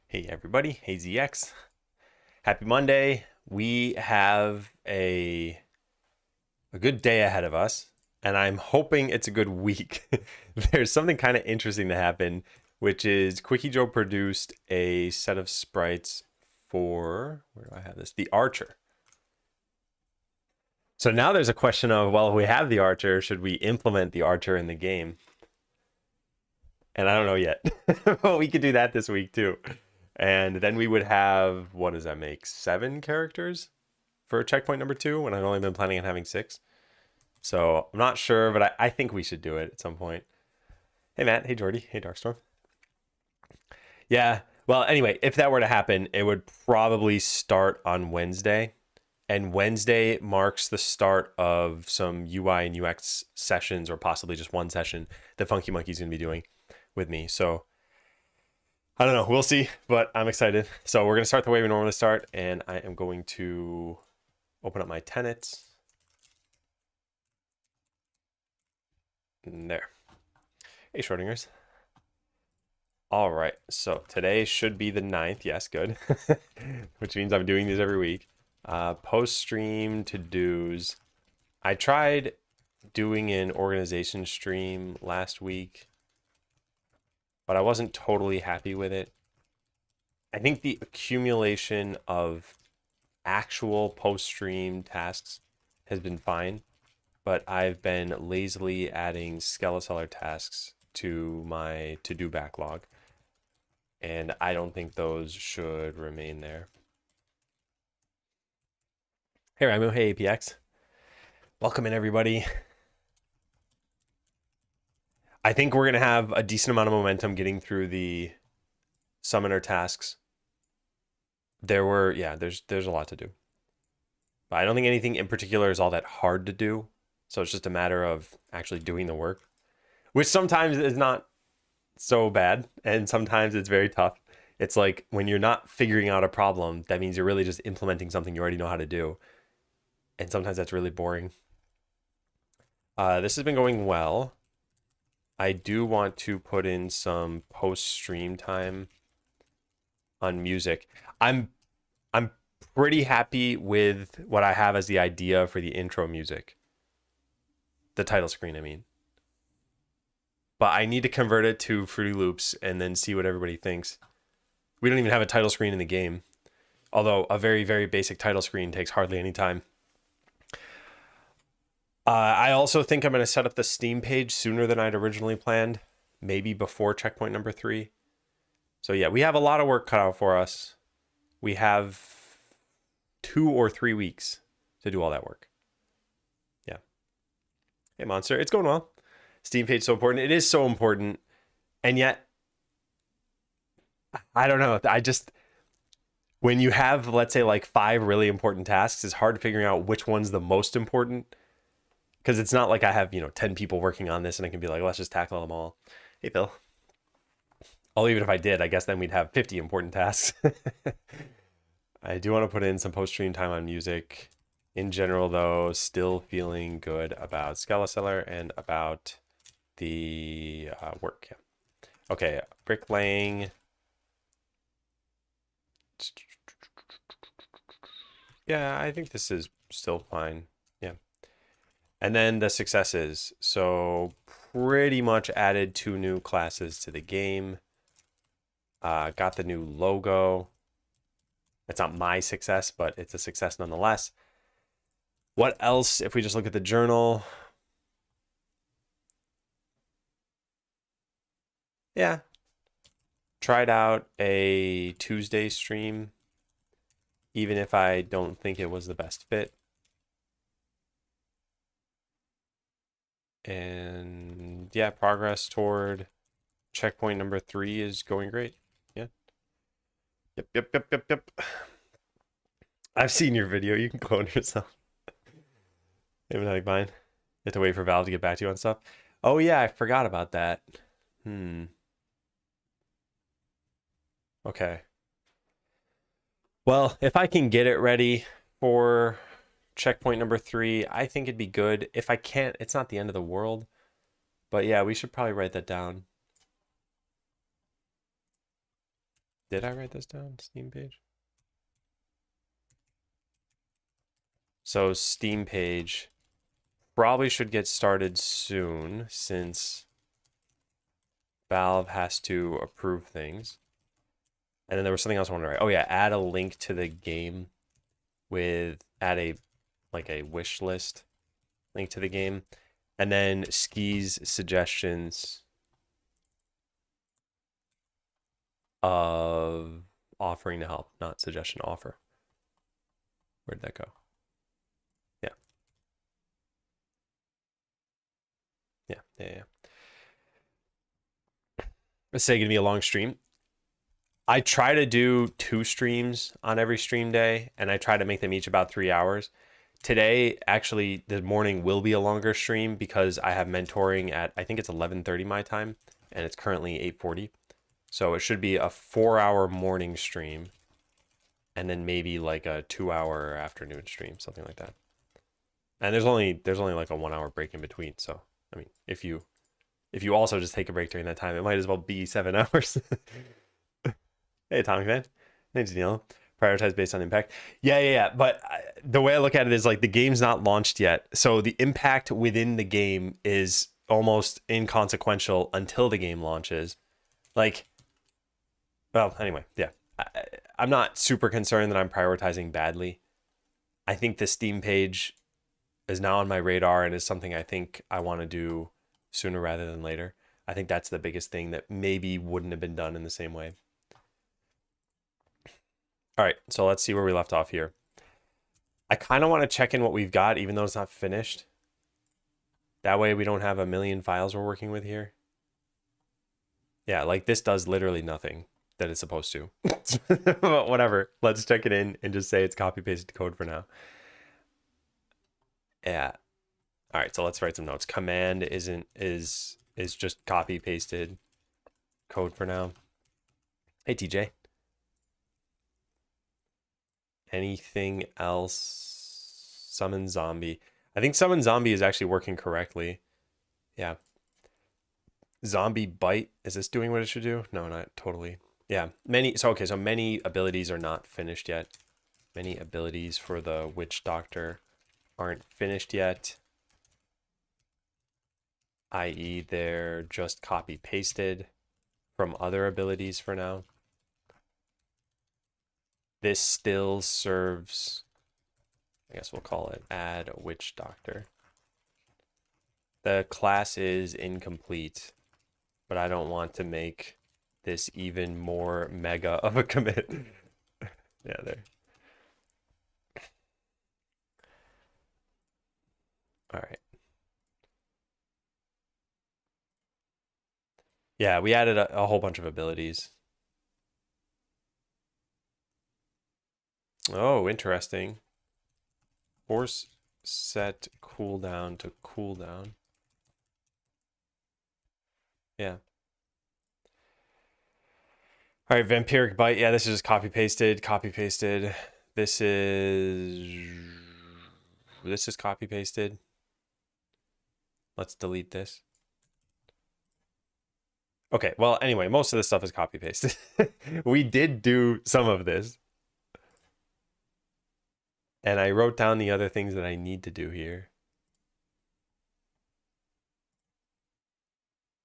Hey everybody, hey ZX. Happy Monday. We have a good day ahead of us, and I'm hoping it's a good week. There's something kind of interesting to happen, which is Quickie Joe produced a set of sprites for, where do I have this? The Archer. So now there's a question of, well, if we have the Archer, should we implement the Archer in the game? And I don't know yet, but we could do that this week too. And then we would have, what does that make? 7 characters for checkpoint number 2 when I've only been planning on having 6. So I'm not sure, but I think we should do it at some point. Hey Matt, hey Jordy, hey Darkstorm. Yeah, well, anyway, if that were to happen, it would probably start on Wednesday. And Wednesday marks the start of some UI and UX sessions, or possibly just one session that Funky Monkey's going to be doing with me. So I don't know, we'll see, but I'm excited. So we're going to start the way we normally start, and I am going to open up my tenants. There. Hey, Schrodinger's. All right, so today should be the 9th. Yes, good. Which means I'm doing these every week. Post-stream to-dos. I tried doing an organization stream last week, but I wasn't totally happy with it. I think the accumulation of actual post-stream tasks has been fine, but I've been lazily adding Skeleseller tasks to my to-do backlog, and I don't think those should remain there. Hey Ramu, hey APX. Welcome in everybody. I think we're gonna have a decent amount of momentum getting through the summoner tasks. There's a lot to do. But I don't think anything in particular is all that hard to do. So it's just a matter of actually doing the work, which sometimes is not so bad, and sometimes it's very tough. It's like when you're not figuring out a problem, that means you're really just implementing something you already know how to do. And sometimes that's really boring. This has been going well. I do want to put in some post-stream time on music. I'm pretty happy with what I have as the idea for the intro music. The title screen, I mean. But I need to convert it to Fruity Loops and then see what everybody thinks. We don't even have a title screen in the game, although a very, very basic title screen takes hardly any time. I also think I'm going to set up the Steam page sooner than I'd originally planned, maybe before checkpoint number 3. So yeah, we have a lot of work cut out for us. We have 2 or 3 weeks to do all that work. Yeah. Hey Monster, it's going well. Steam page so important. It is so important, and yet I don't know. When you have, let's say, like 5 really important tasks, it's hard figuring out which one's the most important, because it's not like I have 10 people working on this and I can be like, let's just tackle them all. Hey Phil. Although even if I did, I guess then we'd have 50 important tasks. I do want to put in some post-stream time on music. In general, though, still feeling good about Skeleseller and about the work. Yeah. Okay, bricklaying. Yeah, I think this is still fine. Yeah. And then the successes. So pretty much added 2 new classes to the game. Got the new logo. It's not my success, but it's a success nonetheless. What else? If we just look at the journal. Yeah. Tried out a Tuesday stream, even if I don't think it was the best fit. And yeah, progress toward checkpoint number 3 is going great. Yeah. Yep. I've seen your video. You can clone yourself. Maybe like mine. You have to wait for Valve to get back to you on stuff. Oh yeah, I forgot about that. Okay. Well, if I can get it ready for checkpoint number 3, I think it'd be good. If I can't, it's not the end of the world. But yeah, we should probably write that down. Did I write this down? Steam page? So Steam page probably should get started soon since Valve has to approve things. And then there was something else I wanted to write. Oh yeah, add a link to the game add a wish list link to the game. And then Ski's suggestions of offering to help, not suggestion, offer. Where'd that go? Yeah. Yeah. Let's say gonna be a long stream. I try to do 2 streams on every stream day, and I try to make them each about 3 hours. Today, actually, the morning will be a longer stream because I have mentoring at, I think it's 11:30 my time, and it's currently 8:40. So it should be a 4-hour morning stream, and then maybe like a 2-hour afternoon stream, something like that. And there's only like a 1-hour break in between. So I mean, if you also just take a break during that time, it might as well be 7 hours. Hey, Atomic Man. Thanks, Neil. Prioritize based on impact. Yeah. But the way I look at it is like the game's not launched yet. So the impact within the game is almost inconsequential until the game launches. Like, well, anyway, yeah. I'm not super concerned that I'm prioritizing badly. I think the Steam page is now on my radar and is something I think I want to do sooner rather than later. I think that's the biggest thing that maybe wouldn't have been done in the same way. All right, so let's see where we left off here. I kind of want to check in what we've got, even though it's not finished. That way we don't have a million files we're working with here. Yeah, like this does literally nothing that it's supposed to. But whatever, let's check it in and just say it's copy-pasted code for now. Yeah. All right, so let's write some notes. Command is just copy-pasted code for now. Hey, TJ. Anything else? Summon zombie. I think summon zombie is actually working correctly. Yeah. Zombie bite. Is this doing what it should do? No, not totally. Yeah. So many abilities are not finished yet. Many abilities for the witch doctor aren't finished yet. I.e. they're just copy pasted from other abilities for now. This still serves, I guess we'll call it add witch doctor. The class is incomplete, but I don't want to make this even more mega of a commit. Yeah, there. All right. Yeah, we added a whole bunch of abilities. Oh, interesting. Force set cooldown to cooldown. Yeah. All right, vampiric bite. Yeah, this is just copy pasted. This is copy pasted. Let's delete this. Okay, well, anyway, most of this stuff is copy pasted. We did do some of this. And I wrote down the other things that I need to do here.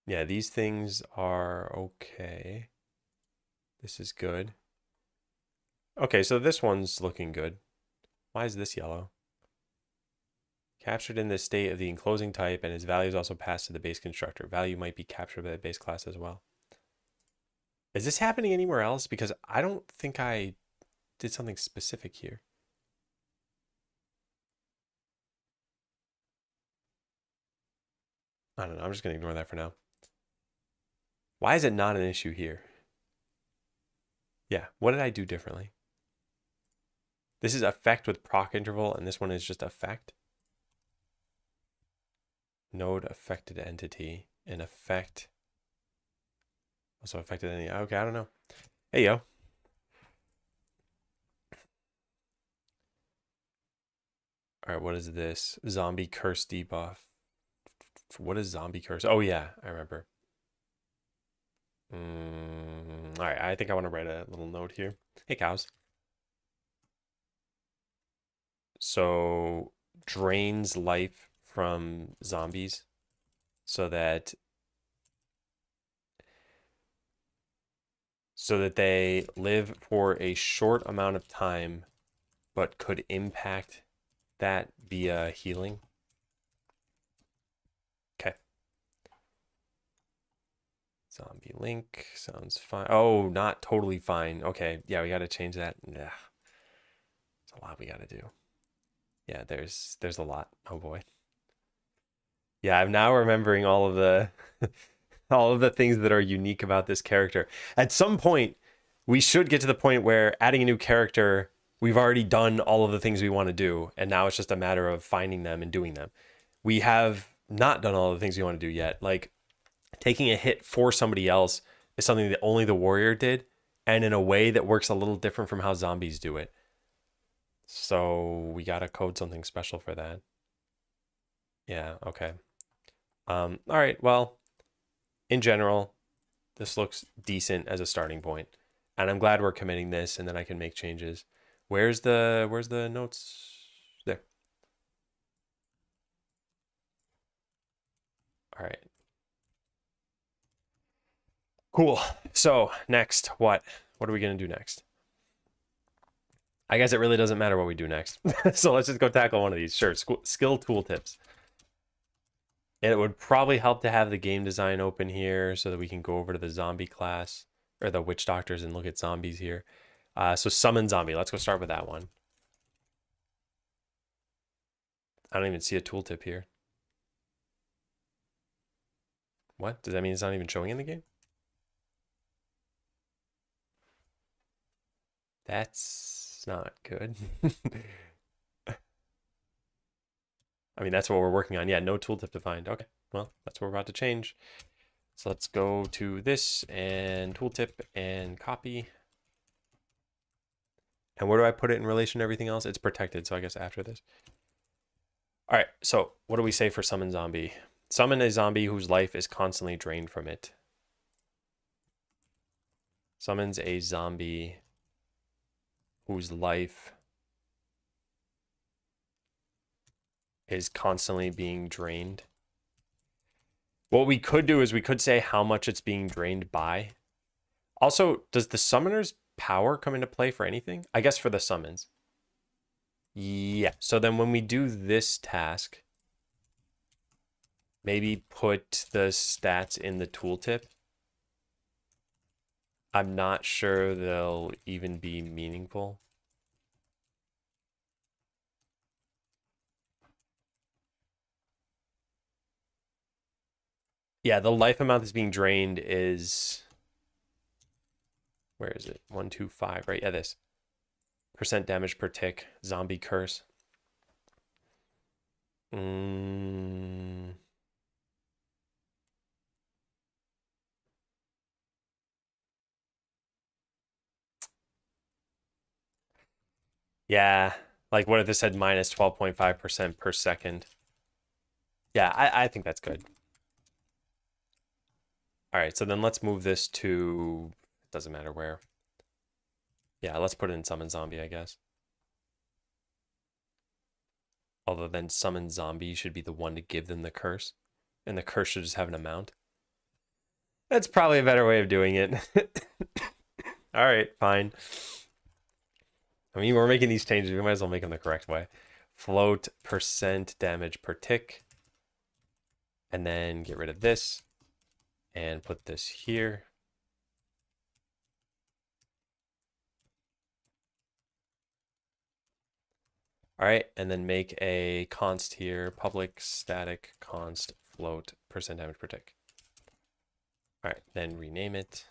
Yeah, these things are okay. This is good. Okay, so this one's looking good. Why is this yellow? Captured in the state of the enclosing type, and its value is also passed to the base constructor. Value might be captured by the base class as well. Is this happening anywhere else? Because I don't think I did something specific here. I don't know. I'm just going to ignore that for now. Why is it not an issue here? Yeah, what did I do differently? This is effect with proc interval, and this one is just effect. Node affected entity and effect. Also affected entity. Okay, I don't know. Hey, yo. All right, what is this? Zombie curse debuff. What is zombie curse? Oh, yeah, I remember. All right, I think I want to write a little note here. Hey, cows. So drains life from zombies so that they live for a short amount of time, but could impact that via healing. Okay. Zombie link sounds fine. Oh, not totally fine. Okay, yeah, we got to change that. Yeah, there's a lot we got to do. Yeah, there's a lot. Oh boy. Yeah, I'm now remembering all of the all of the things that are unique about this character. At some point, we should get to the point where adding a new character, we've already done all of the things we want to do, and now it's just a matter of finding them and doing them. We have not done all the things we want to do yet. Like taking a hit for somebody else is something that only the warrior did, and in a way that works a little different from how zombies do it. So we gotta code something special for that. Yeah, okay. All right, well, in general, this looks decent as a starting point. And I'm glad we're committing this, and then I can make changes. Where's the notes? There. All right. Cool. So next, what? What are we gonna do next? I guess it really doesn't matter what we do next. So let's just go tackle one of these. Sure, skill tooltips. It would probably help to have the game design open here so that we can go over to the zombie class or the witch doctors and look at zombies here. So summon zombie. Let's go start with that one. I don't even see a tooltip here. What? Does that mean it's not even showing in the game? That's not good. I mean, that's what we're working on. Yeah, no tooltip defined. Okay, well, that's what we're about to change. So let's go to this and tooltip and copy. And where do I put it in relation to everything else? It's protected, so I guess after this. All right, so what do we say for summon zombie? Summon a zombie whose life is constantly drained from it. Summons a zombie whose life is constantly being drained. What we could do is we could say how much it's being drained by. Also, does the summoner's power come into play for anything? I guess for the summons. Yeah, so then when we do this task, maybe put the stats in the tooltip. I'm not sure they'll even be meaningful. Yeah, the life amount that's being drained is... Where is it? 125, right? Yeah, this. Percent damage per tick. Zombie curse. Yeah, like what if this said minus 12.5% per second? Yeah, I think that's good. All right, so then let's move this to, doesn't matter where. Yeah, let's put it in summon zombie, I guess. Although then summon zombie should be the one to give them the curse. And the curse should just have an amount. That's probably a better way of doing it. All right, fine. I mean, we're making these changes. We might as well make them the correct way. Float percent damage per tick. And then get rid of this. And put this here. All right, and then make a const here, public static const float percent damage per tick. All right, then rename it.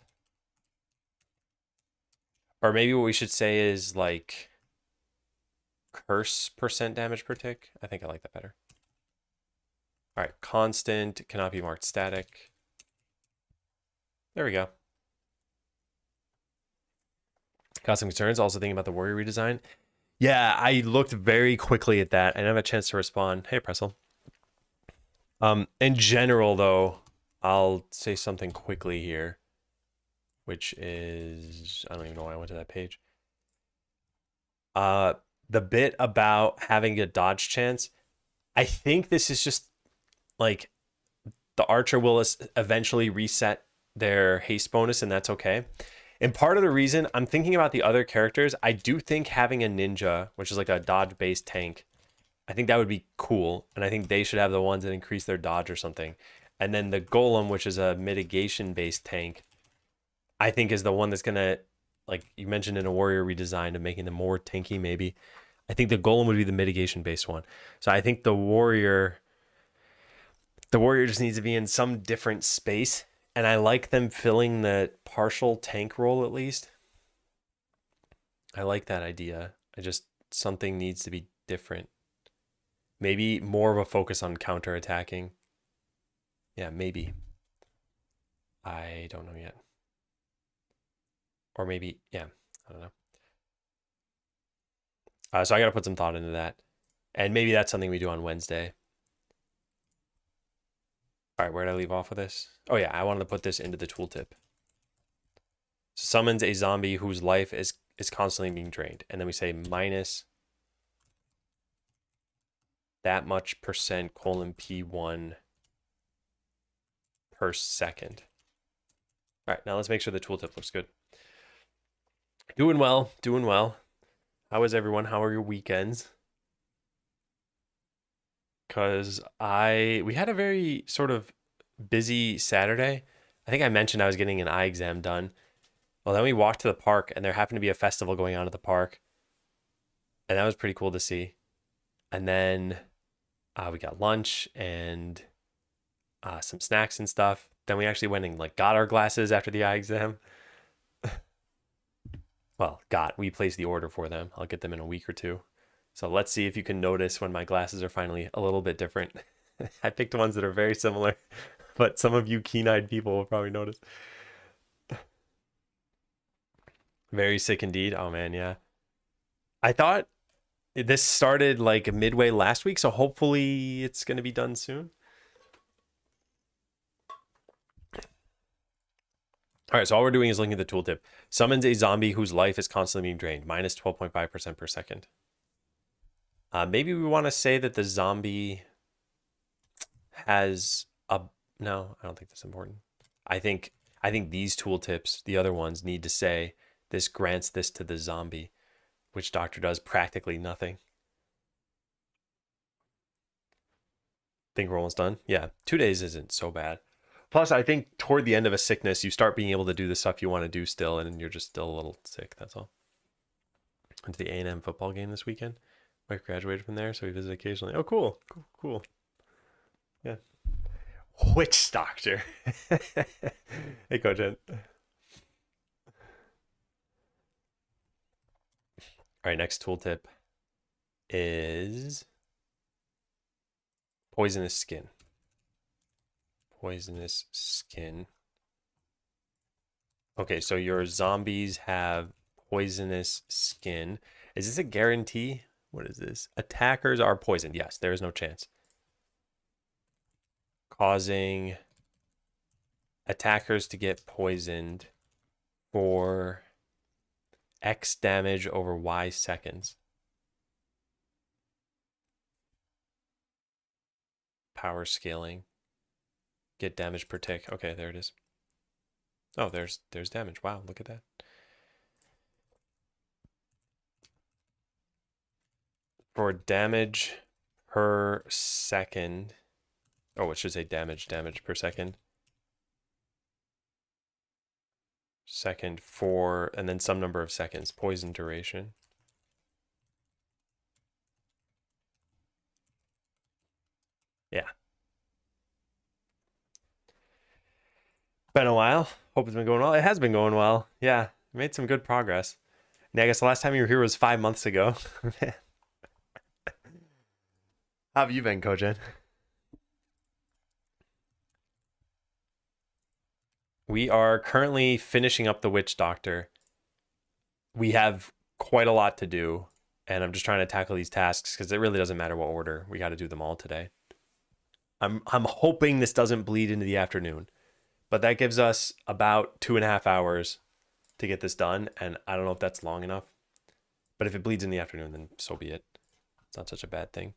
Or maybe what we should say is like curse percent damage per tick. I think I like that better. All right, constant cannot be marked static. There we go. Got some concerns. Also thinking about the warrior redesign. Yeah, I looked very quickly at that. I didn't have a chance to respond. Hey, Pressel. In general, though, I'll say something quickly here. which is, I don't even know why I went to that page. The bit about having a dodge chance, I think this is just like the archer will eventually reset their haste bonus, and that's okay. And part of the reason I'm thinking about the other characters, I do think having a ninja, which is like a dodge based tank, I think that would be cool. And I think they should have the ones that increase their dodge or something. And then the golem, which is a mitigation based tank, I think is the one that's gonna, like you mentioned in a warrior redesign of making them more tanky maybe. I think the golem would be the mitigation based one. So I think the warrior just needs to be in some different space. And I like them filling the partial tank role at least. I like that idea. Something needs to be different. Maybe more of a focus on counterattacking. Yeah, maybe. I don't know yet. Or maybe, yeah, I don't know. So I got to put some thought into that. And maybe that's something we do on Wednesday. All right, where did I leave off with this? Oh yeah, I wanted to put this into the tooltip. So summons a zombie whose life is constantly being drained. And then we say minus that much percent colon P1 per second. All right, now let's make sure the tooltip looks good. Doing well, doing well. How is everyone? How are your weekends? Because we had a very sort of busy Saturday. I think I mentioned I was getting an eye exam done. Well, then we walked to the park, and there happened to be a festival going on at the park. And that was pretty cool to see. And then we got lunch and some snacks and stuff. Then we actually went and like got our glasses after the eye exam. Well, we placed the order for them. I'll get them in a week or two. So let's see if you can notice when my glasses are finally a little bit different. I picked ones that are very similar, but some of you keen-eyed people will probably notice. Very sick indeed. Oh man, yeah. I thought this started like midway last week, so hopefully it's going to be done soon. All right, so all we're doing is looking at the tooltip. Summons a zombie whose life is constantly being drained, minus 12.5% per second. Maybe we want to say that the zombie has a... No, I don't think that's important. I think these tooltips, the other ones, need to say this grants this to the zombie, which Doctor does practically nothing. Think we're almost done? Yeah, 2 days isn't so bad. Plus, I think toward the end of a sickness, you start being able to do the stuff you want to do still, and you're just still a little sick, that's all. Went to the A&M football game this weekend. Wife graduated from there, so we visit occasionally. Oh, cool. Cool. Yeah. Witch doctor. Hey, Coach Ed. All right, next tooltip is poisonous skin. Poisonous skin. Okay, so your zombies have poisonous skin. Is this a guarantee? What is this? Attackers are poisoned. Yes, there is no chance. Causing attackers to get poisoned for X damage over Y seconds. Power scaling. Get damage per tick. Okay, there it is. Oh, there's damage. Wow, look at that. For damage per second. Oh, it should say damage per second. Second for, and then some number of seconds. Poison duration. Yeah. Been a while. Hope it's been going well. It has been going well. Yeah, made some good progress. And I guess the last time you were here was 5 months ago. How have you been, Kojin? We are currently finishing up the Witch Doctor. We have quite a lot to do, and I'm just trying to tackle these tasks because it really doesn't matter what order. We got to do them all today. I'm hoping this doesn't bleed into the afternoon, But that gives us about 2.5 hours to get this done, and I don't know if that's long enough. But if it bleeds in the afternoon, then so be it. It's not such a bad thing.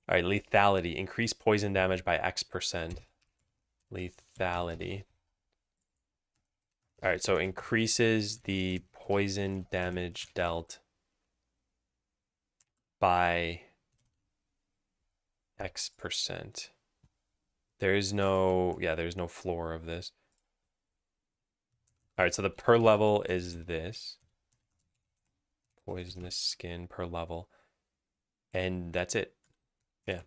All right, lethality. Increase poison damage by X%. Lethality. All right, so increases the poison damage dealt by X%. There's no floor of this. All right, so the per level is this. Poisonous skin per level. And that's it. Yeah.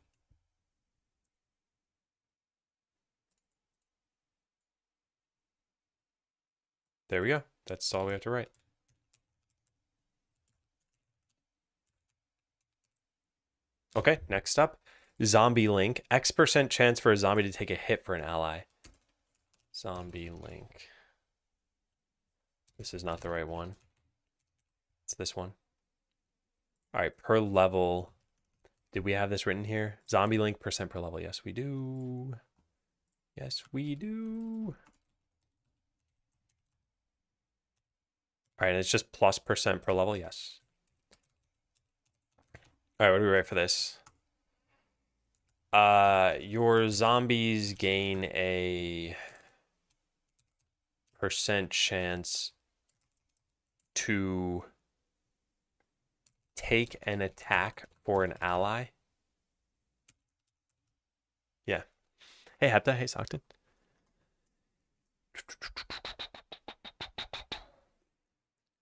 There we go. That's all we have to write. Okay, next up, zombie link. X% chance for a zombie to take a hit for an ally. Zombie link. This is not the right one. It's this one. All right, per level. Did we have this written here? Zombie link percent per level. Yes, we do. Yes, we do. All right, it's just plus percent per level. Yes. All right, what do we write for this? Your zombies gain a percent chance to take an attack for an ally. Yeah. Hey, Hepta. Hey, Sockton.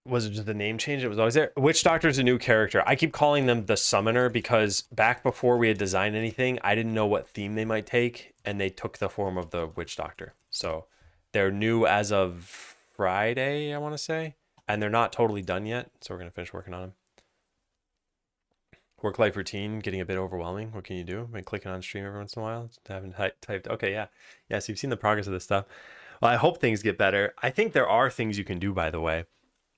Was it just the name change? It was always there. Witch Doctor is a new character. I keep calling them the Summoner because back before we had designed anything, I didn't know what theme they might take, and they took the form of the Witch Doctor. So they're new as of Friday, I want to say, and they're not totally done yet. So we're gonna finish working on them. Work life routine getting a bit overwhelming. What can you do? Been clicking on stream every once in a while. Haven't typed. Okay, yeah. So you've seen the progress of this stuff. Well, I hope things get better. I think there are things you can do, by the way.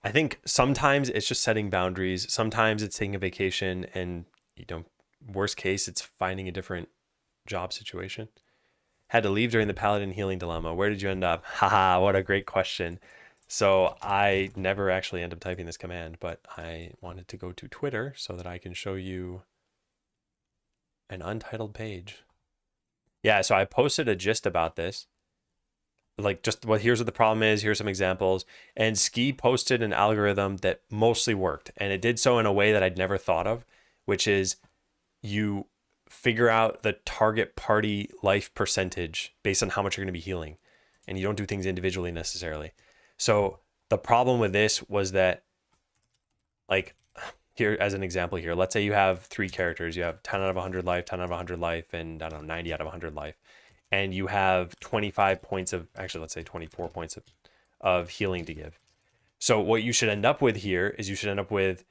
I think sometimes it's just setting boundaries. Sometimes it's taking a vacation, and worst case, it's finding a different job situation. Had to leave during the Paladin healing dilemma. Where did you end up? Haha, what a great question. So I never actually end up typing this command, but I wanted to go to Twitter so that I can show you an untitled page. Yeah, so I posted a gist about this. Like, just, well, here's what the problem is. Here's some examples. And Ski posted an algorithm that mostly worked. And it did so in a way that I'd never thought of, which is you figure out the target party life percentage based on how much you're going to be healing. And you don't do things individually necessarily. So the problem with this was that, like, here as an example here, let's say you have 3 characters. You have 10 out of 100 life, 10 out of 100 life, and I don't know, 90 out of 100 life. And you have 25 points of, actually, let's say 24 points of healing to give. So what you should end up with here is you should end up with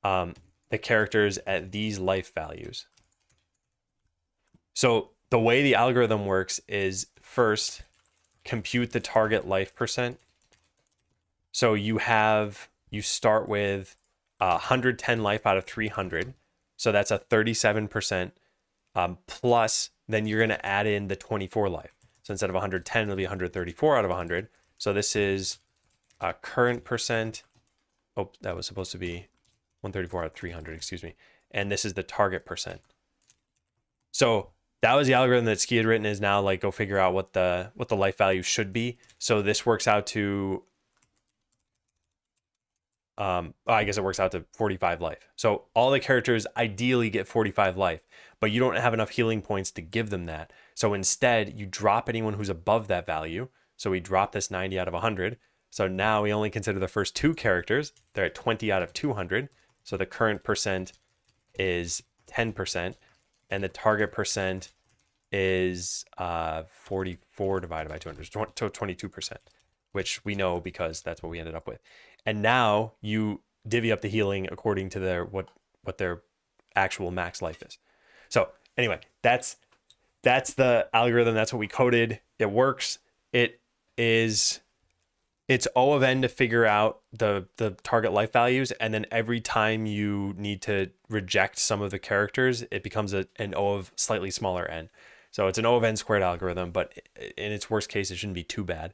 the characters at these life values. So the way the algorithm works is first compute the target life percent. So you start with 110 life out of 300. So that's a 37% plus. Then you're going to add in the 24 life. So instead of 110, it'll be 134 out of 100. So this is current percent. Oh, that was supposed to be 134 out of 300, excuse me. And this is the target percent. So that was the algorithm that Ski had written, is now like, go figure out what the life value should be. So this works out to, I guess it works out to 45 life. So all the characters ideally get 45 life, but you don't have enough healing points to give them that. So instead, you drop anyone who's above that value. So we drop this 90 out of 100. So now we only consider the first 2 characters. They're at 20 out of 200. So the current percent is 10%, and the target percent is 44 divided by 200, so 22%, which we know because that's what we ended up with. And now you divvy up the healing according to their what their actual max life is. So anyway, that's the algorithm. That's what we coded. It works. It's O of n to figure out the target life values, and then every time you need to reject some of the characters, it becomes an O of slightly smaller n. So it's an O of n squared algorithm, but in its worst case, it shouldn't be too bad.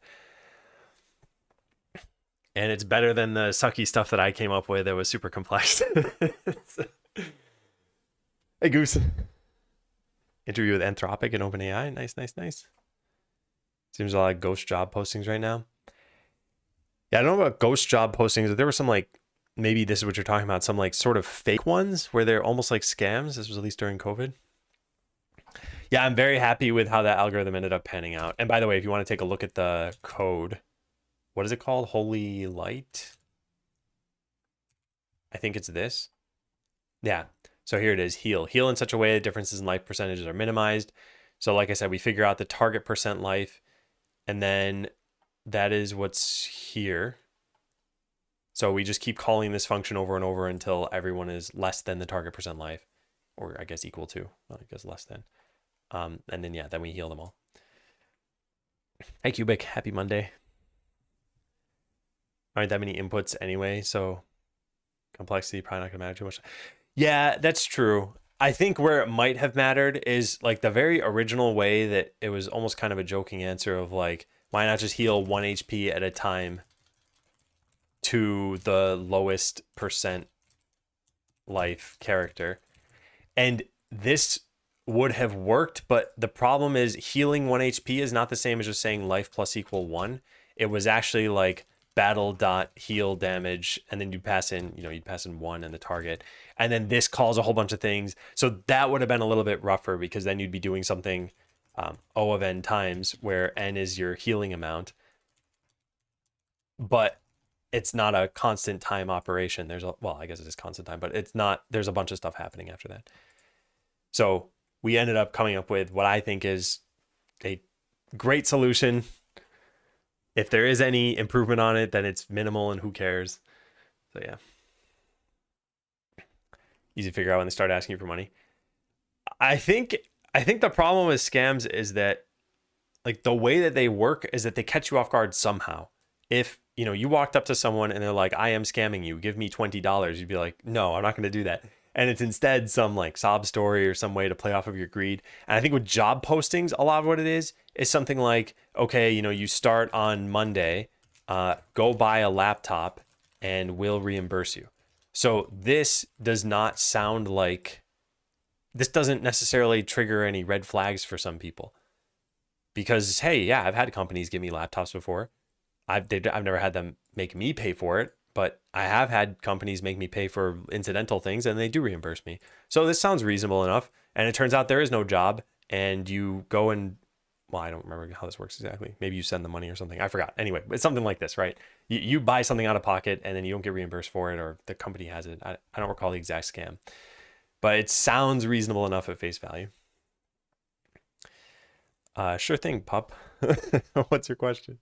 And it's better than the sucky stuff that I came up with that was super complex. Hey, Goose. Interview with Anthropic and OpenAI. Nice, nice, nice. Seems a lot of ghost job postings right now. Yeah, I don't know about ghost job postings. There were some like, maybe this is what you're talking about, some like sort of fake ones where they're almost like scams. This was at least during COVID. Yeah, I'm very happy with how that algorithm ended up panning out. And by the way, if you want to take a look at the code, what is it called? Holy Light? I think it's this. Yeah. So here it is, heal. Heal in such a way that differences in life percentages are minimized. So like I said, we figure out the target percent life, and then that is what's here. So we just keep calling this function over and over until everyone is less than the target percent life, or I guess equal to, well, I guess less than. And then, yeah, then we heal them all. Hey, Cubic, happy Monday. Aren't that many inputs anyway, so complexity probably not gonna matter too much. Yeah, that's true. I think where it might have mattered is like the very original way that it was almost kind of a joking answer of like, why not just heal 1 HP at a time to the lowest percent life character. And this would have worked, but the problem is healing 1 HP is not the same as just saying life plus equal 1. It was actually like battle dot heal damage, and then you pass in, you'd pass in 1 and the target, and then this calls a whole bunch of things. So that would have been a little bit rougher because then you'd be doing something O of n times, where n is your healing amount, but it's not a constant time operation. There's well, I guess it is constant time, but it's not. There's a bunch of stuff happening after that. So we ended up coming up with what I think is a great solution. If there is any improvement on it, then it's minimal and who cares. So yeah. Easy to figure out when they start asking you for money. I think the problem with scams is that like the way that they work is that they catch you off guard somehow. If you walked up to someone and they're like, I am scamming you, give me $20, you'd be like, no, I'm not going to do that. And it's instead some like sob story or some way to play off of your greed. And I think with job postings, a lot of what it is something like, okay, you start on Monday, go buy a laptop and we'll reimburse you. So this does not sound like, this doesn't necessarily trigger any red flags for some people. Because, hey, yeah, I've had companies give me laptops before. I've never had them make me pay for it, but I have had companies make me pay for incidental things and they do reimburse me. So this sounds reasonable enough. And it turns out there is no job, and you go and, well, I don't remember how this works exactly. Maybe you send the money or something. I forgot. Anyway, it's something like this, right? You buy something out of pocket and then you don't get reimbursed for it, or the company has it. I don't recall the exact scam, but it sounds reasonable enough at face value. Sure thing, pup. What's your question?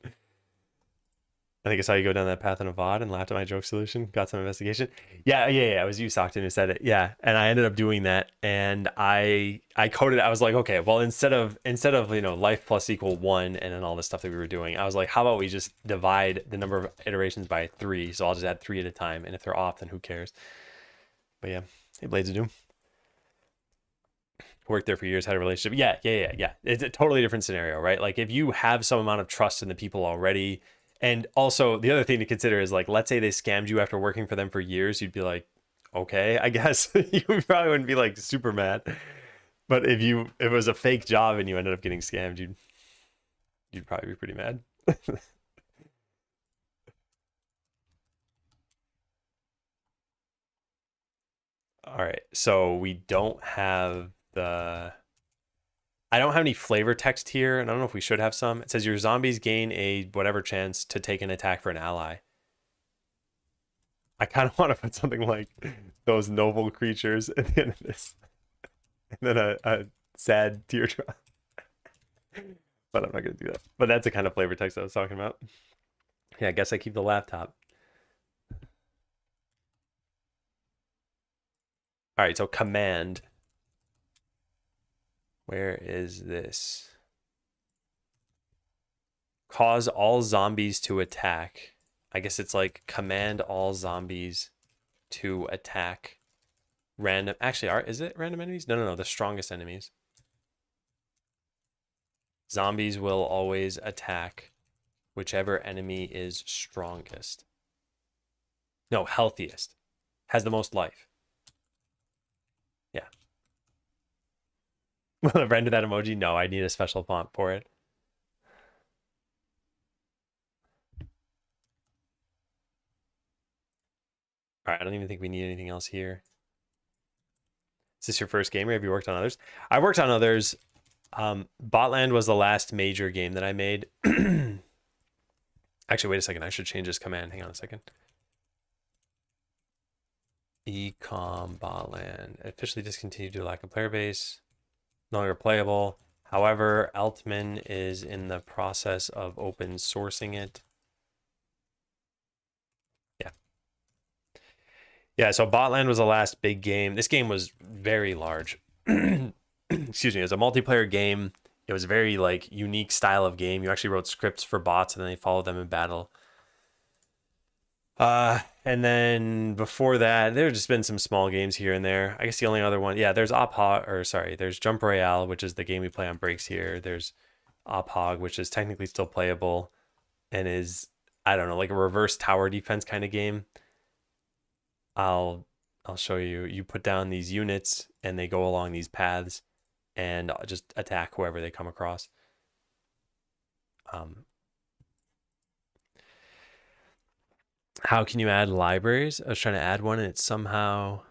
I think it's how you go down that path in a VOD and laughed at my joke solution. Got some investigation. Yeah. It was you, Stockton, who said it. Yeah. And I ended up doing that. And I coded, I was like, okay, well, instead of, life plus equal 1 and then all the stuff that we were doing, I was like, how about we just divide the number of iterations by 3? So I'll just add 3 at a time. And if they're off, then who cares? But yeah. Hey, Blades of Doom. Worked there for years, had a relationship. Yeah. It's a totally different scenario, right? Like if you have some amount of trust in the people already. And also the other thing to consider is like, let's say they scammed you after working for them for years, you'd be like, okay, I guess. You probably wouldn't be like super mad. But if it was a fake job and you ended up getting scammed, you'd probably be pretty mad. All right, so we don't have I don't have any flavor text here, and I don't know if we should have some. It says your zombies gain a whatever chance to take an attack for an ally. I kind of want to put something like those noble creatures at the end of this. And then a sad teardrop. But I'm not going to do that. But that's the kind of flavor text I was talking about. Yeah, I guess I keep the laptop. All right, so command. Where is this? Cause all zombies to attack. I guess it's like command all zombies to attack random. Actually, is it random enemies? No. The strongest enemies. Zombies will always attack whichever enemy is strongest. No, healthiest. Has the most life. Yeah. Will it render that emoji? No, I need a special font for it. All right, I don't even think we need anything else here. Is this your first game or have you worked on others? I worked on others. Botland was the last major game that I made. Actually, wait a second. I should change this command. Hang on a second. Ecom Botland. Officially discontinued due to lack of player base. No longer playable. However, Altman is in the process of open sourcing it. Yeah. Yeah, so Botland was the last big game. This game was very large. Excuse me. It was a multiplayer game. It was a very like unique style of game. You actually wrote scripts for bots and then they followed them in battle. And then before that, there's just been some small games here and there. I guess the only other one, yeah, there's there's Jump Royale, which is the game we play on breaks here. There's Ophog, which is technically still playable and is, I don't know, like a reverse tower defense kind of game. I'll show you. You put down these units and they go along these paths and just attack whoever they come across. How can you add libraries? I was trying to add one and it's somehow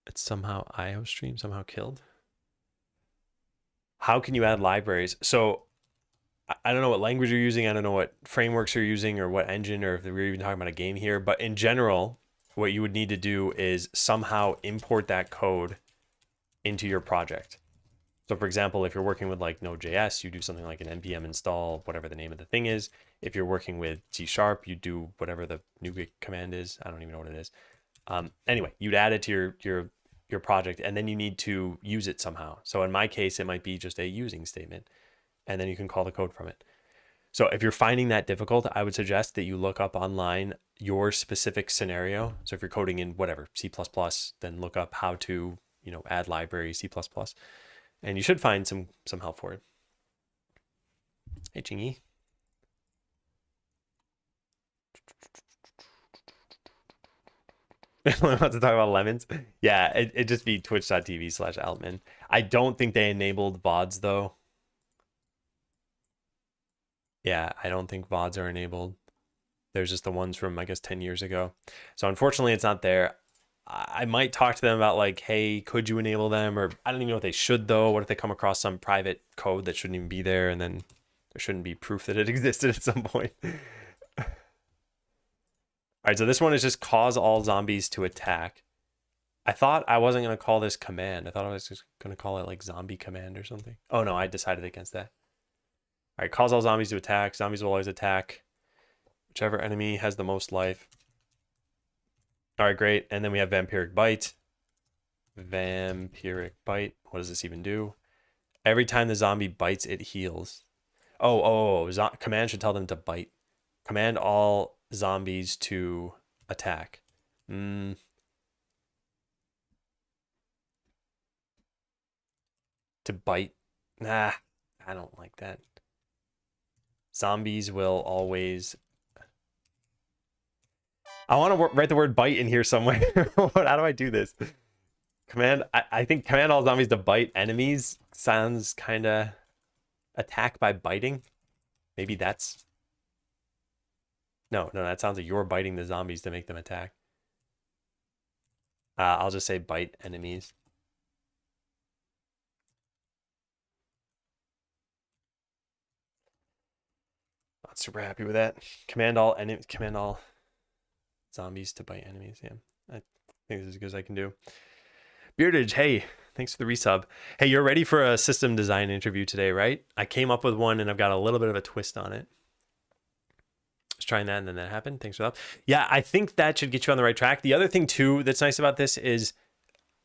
IOStream somehow killed. How can you add libraries? So I don't know what language you're using. I don't know what frameworks you're using or what engine, or if we're even talking about a game here. But in general, what you would need to do is somehow import that code into your project. So for example, if you're working with like Node.js, you do something like an npm install, whatever the name of the thing is. If you're working with C#, you do whatever the NuGet command is. I don't even know what it is. Anyway, you'd add it to your project and then you need to use it somehow. So in my case, it might be just a using statement and then you can call the code from it. So if you're finding that difficult, I would suggest that you look up online your specific scenario. So if you're coding in whatever, C++, then look up how to, add library C++. And you should find some help for it. Hey, Chingy. Want to talk about lemons? Yeah, it'd just be twitch.tv/Altman. I don't think they enabled VODs though. Yeah, I don't think VODs are enabled. There's just the ones from, I guess, 10 years ago. So unfortunately, it's not there. I might talk to them about like, hey, could you enable them? Or I don't even know if they should though. What if they come across some private code that shouldn't even be there and then there shouldn't be proof that it existed at some point? All right, so this one is just cause all zombies to attack. I thought I wasn't going to call this command. I thought I was just going to call it like zombie command or something. Oh no, I decided against that. All right, cause all zombies to attack. Zombies will always attack whichever enemy has the most life. All right, great. And then we have Vampiric Bite. Vampiric Bite. What does this even do? Every time the zombie bites, it heals. Command should tell them to bite. Command all zombies to attack. To bite. Nah, I don't like that. Zombies will always... I want to write the word bite in here somewhere. How do I do this? I think command all zombies to bite enemies sounds kind of attack by biting. Maybe that's... No, that sounds like you're biting the zombies to make them attack. I'll just say bite enemies. Not super happy with that. Command all zombies to bite enemies. Yeah, I think this is as good as I can do. Beardage, hey, thanks for the resub. Hey, you're ready for a system design interview today, right? I came up with one and I've got a little bit of a twist on it. I was trying that and then that happened. Thanks for that. Yeah, I think that should get you on the right track. The other thing too that's nice about this is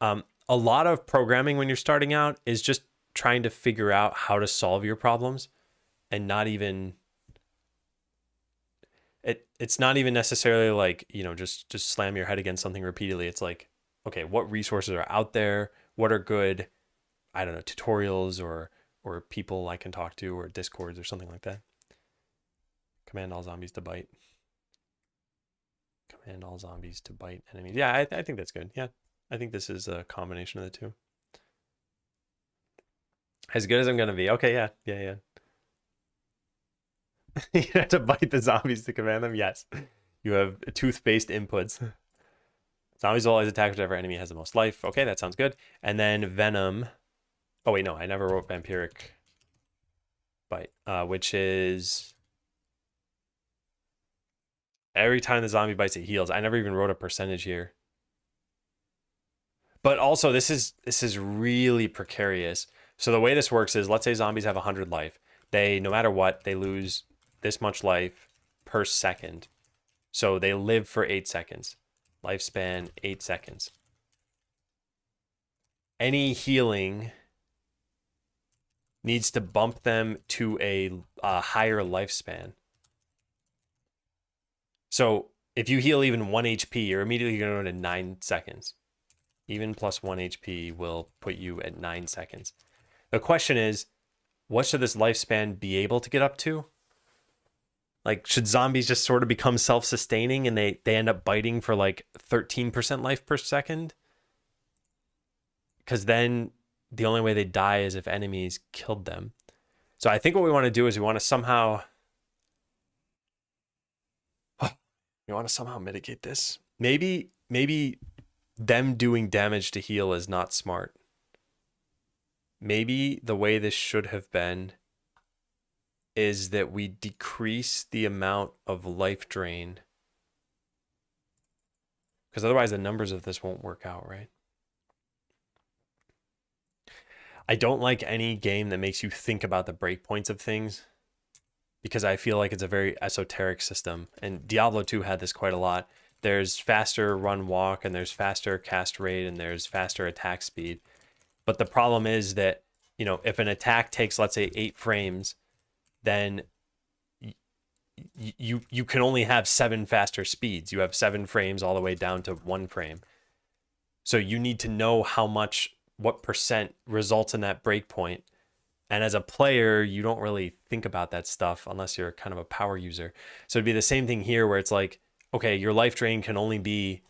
a lot of programming when you're starting out is just trying to figure out how to solve your problems and not even... It's not even necessarily like, just slam your head against something repeatedly. It's like, okay, what resources are out there? What are good? I don't know, tutorials or people I can talk to or discords or something like that. Command all zombies to bite. Command all zombies to bite enemies. Yeah, I think that's good. Yeah, I think this is a combination of the two. As good as I'm gonna be. Okay, yeah. You have to bite the zombies to command them. Yes, you have tooth-based inputs. Zombies will always attack whichever enemy has the most life. Okay, that sounds good. And then venom. Oh wait, no, I never wrote vampiric bite, which is every time the zombie bites, it heals. I never even wrote a percentage here. But also, this is really precarious. So the way this works is, let's say zombies have 100 life. They, no matter what, they lose this much life per second. So they live for 8 seconds. Lifespan, 8 seconds. Any healing needs to bump them to a higher lifespan. So if you heal even 1 HP, you're immediately going to go to 9 seconds. Even plus 1 HP will put you at 9 seconds. The question is, what should this lifespan be able to get up to? Like, should zombies just sort of become self-sustaining and they end up biting for like 13% life per second? Because then the only way they die is if enemies killed them. So I think what we want to do is we want to somehow mitigate this. Maybe them doing damage to heal is not smart. Maybe the way this should have been is that we decrease the amount of life drain, because otherwise the numbers of this won't work out, right? I don't like any game that makes you think about the breakpoints of things, because I feel like it's a very esoteric system, and Diablo 2 had this quite a lot. There's faster run walk, and there's faster cast rate, and there's faster attack speed. But the problem is that, you know, if an attack takes, let's say, 8 frames, then you can only have 7 faster speeds. You have 7 frames all the way down to 1 frame. So you need to know what percent results in that breakpoint. And as a player, you don't really think about that stuff unless you're kind of a power user. So it'd be the same thing here where it's like, okay, your life drain can only be,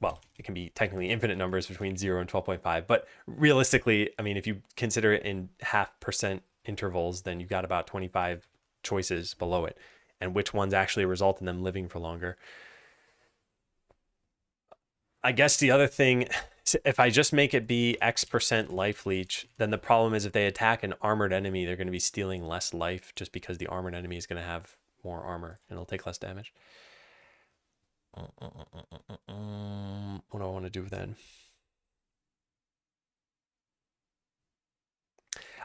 well, it can be technically infinite numbers between 0 and 12.5. But realistically, I mean, if you consider it in 0.5% intervals, then you've got about 25 choices below it. And which ones actually result in them living for longer. I guess the other thing, if I just make it be X% life leech, then the problem is if they attack an armored enemy, they're going to be stealing less life just because the armored enemy is going to have more armor and it'll take less damage. What do I want to do then?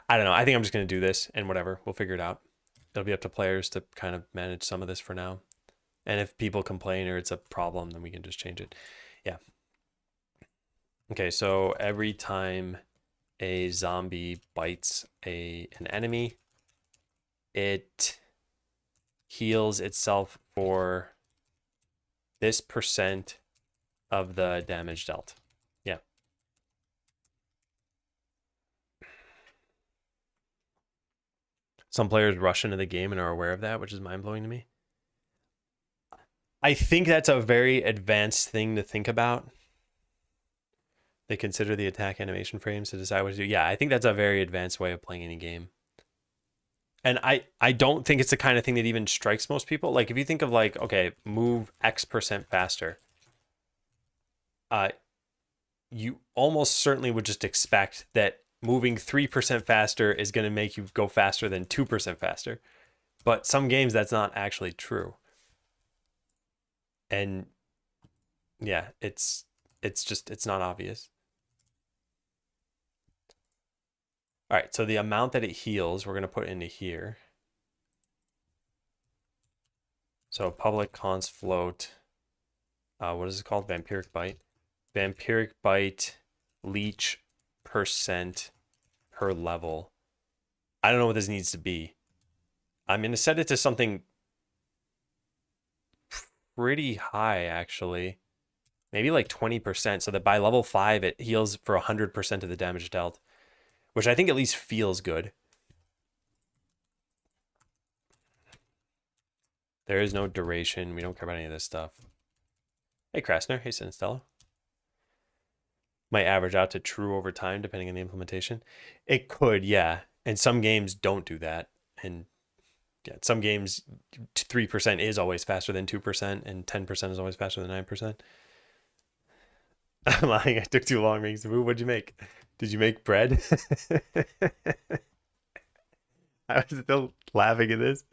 I don't know. I think I'm just going to do this and whatever. We'll figure it out. It'll be up to players to kind of manage some of this for now. And if people complain or it's a problem, then we can just change it. Yeah. Okay, so every time a zombie bites an enemy, it heals itself for this percent of the damage dealt. Yeah. Some players rush into the game and are aware of that, which is mind-blowing to me. I think that's a very advanced thing to think about. They consider the attack animation frames to decide what to do. Yeah, I think that's a very advanced way of playing any game. And I don't think it's the kind of thing that even strikes most people. Like, if you think of like, okay, move X% faster, you almost certainly would just expect that moving 3% faster is going to make you go faster than 2% faster. But some games, that's not actually true. And yeah, it's not obvious. All right, so the amount that it heals, we're going to put into here. So public const float, what is it called? Vampiric bite. Vampiric bite leech percent per level. I don't know what this needs to be. I'm going to set it to something pretty high, actually. Maybe like 20%, so that by level 5, it heals for 100% of the damage dealt. which I think at least feels good. There is no duration. We don't care about any of this stuff. Hey, Krasner. Hey, Sinstella. Might average out to true over time, depending on the implementation. It could, yeah. And some games don't do that. And yeah, some games, 3% is always faster than 2%, and 10% is always faster than 9%. I'm lying. I took too long making some food. What'd you make? Did you make bread? I was still laughing at this.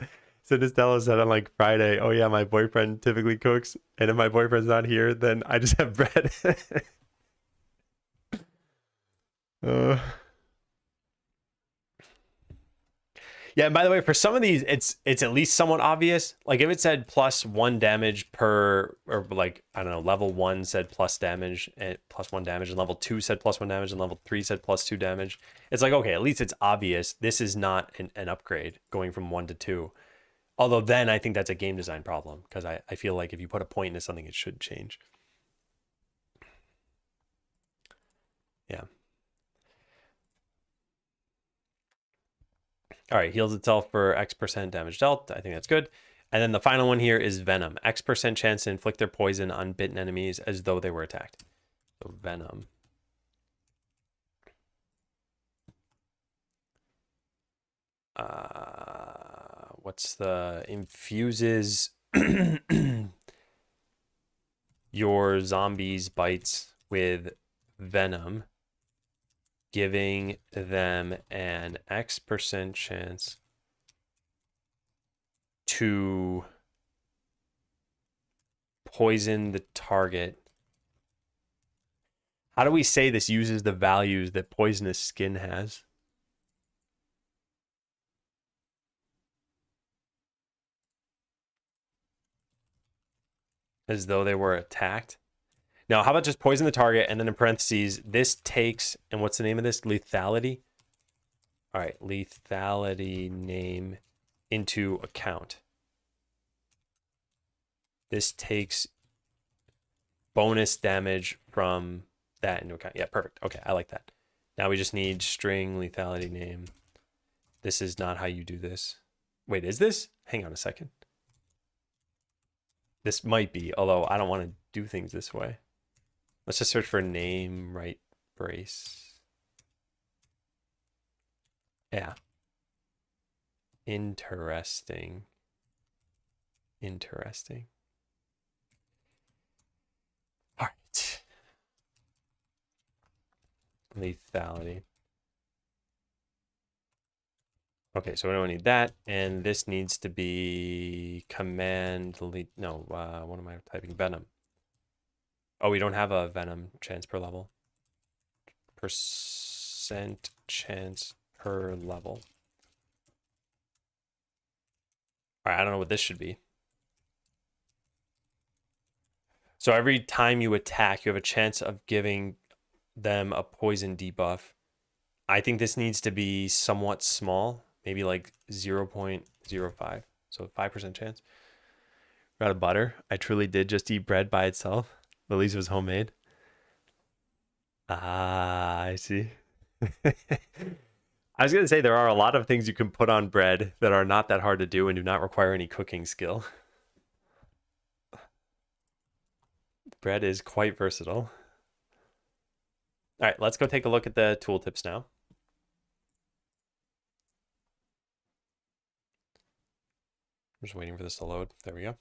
So Sinistella said on like Friday, oh yeah, my boyfriend typically cooks, and if my boyfriend's not here, then I just have bread. uh, yeah, and by the way, for some of these, it's at least somewhat obvious. Like if it said +1 damage per, or like, I don't know, level 1 said plus damage and +1 damage, and level 2 said +1 damage, and level 3 said +2 damage. It's like, okay, at least it's obvious. This is not an upgrade going from 1 to 2. Although then I think that's a game design problem, because I feel like if you put a point into something, it should change. Yeah. All right, heals itself for X% damage dealt. I think that's good. And then the final one here is Venom. X% chance to inflict their poison on bitten enemies as though they were attacked. So Venom. What's the infuses your zombies' bites with venom, giving them an X% chance to poison the target. How do we say this uses the values that poisonous skin has? As though they were attacked. Now, how about just poison the target, and then in parentheses, this takes, and what's the name of this? Lethality? All right, lethality name into account. This takes bonus damage from that into account. Yeah, perfect. Okay, I like that. Now we just need string lethality name. This is not how you do this. Wait, is this? Hang on a second. This might be, although I don't want to do things this way. Let's just search for name right brace. Yeah. Interesting. Interesting. All right. Lethality. Okay, so we don't need that, and this needs to be command no, what am I typing? Venom. Oh, we don't have a venom chance per level. Percent chance per level. All right, I don't know what this should be. So every time you attack, you have a chance of giving them a poison debuff. I think this needs to be somewhat small, maybe like 0.05. So 5% chance. We're out of butter. I truly did just eat bread by itself. At least it was homemade. Ah, I see. I was going to say there are a lot of things you can put on bread that are not that hard to do and do not require any cooking skill. Bread is quite versatile. All right, let's go take a look at the tooltips now. I'm just waiting for this to load. There we go.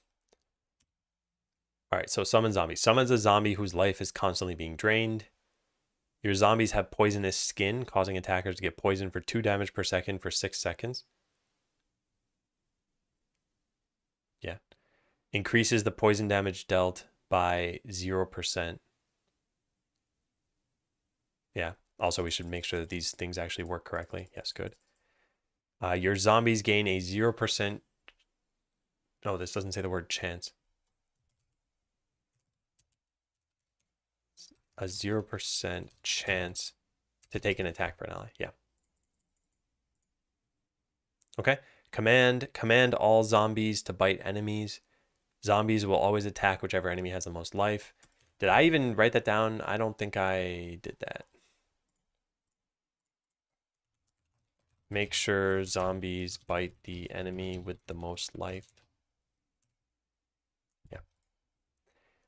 All right, so summon zombie. Summons a zombie whose life is constantly being drained. Your zombies have poisonous skin, causing attackers to get poisoned for 2 damage per second for 6 seconds. Yeah. Increases the poison damage dealt by 0%. Yeah. Also, we should make sure that these things actually work correctly. Yes, good. Your zombies gain a 0%. No, this doesn't say the word chance. A 0% chance to take an attack for an ally. Yeah. Okay. Command all zombies to bite enemies. Zombies will always attack whichever enemy has the most life. Did I even write that down? I don't think I did that. Make sure zombies bite the enemy with the most life. Yeah.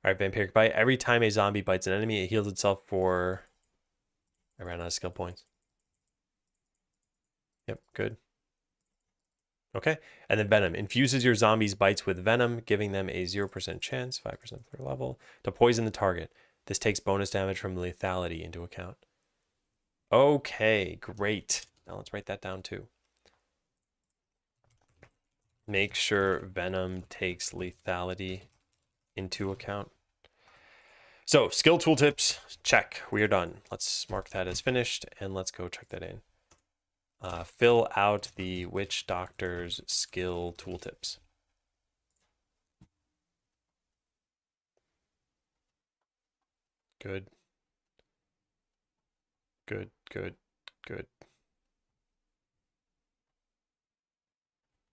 All right, vampiric bite. Every time a zombie bites an enemy, it heals itself for... I ran out of skill points. Yep, good. Okay, and then venom. Infuses your zombies' bites with venom, giving them a 0% chance, 5% per level, to poison the target. This takes bonus damage from lethality into account. Okay, great. Now let's write that down too. Make sure venom takes lethality into account. So, skill tooltips, check. We are done. Let's mark that as finished, and let's go check that in. Fill out the Witch Doctor's skill tooltips. Good. Good, good, good.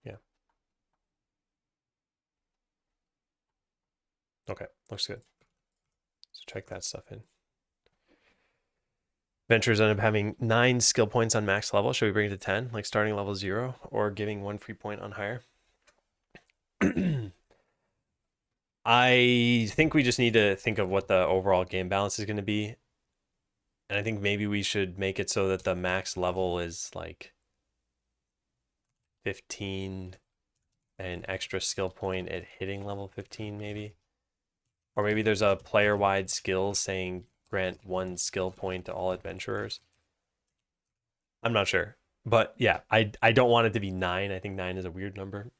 Yeah. Okay, looks good. So check that stuff in. Ventures end up having 9 skill points on max level. Should we bring it to 10, like starting level 0, or giving 1 free point on higher? I think we just need to think of what the overall game balance is going to be. And I think maybe we should make it so that the max level is like 15 and an extra skill point at hitting level 15 maybe. Or maybe there's a player-wide skill saying grant 1 skill point to all adventurers. I'm not sure. But yeah, I don't want it to be 9. I think 9 is a weird number.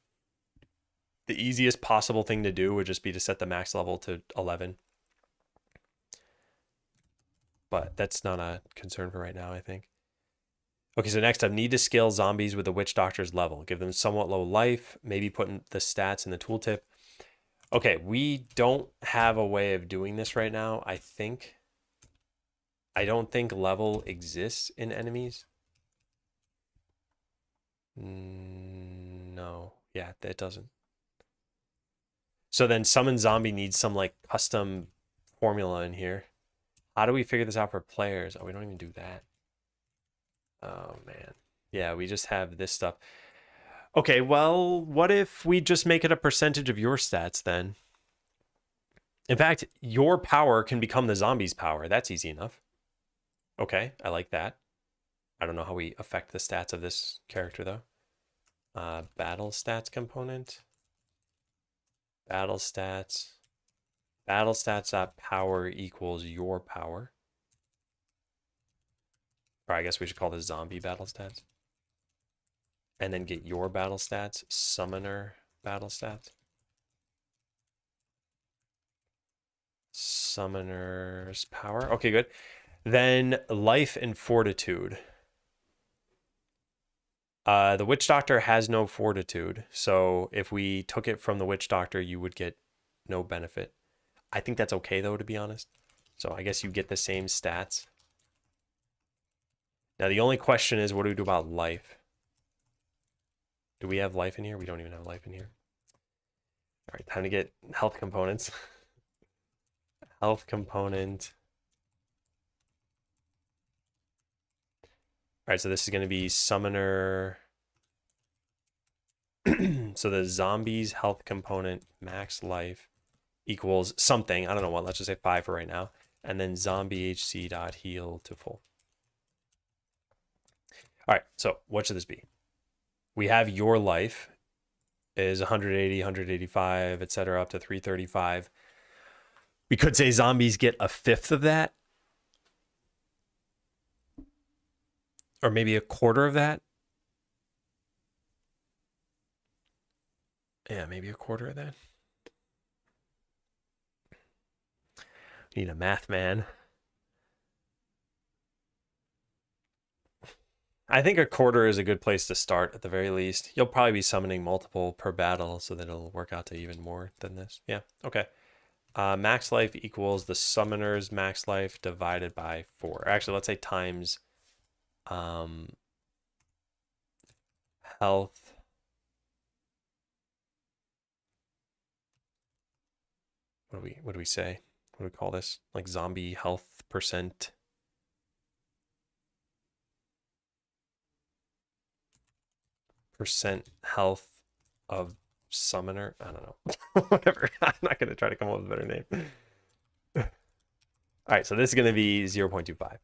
The easiest possible thing to do would just be to set the max level to 11. But that's not a concern for right now, I think. Okay, so next up, need to scale zombies with the Witch Doctor's level. Give them somewhat low life, maybe putting the stats in the tooltip. Okay, we don't have a way of doing this right now, I think. I don't think level exists in enemies. No, yeah, it doesn't. So then summon zombie needs some like custom formula in here. How do we figure this out for players? Oh, we don't even do that. Oh, man. Yeah, we just have this stuff. Okay, well, what if we just make it a percentage of your stats then? In fact, your power can become the zombie's power. That's easy enough. Okay, I like that. I don't know how we affect the stats of this character, though. Battle stats component. Battle stats. Battle stats.power equals your power. Or I guess we should call this zombie battle stats. And then get your battle stats, summoner battle stats. Summoner's power. Okay, good. Then life and fortitude. The Witch Doctor has no fortitude. So if we took it from the Witch Doctor, you would get no benefit. I think that's okay, though, to be honest. So I guess you get the same stats. Now, the only question is, what do we do about life? Do we have life in here? We don't even have life in here. All right, time to get health components. Health component. All right, so this is going to be summoner. So the zombie's health component, max life, equals something. I don't know what. Let's just say 5 for right now. And then zombie HC dot heal to full. All right, so what should this be? We have your life is 180, 185, etc., up to 335. We could say zombies get a fifth of that. Or maybe a quarter of that. Yeah, maybe a quarter of that. Need a math man. I think a quarter is a good place to start at the very least. You'll probably be summoning multiple per battle so that it'll work out to even more than this. Yeah, okay. Max life equals the summoner's max life divided by 4. Actually, let's say times health. What do we say? What do we call this? Like zombie health percent. percent health of summoner. I don't know. Whatever. I'm not going to try to come up with a better name. All right, so this is going to be 0.25.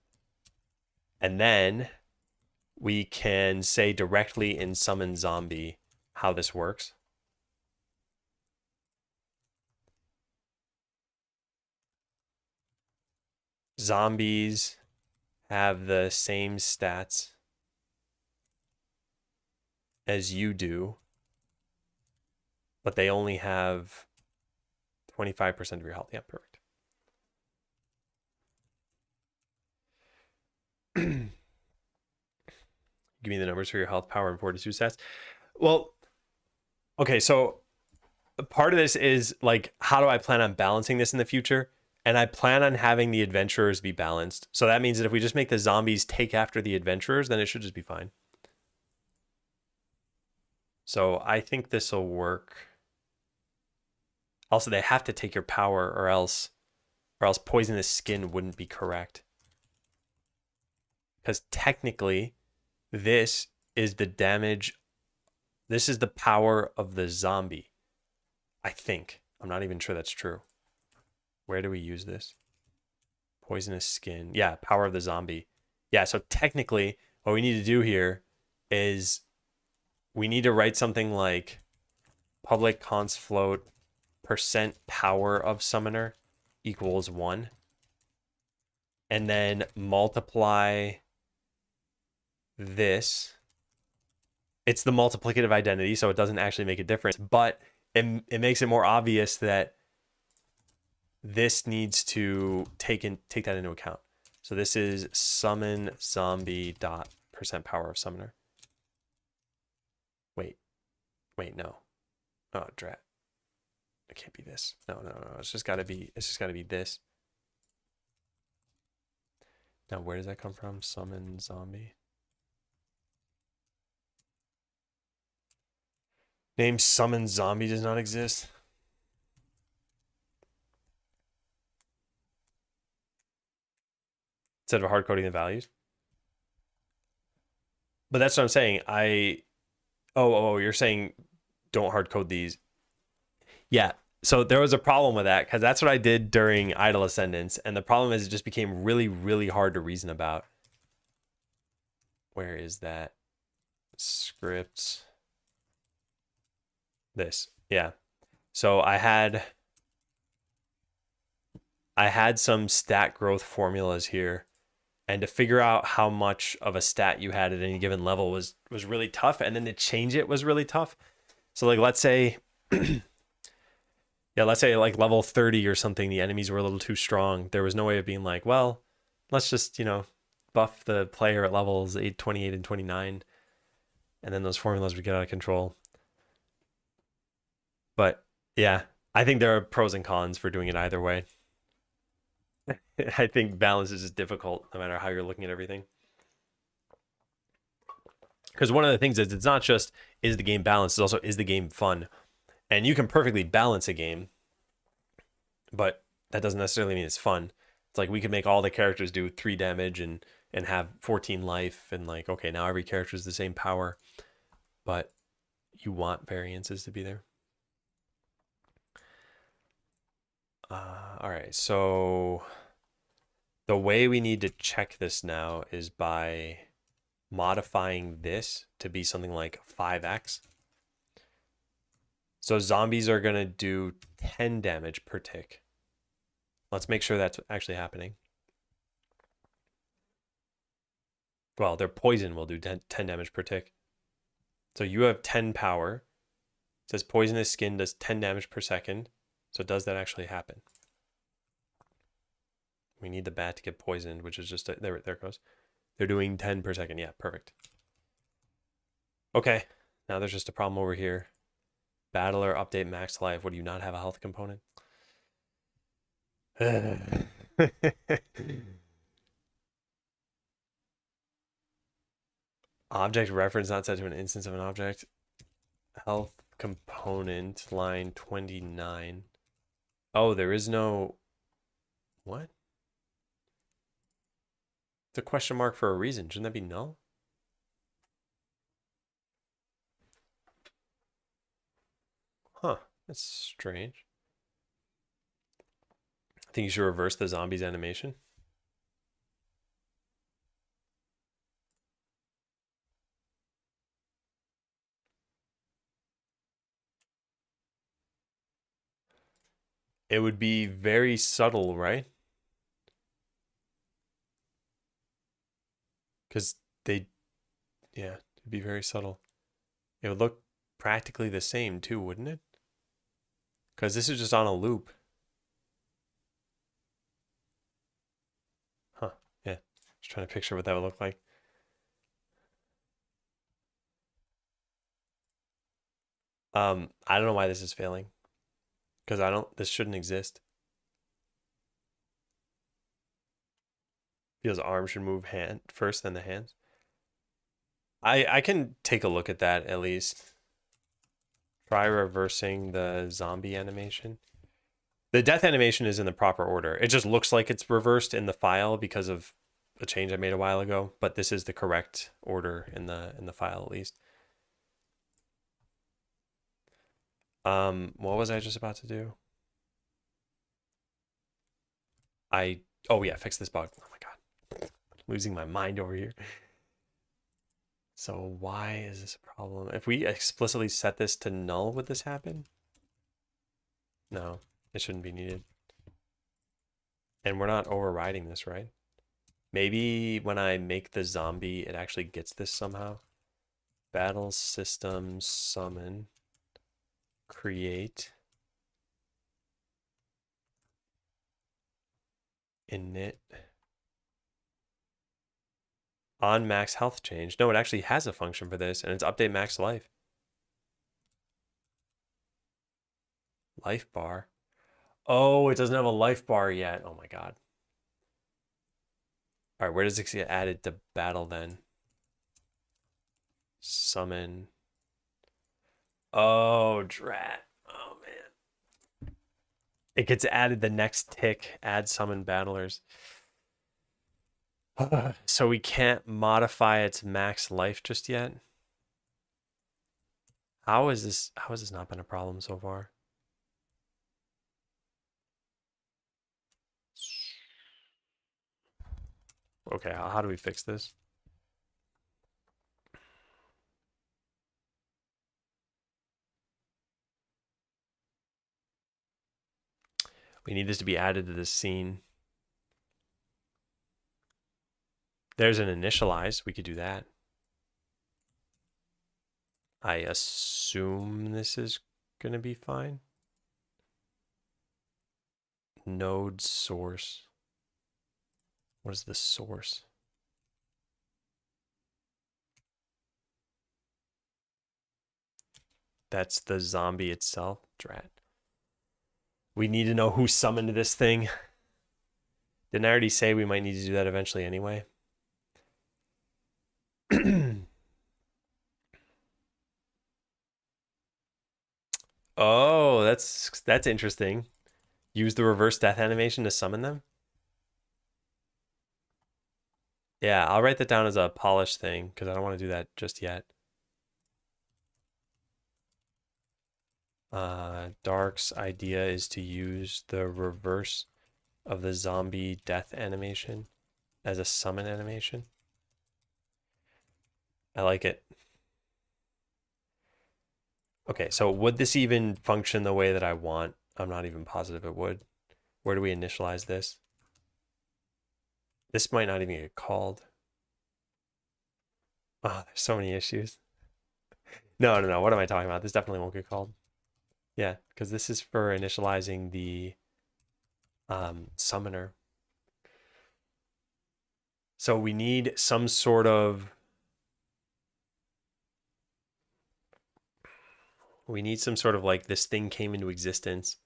And then we can say directly in summon zombie how this works. Zombies have the same stats as you do, but they only have 25% of your health. Yeah, perfect. Give me the numbers for your health, power, and fortitude stats. Well, okay, so part of this is like, how do I plan on balancing this in the future? And I plan on having the adventurers be balanced. So that means that if we just make the zombies take after the adventurers, then it should just be fine. So I think this will work. Also, they have to take your power or else poisonous skin wouldn't be correct. Because technically, this is the damage. This is the power of the zombie. I think. I'm not even sure that's true. Where do we use this? Poisonous skin. Yeah, power of the zombie. Yeah, so technically, what we need to do here is we need to write something like public const float percent power of summoner equals 1. And then multiply this. It's the multiplicative identity, so it doesn't actually make a difference, but it makes it more obvious that this needs to take that into account. So this is summon zombie dot percent power of summoner. Wait, no. Oh, drat. It can't be this. No. It's just gotta be this. Now where does that come from? Summon zombie. Name summon zombie does not exist. Instead of hard coding the values. But that's what I'm saying. Oh, you're saying don't hard code these. Yeah. So there was a problem with that because that's what I did during Idle Ascendance. And the problem is it just became really, really hard to reason about. Where is that? Scripts. This. Yeah. So I had some stat growth formulas here. And to figure out how much of a stat you had at any given level was really tough. And then to change it was really tough. So like, let's say, yeah, let's say like level 30 or something, the enemies were a little too strong. There was no way of being like, well, let's just, buff the player at levels 8, 28, and 29. And then those formulas would get out of control. But yeah, I think there are pros and cons for doing it either way. I think balance is just difficult no matter how you're looking at everything. Because one of the things is it's not just is the game balanced, it's also is the game fun. And you can perfectly balance a game, but that doesn't necessarily mean it's fun. It's like we could make all the characters do 3 damage and have 14 life and like, okay, now every character is the same power, but you want variances to be there. All right, so the way we need to check this now is by modifying this to be something like 5x. So zombies are going to do 10 damage per tick. Let's make sure that's actually happening. Well, their poison will do 10 damage per tick. So you have 10 power. It says poisonous skin does 10 damage per second. So does that actually happen? We need the bat to get poisoned, which is just, there it goes. They're doing 10 per second. Yeah, perfect. Okay, now there's just a problem over here. Battler, update max life. What, do you not have a health component? Object reference not set to an instance of an object. Health component, line 29. Oh, there is no... What? It's a question mark for a reason. Shouldn't that be null? That's strange. I think you should reverse the zombies animation. It would be very subtle, right? Because they, yeah, it'd be very subtle. It would look practically the same too, wouldn't it? Because this is just on a loop. Huh. Yeah. Just trying to picture what that would look like. I don't know why this is failing. Because this shouldn't exist. Feels arm should move hand first, then the hands. I can take a look at that at least. Try reversing the zombie animation. The death animation is in the proper order. It just looks like it's reversed in the file because of a change I made a while ago, but this is the correct order in the file at least. What was I just about to do? Oh yeah, fix this bug. Oh my god. Losing my mind over here. So why is this a problem? If we explicitly set this to null, would this happen? No, it shouldn't be needed. And we're not overriding this, right? Maybe when I make the zombie, it actually gets this somehow. Battle system summon create init on max health change. No, it actually has a function for this, and it's update max life. Life bar. Oh, it doesn't have a life bar yet. Oh my god. All right, where does it get added to battle then? Summon. Oh, drat. Oh man. It gets added the next tick. Add summon battlers. So we can't modify its max life just yet. How has this not been a problem so far? Okay, how do we fix this? We need this to be added to this scene. There's an initialize. We could do that. I assume this is going to be fine. Node source. What is the source? That's the zombie itself. Drat. We need to know who summoned this thing. Didn't I already say we might need to do that eventually anyway? Oh, that's interesting. Use the reverse death animation to summon them? Yeah, I'll write that down as a polish thing because I don't want to do that just yet. Dark's idea is to use the reverse of the zombie death animation as a summon animation. I like it. Okay, so would this even function the way that I want? I'm not even positive it would. Where do we initialize this? This might not even get called. Oh, there's so many issues. No. What am I talking about? This definitely won't get called. Yeah, because this is for initializing the summoner. So we need some sort of like this thing came into existence.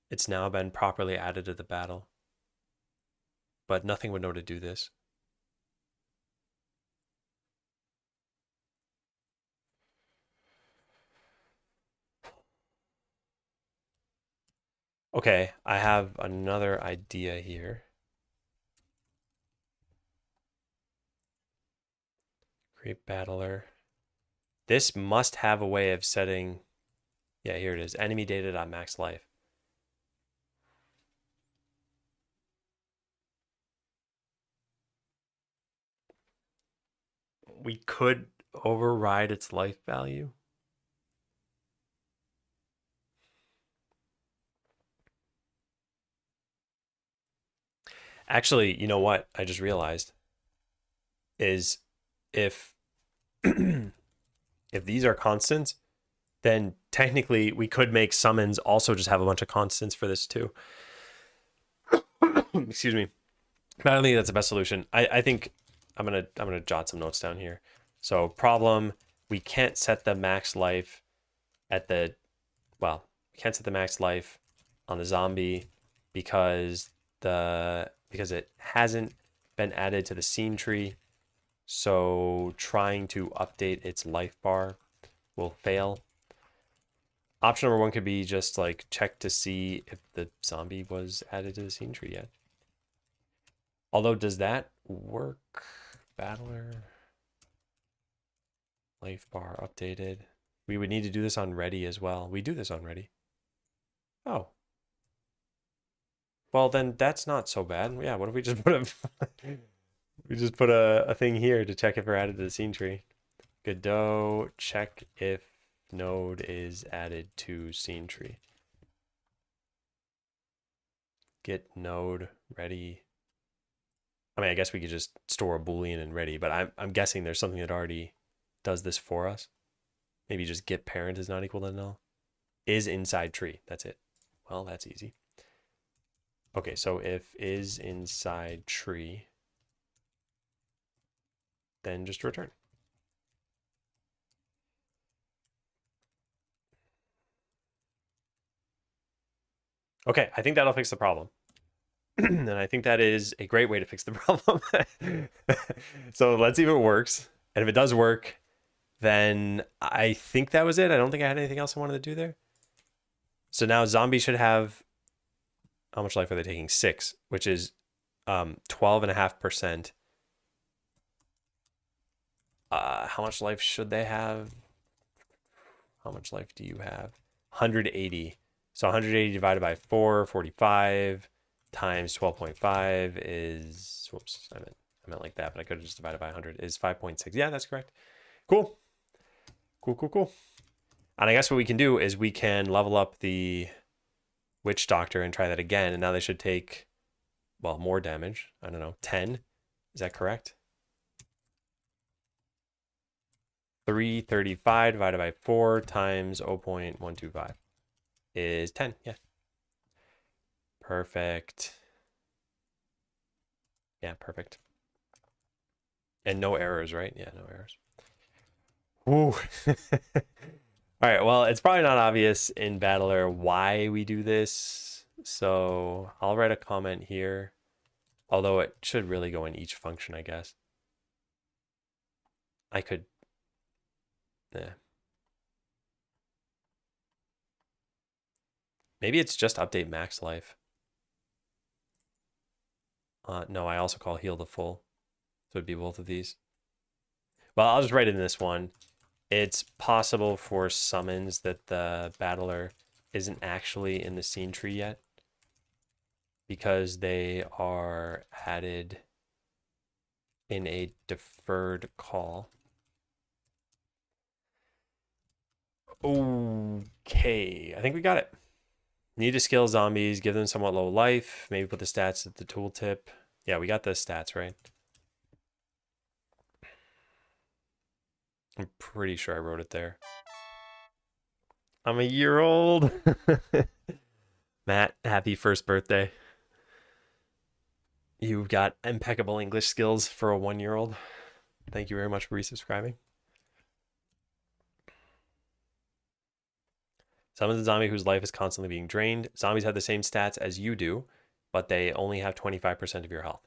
It's now been properly added to the battle. But nothing would know to do this. Okay, I have another idea here. Create battler. This must have a way of setting Yeah, here it is. Enemy data.max life. We could override its life value. Actually, you know what? I just realized is if if these are constants, then technically we could make summons also just have a bunch of constants for this too. Excuse me. But I don't think that's the best solution. I think I'm gonna jot some notes down here. So problem, we can't set the max life at the we can't set the max life on the zombie because it hasn't been added to the scene tree. So trying to update its life bar will fail. Option number one could be just like check to see if the zombie was added to the scene tree yet. Although, does that work? Battler. Life bar updated. We would need to do this on ready as well. We do this on ready. Oh. Well, then that's not so bad. Yeah, what if we just put a thing here to check if we're added to the scene tree. Godot, check if node is added to scene tree. Get node ready. I mean, I guess we could just store a Boolean and ready, but I'm guessing there's something that already does this for us. Maybe just get parent is not equal to null. Is inside tree. That's it. Well, that's easy. Okay, so if is inside tree, then just return. Okay, I think that'll fix the problem. And I think that is a great way to fix the problem. So let's see if it works. And if it does work, then I think that was it. I don't think I had anything else I wanted to do there. So now zombie should have, how much life are they taking? 6, which is 12.5%. How much life should they have? How much life do you have? 180. So 180 divided by 4, 45 times 12.5 is, whoops, I meant like that, but I could have just divided by 100, is 5.6. Yeah, that's correct. Cool. Cool. And I guess what we can do is we can level up the witch doctor and try that again. And now they should take, well, more damage. I don't know, 10. Is that correct? 335 divided by 4 times 0.125 is 10. Yeah. Perfect. Yeah, perfect. And no errors, right? Yeah, no errors. Ooh. All right, well, it's probably not obvious in Battler why we do this. So I'll write a comment here, although it should really go in each function, I guess. I could, yeah. Maybe it's just update max life. No, I also call heal the full. So it'd be both of these. Well, I'll just write it in this one. It's possible for summons that the battler isn't actually in the scene tree yet because they are added in a deferred call. Okay, I think we got it. Need to skill zombies, give them somewhat low life, maybe put the stats at the tooltip. Yeah, we got the stats, right? I'm pretty sure I wrote it there. I'm a year old. Matt, happy first birthday. You've got impeccable English skills for a 1-year-old. Thank you very much for resubscribing. Summons a zombie whose life is constantly being drained. Zombies have the same stats as you do, but they only have 25% of your health.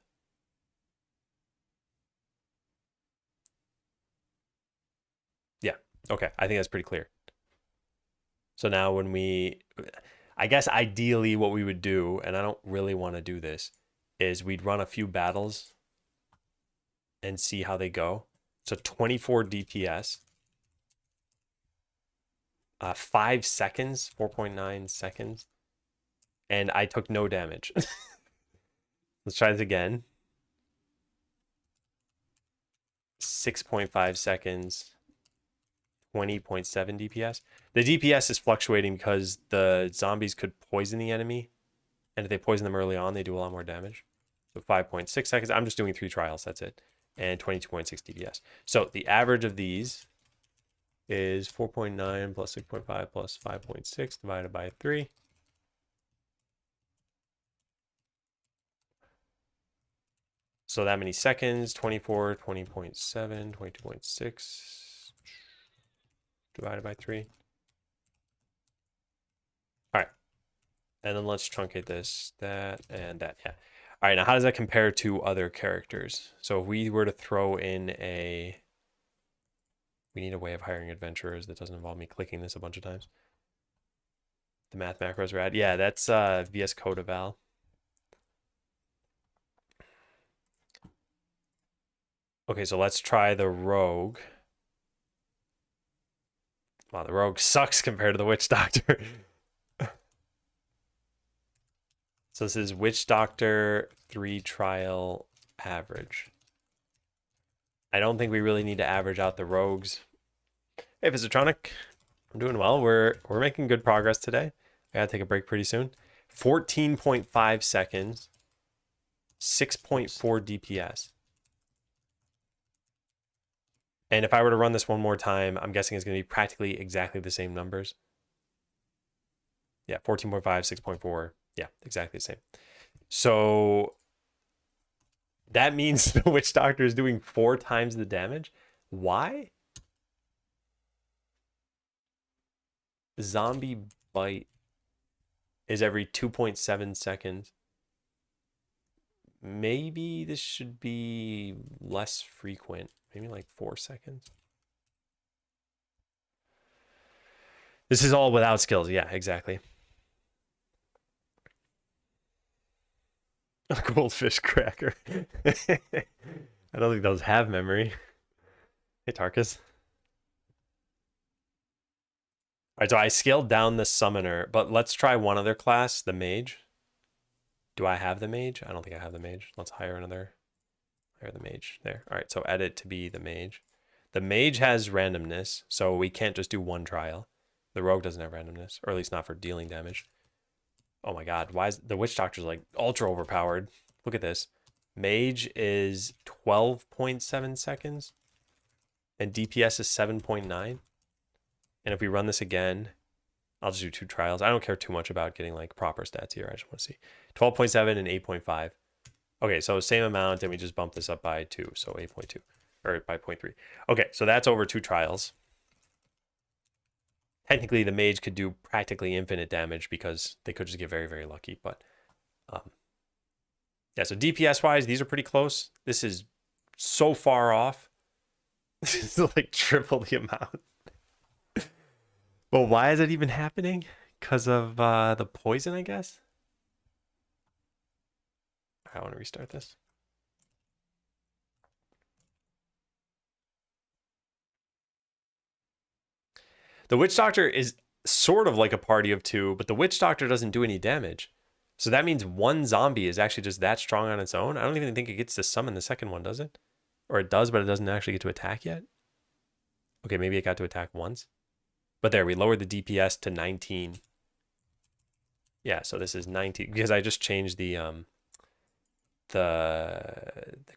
Yeah, okay, I think that's pretty clear. So now when I guess ideally what we would do, and I don't really want to do this, is we'd run a few battles and see how they go. So 24 DPS. 5 seconds, 4.9 seconds, and I took no damage. Let's try this again. 6.5 seconds, 20.7 DPS. The DPS is fluctuating because the zombies could poison the enemy, and if they poison them early on, they do a lot more damage. So 5.6 seconds. I'm just doing 3 trials, that's it. And 22.6 DPS. So the average of these is 4.9 plus 6.5 plus 5.6 divided by 3. So that many seconds, 24, 20.7, 22.6 divided by 3. All right. And then let's truncate this, that, and that. Yeah. All right. Now, how does that compare to other characters? So if we were to throw in a... We need a way of hiring adventurers that doesn't involve me clicking this a bunch of times. The math macros are rad. Yeah, that's VS Code eval. Okay, so let's try the rogue. Wow, the rogue sucks compared to the witch doctor. So this is witch doctor 3 trial average. I don't think we really need to average out the rogues. Hey, Visitronic, I'm doing well. We're making good progress today. I gotta take a break pretty soon. 14.5 seconds, 6.4 DPS. And if I were to run this one more time, I'm guessing it's going to be practically exactly the same numbers. Yeah, 14.5, 6.4. Yeah, exactly the same. So that means the witch doctor is doing 4 times the damage. Why? Zombie bite is every 2.7 seconds. Maybe this should be less frequent. Maybe like 4 seconds. This is all without skills. Yeah, exactly. A goldfish cracker. I don't think those have memory. Hey, Tarkus. All right, so I scaled down the summoner, but let's try one other class, the mage. Do I have the mage? I don't think I have the mage. Let's hire another. Hire the mage there. All right, so edit to be the mage. The mage has randomness, so we can't just do 1 trial. The rogue doesn't have randomness, or at least not for dealing damage. Oh my god, why is the witch doctor's like ultra overpowered? Look at this. Mage is 12.7 seconds, and DPS is 7.9. And if we run this again, I'll just do 2 trials. I don't care too much about getting like proper stats here. I just want to see 12.7 and 8.5. Okay, so same amount, and we just bump this up by 2, so 8.2, or by 0.3. Okay, so that's over 2 trials. Technically, the mage could do practically infinite damage because they could just get very, very lucky. But yeah, so DPS-wise, these are pretty close. This is so far off. This is like triple the amount. Well, why is it even happening? Because of the poison, I guess? I want to restart this. The witch doctor is sort of like a party of 2, but the witch doctor doesn't do any damage. So that means 1 zombie is actually just that strong on its own. I don't even think it gets to summon the second one, does it? Or it does, but it doesn't actually get to attack yet. Okay, maybe it got to attack once. But there, we lowered the DPS to 19. Yeah, so this is 19 because I just changed the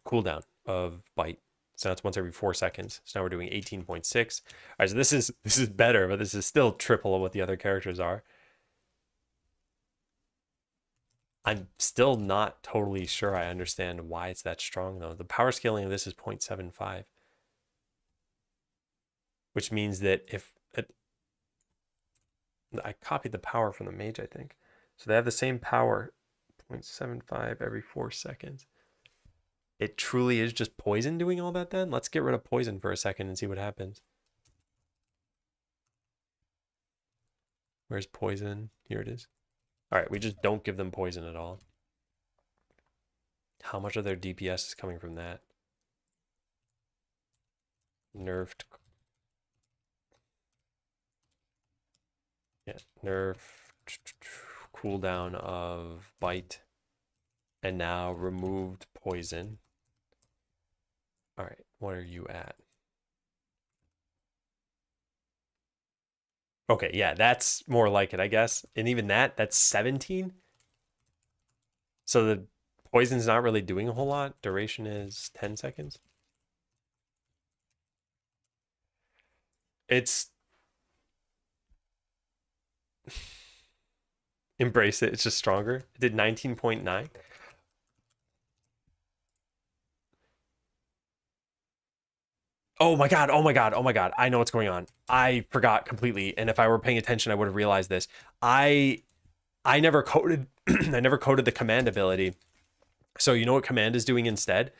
cooldown of bite. So that's once every 4 seconds. So now we're doing 18.6. All right, so this is better, but this is still triple of what the other characters are. I'm still not totally sure I understand why it's that strong though. The power scaling of this is 0.75. Which means that if I copied the power from the mage, I think. So they have the same power, 0.75 every 4 seconds. It truly is just poison doing all that then? Let's get rid of poison for a second and see what happens. Where's poison? Here it is. All right, we just don't give them poison at all. How much of their DPS is coming from that? Nerfed. Yeah, nerf cooldown of bite, and now removed poison. All right, what are you at? Okay, yeah, that's more like it, I guess. And even that's 17. So the poison's not really doing a whole lot. Duration is 10 seconds. It's embrace it. It's just stronger. It did 19.9. Oh my god, oh my god, oh my god. I know what's going on. I forgot completely. And if I were paying attention, I would have realized this. I never coded I never coded the command ability. So you know what command is doing instead?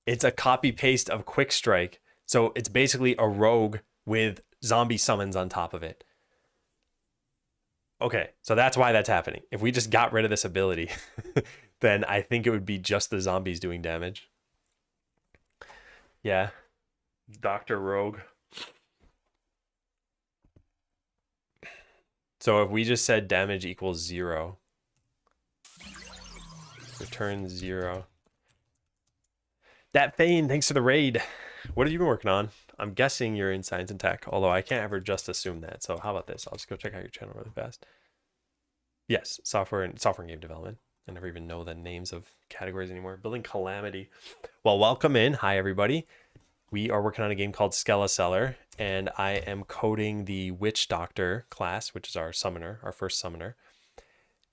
It's a copy paste of quick strike. So it's basically a rogue with zombie summons on top of it. Okay, so that's why that's happening. If we just got rid of this ability, then I think it would be just the zombies doing damage. Yeah. Dr. Rogue. So if we just said damage equals 0, return 0. That Thane, thanks for the raid. What have you been working on? I'm guessing you're in science and tech, although I can't ever just assume that. So how about this? I'll just go check out your channel really fast. Yes, software and game development. I never even know the names of categories anymore. Building Calamity. Well, welcome in. Hi, everybody. We are working on a game called Skeleseller, and I am coding the Witch Doctor class, which is our summoner, our first summoner.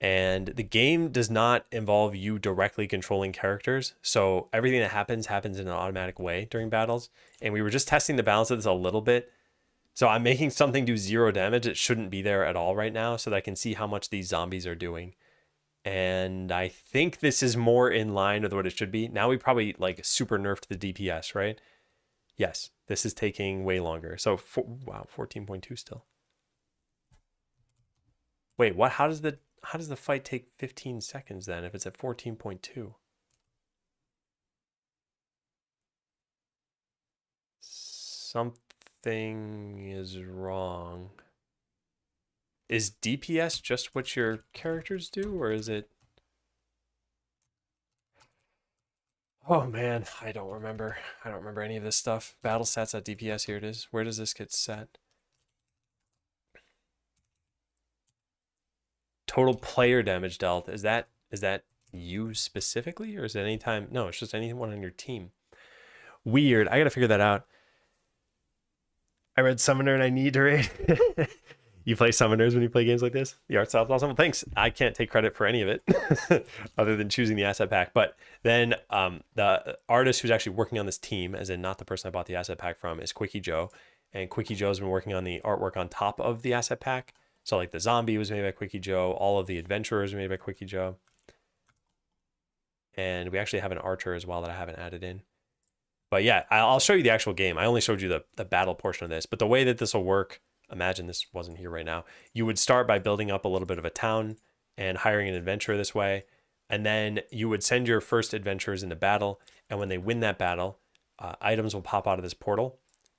And the game does not involve you directly controlling characters. So everything that happens in an automatic way during battles. And we were just testing the balance of this a little bit. So I'm making something do 0 damage. It shouldn't be there at all right now, so that I can see how much these zombies are doing. And I think this is more in line with what it should be. Now we probably like super nerfed the DPS, right? Yes, this is taking way longer. So wow, 14.2 still. Wait, what? How does the fight take 15 seconds then if it's at 14.2? Something is wrong. Is DPS just what your characters do, or is it? Oh man, I don't remember. I don't remember any of this stuff. Battle stats at DPS, here it is. Where does this get set? Total player damage dealt. Is that you specifically, or is it anytime? No, it's just anyone on your team. Weird. I gotta figure that out. I read Summoner and I need to raid. You play Summoners when you play games like this? The art style's awesome. Thanks. I can't take credit for any of it other than choosing the asset pack. But then the artist who's actually working on this team, as in not the person I bought the asset pack from, is Quickie Joe. And Quickie Joe's been working on the artwork on top of the asset pack. So like the zombie was made by Quickie Joe. All of the adventurers were made by Quickie Joe. And we actually have an archer as well that I haven't added in. But yeah, I'll show you the actual game. I only showed you the battle portion of this. But the way that this will work, imagine this wasn't here right now. You would start by building up a little bit of a town and hiring an adventurer this way. And then you would send your first adventurers into battle. And when they win that battle, items will pop out of this portal.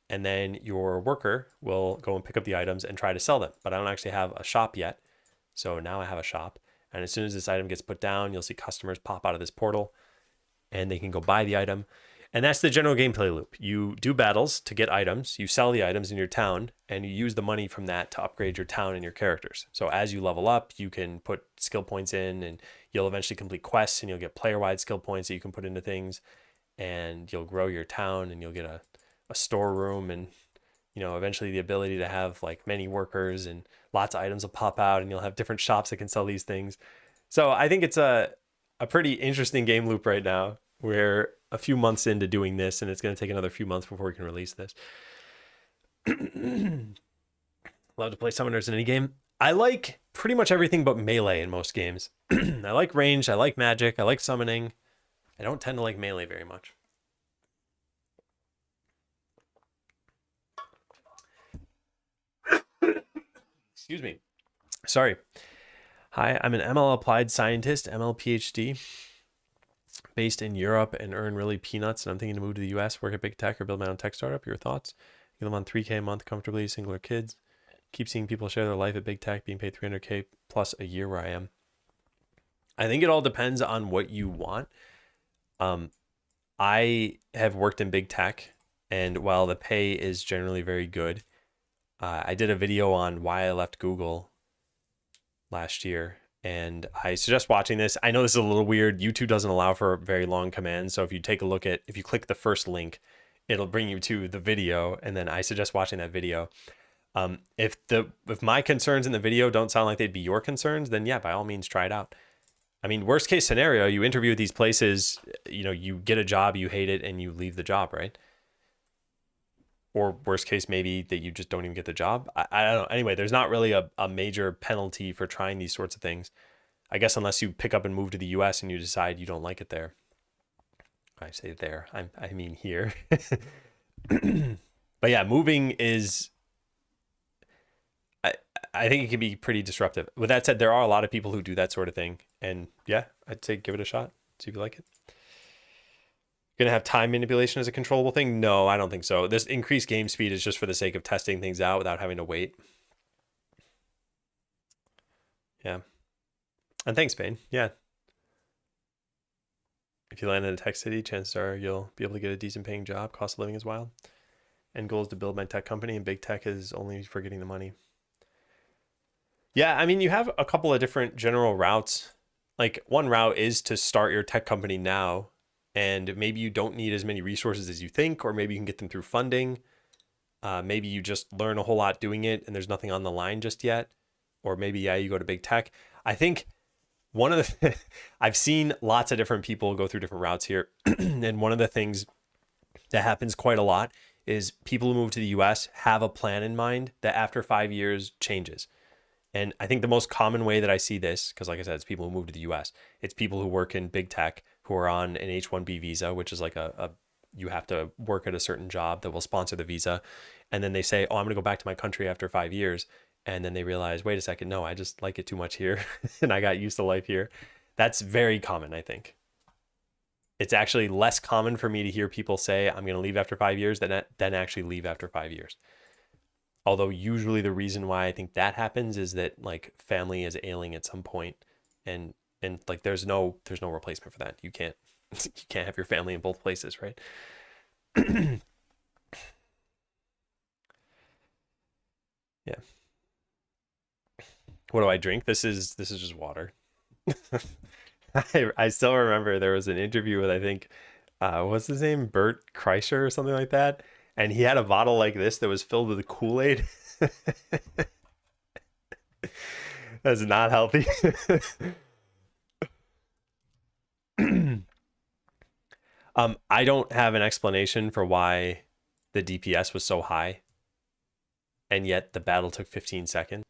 And then your worker will go and pick up the items and try to sell them. But I don't actually have a shop yet. So now I have a shop. And as soon as this item gets put down, you'll see customers pop out of this portal and they can go buy the item. And that's the general gameplay loop. You do battles to get items, you sell the items in your town, and you use the money from that to upgrade your town and your characters. So as you level up, you can put skill points in, and you'll eventually complete quests, and you'll get player-wide skill points that you can put into things, and you'll grow your town, and you'll get a storeroom, and eventually the ability to have like many workers, and lots of items will pop out, and you'll have different shops that can sell these things. So I think it's a pretty interesting game loop right now. We're a few months into doing this, and it's going to take another few months before we can release this. Love to play summoners in any game. I like pretty much everything but melee in most games. I like range, I like magic, I like summoning. I don't tend to like melee very much. Excuse me. Sorry. Hi, I'm an ML applied scientist, ML PhD, based in Europe and earn really peanuts. And I'm thinking to move to the US, work at big tech, or build my own tech startup. Your thoughts? You live on $3K a month comfortably, single or kids. Keep seeing people share their life at big tech, being paid 300K plus a year where I am. I think it all depends on what you want. I have worked in big tech, and while the pay is generally very good, I did a video on why I left Google last year, and I suggest watching this. I know this is a little weird. YouTube doesn't allow for very long commands, so if you take a look at, if you click the first link, it'll bring you to the video, and then I suggest watching that video. If my concerns in the video don't sound like they'd be your concerns, then yeah, by all means, try it out. I mean, worst case scenario, you interview at these places, you know, you get a job, you hate it, and you leave the job, right? Or worst case, maybe that you just don't even get the job. I don't know. Anyway, there's not really a major penalty for trying these sorts of things. I guess unless you pick up and move to the US and you decide you don't like it there. I say there, I mean here. But yeah, moving is, I think it can be pretty disruptive. With that said, there are a lot of people who do that sort of thing. And yeah, I'd say give it a shot. See if you like it. Gonna have time manipulation as a controllable thing? No, I don't think so. This increased game speed is just for the sake of testing things out without having to wait. Yeah. And thanks, Bane. Yeah. If you land in a tech city, chances are you'll be able to get a decent paying job. Cost of living is wild. End goal is to build my tech company, and big tech is only for getting the money. Yeah, I mean, you have a couple of different general routes. Like, one route is to start your tech company now, and maybe you don't need as many resources as you think, or maybe you can get them through funding. Maybe you just learn a whole lot doing it and there's nothing on the line just yet. Or maybe, yeah, you go to big tech. I think one of the, I've seen lots of different people go through different routes here. And one of the things that happens quite a lot is people who move to the US have a plan in mind that after 5 years changes. And I think the most common way that I see this, because like I said, it's people who move to the US, it's people who work in big tech who are on an H-1B visa, which is like you have to work at a certain job that will sponsor the visa. And then they say, oh, I'm going to go back to my country after 5 years. And then they realize, wait a second, no, I just like it too much here. And I got used to life here. That's very common, I think. It's actually less common for me to hear people say, I'm going to leave after 5 years than actually leave after 5 years. Although usually the reason why I think that happens is that like family is ailing at some point, and like there's no replacement for that. You can't have your family in both places, right? Yeah. What do I drink? This is just water. I still remember there was an interview with, I think, what's his name? Bert Kreischer or something like that. And he had a bottle like this that was filled with Kool-Aid. That's not healthy. I don't have an explanation for why the DPS was so high, and yet the battle took 15 seconds.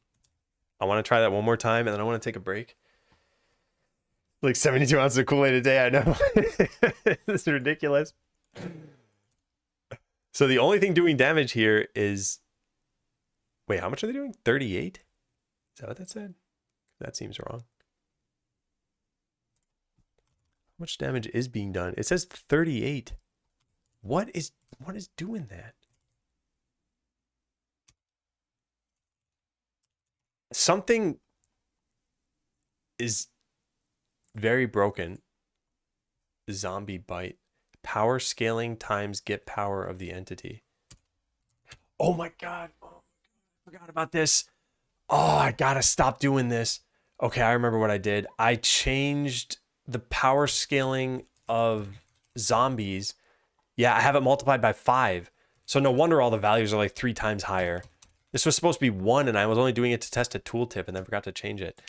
I want to try that one more time, and then I want to take a break. Like 72 ounces of Kool-Aid a day, I know. This is ridiculous. So the only thing doing damage here is... Wait, how much are they doing? 38? Is that what that said? That seems wrong. How much damage is being done? It says 38. What is doing that? Something is very broken. Zombie bite. Power scaling times get power of the entity. Oh my god. Oh, I forgot about this. Oh, I gotta stop doing this. Okay, I remember what I did. I changed the power scaling of zombies. Yeah, I have it multiplied by 5. So no wonder all the values are like 3 times higher. This was supposed to be 1, and I was only doing it to test a tooltip and then forgot to change it.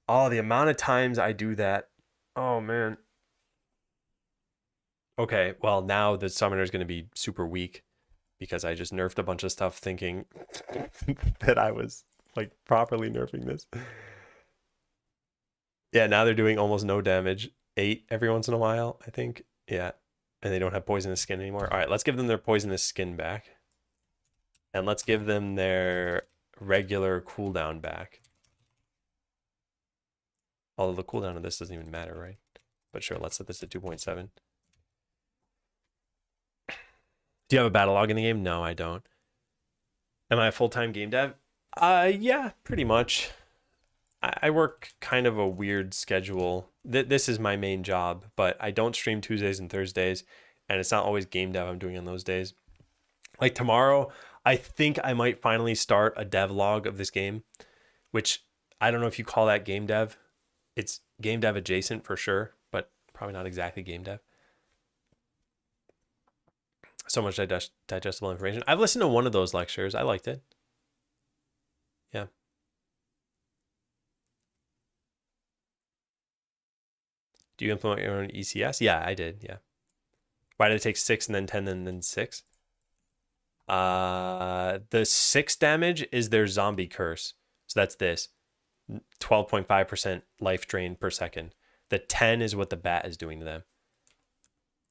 Oh, the amount of times I do that. Oh, man. Okay, well, now the summoner is going to be super weak because I just nerfed a bunch of stuff thinking that I was like properly nerfing this. Yeah, now they're doing almost no damage. 8 every once in a while, I think. Yeah, and they don't have poisonous skin anymore. All right, let's give them their poisonous skin back. And let's give them their regular cooldown back. Although the cooldown of this doesn't even matter, right? But sure, let's set this to 2.7. Do you have a battle log in the game? No, I don't. Am I a full-time game dev? Yeah, pretty much. I work kind of a weird schedule. This is my main job, but I don't stream Tuesdays and Thursdays, and it's not always game dev I'm doing on those days. Like tomorrow, I think I might finally start a dev log of this game, which I don't know if you call that game dev. It's game dev adjacent for sure, but probably not exactly game dev. So much digestible information. I've listened to one of those lectures. I liked it. Yeah. Do you implement your own ECS? Yeah, I did. Yeah. Why did it take 6 and then 10 and then 6? The 6 damage is their zombie curse. So that's this. 12.5% life drain per second. The 10 is what the bat is doing to them.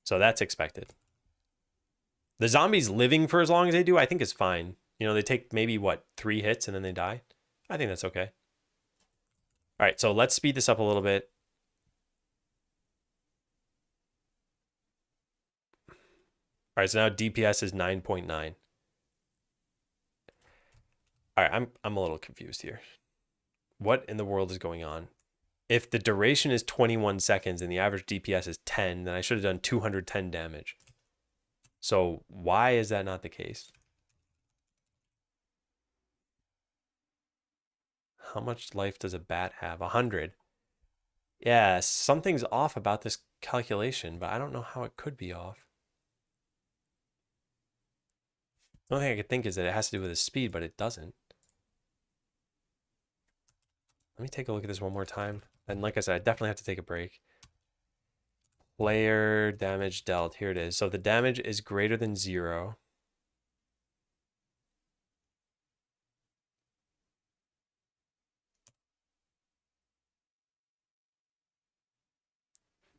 So that's expected. The zombies living for as long as they do, I think is fine. You know, they take maybe, what, 3 hits and then they die? I think that's okay. All right, so let's speed this up a little bit. All right, so now DPS is 9.9. All right, I'm a little confused here. What in the world is going on? If the duration is 21 seconds and the average DPS is 10, then I should have done 210 damage. So why is that not the case? How much life does a bat have? 100. Yeah, something's off about this calculation, but I don't know how it could be off. The only thing I could think is that it has to do with his speed, but it doesn't. Let me take a look at this one more time. And like I said, I definitely have to take a break. Player damage dealt. Here it is. So the damage is greater than 0.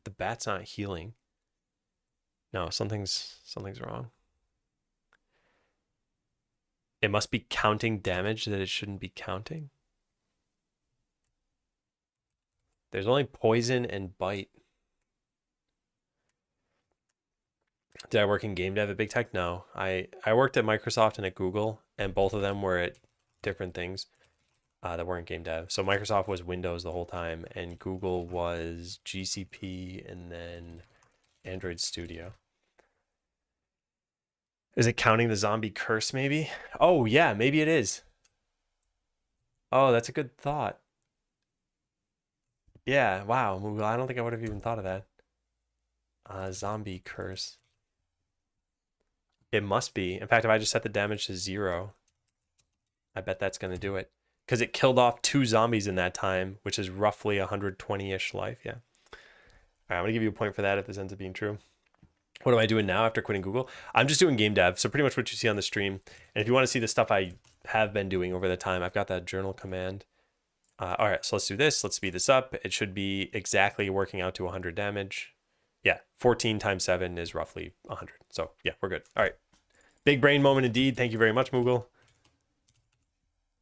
The bat's not healing. No, something's wrong. It must be counting damage that it shouldn't be counting. There's only poison and bite. Did I work in game dev at Big Tech? No. I worked at Microsoft and at Google, and both of them were at different things that weren't game dev. So Microsoft was Windows the whole time, and Google was GCP and then Android Studio. Is it counting the zombie curse maybe? Oh, yeah, maybe it is. Oh, that's a good thought. Yeah, wow. Well, I don't think I would have even thought of that. Zombie curse. It must be. In fact, if I just set the damage to 0, I bet that's going to do it. Because it killed off 2 zombies in that time, which is roughly 120-ish life. Yeah. All right, I'm going to give you a point for that if this ends up being true. What am I doing now after quitting Google? I'm just doing game dev. So pretty much what you see on the stream. And if you want to see the stuff I have been doing over the time, I've got that journal command. All right, so let's do this. Let's speed this up. It should be exactly working out to 100 damage. Yeah, 14 times 7 is roughly 100. So yeah, we're good. All right. Big brain moment indeed. Thank you very much, Moogle.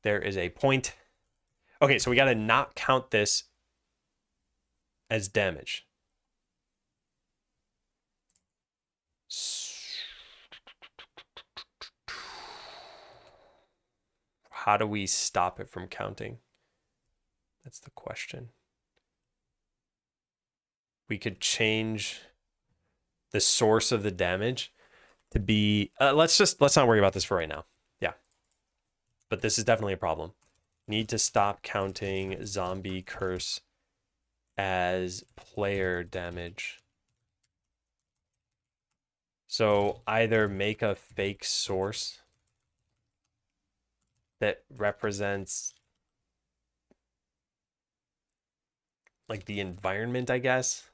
There is a point. Okay, so we got to not count this as damage. How do we stop it from counting? That's the question. We could change the source of the damage to be, let's not worry about this for right now. Yeah. But this is definitely a problem. Need to stop counting zombie curse as player damage. So either make a fake source that represents like the environment, I guess.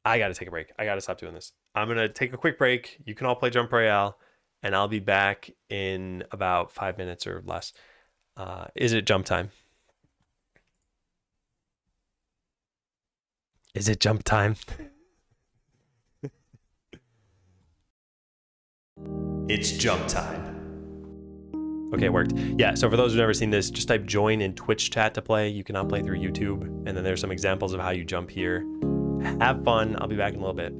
I got to take a break. I got to stop doing this. I'm going to take a quick break. You can all play Jump Royale, and I'll be back in about 5 minutes or less. Is it jump time? Is it jump time? It's jump time. Okay, it worked. Yeah, so for those who've never seen this, just type join in Twitch chat to play. You cannot play through YouTube. And then there's some examples of how you jump here. Have fun. I'll be back in a little bit.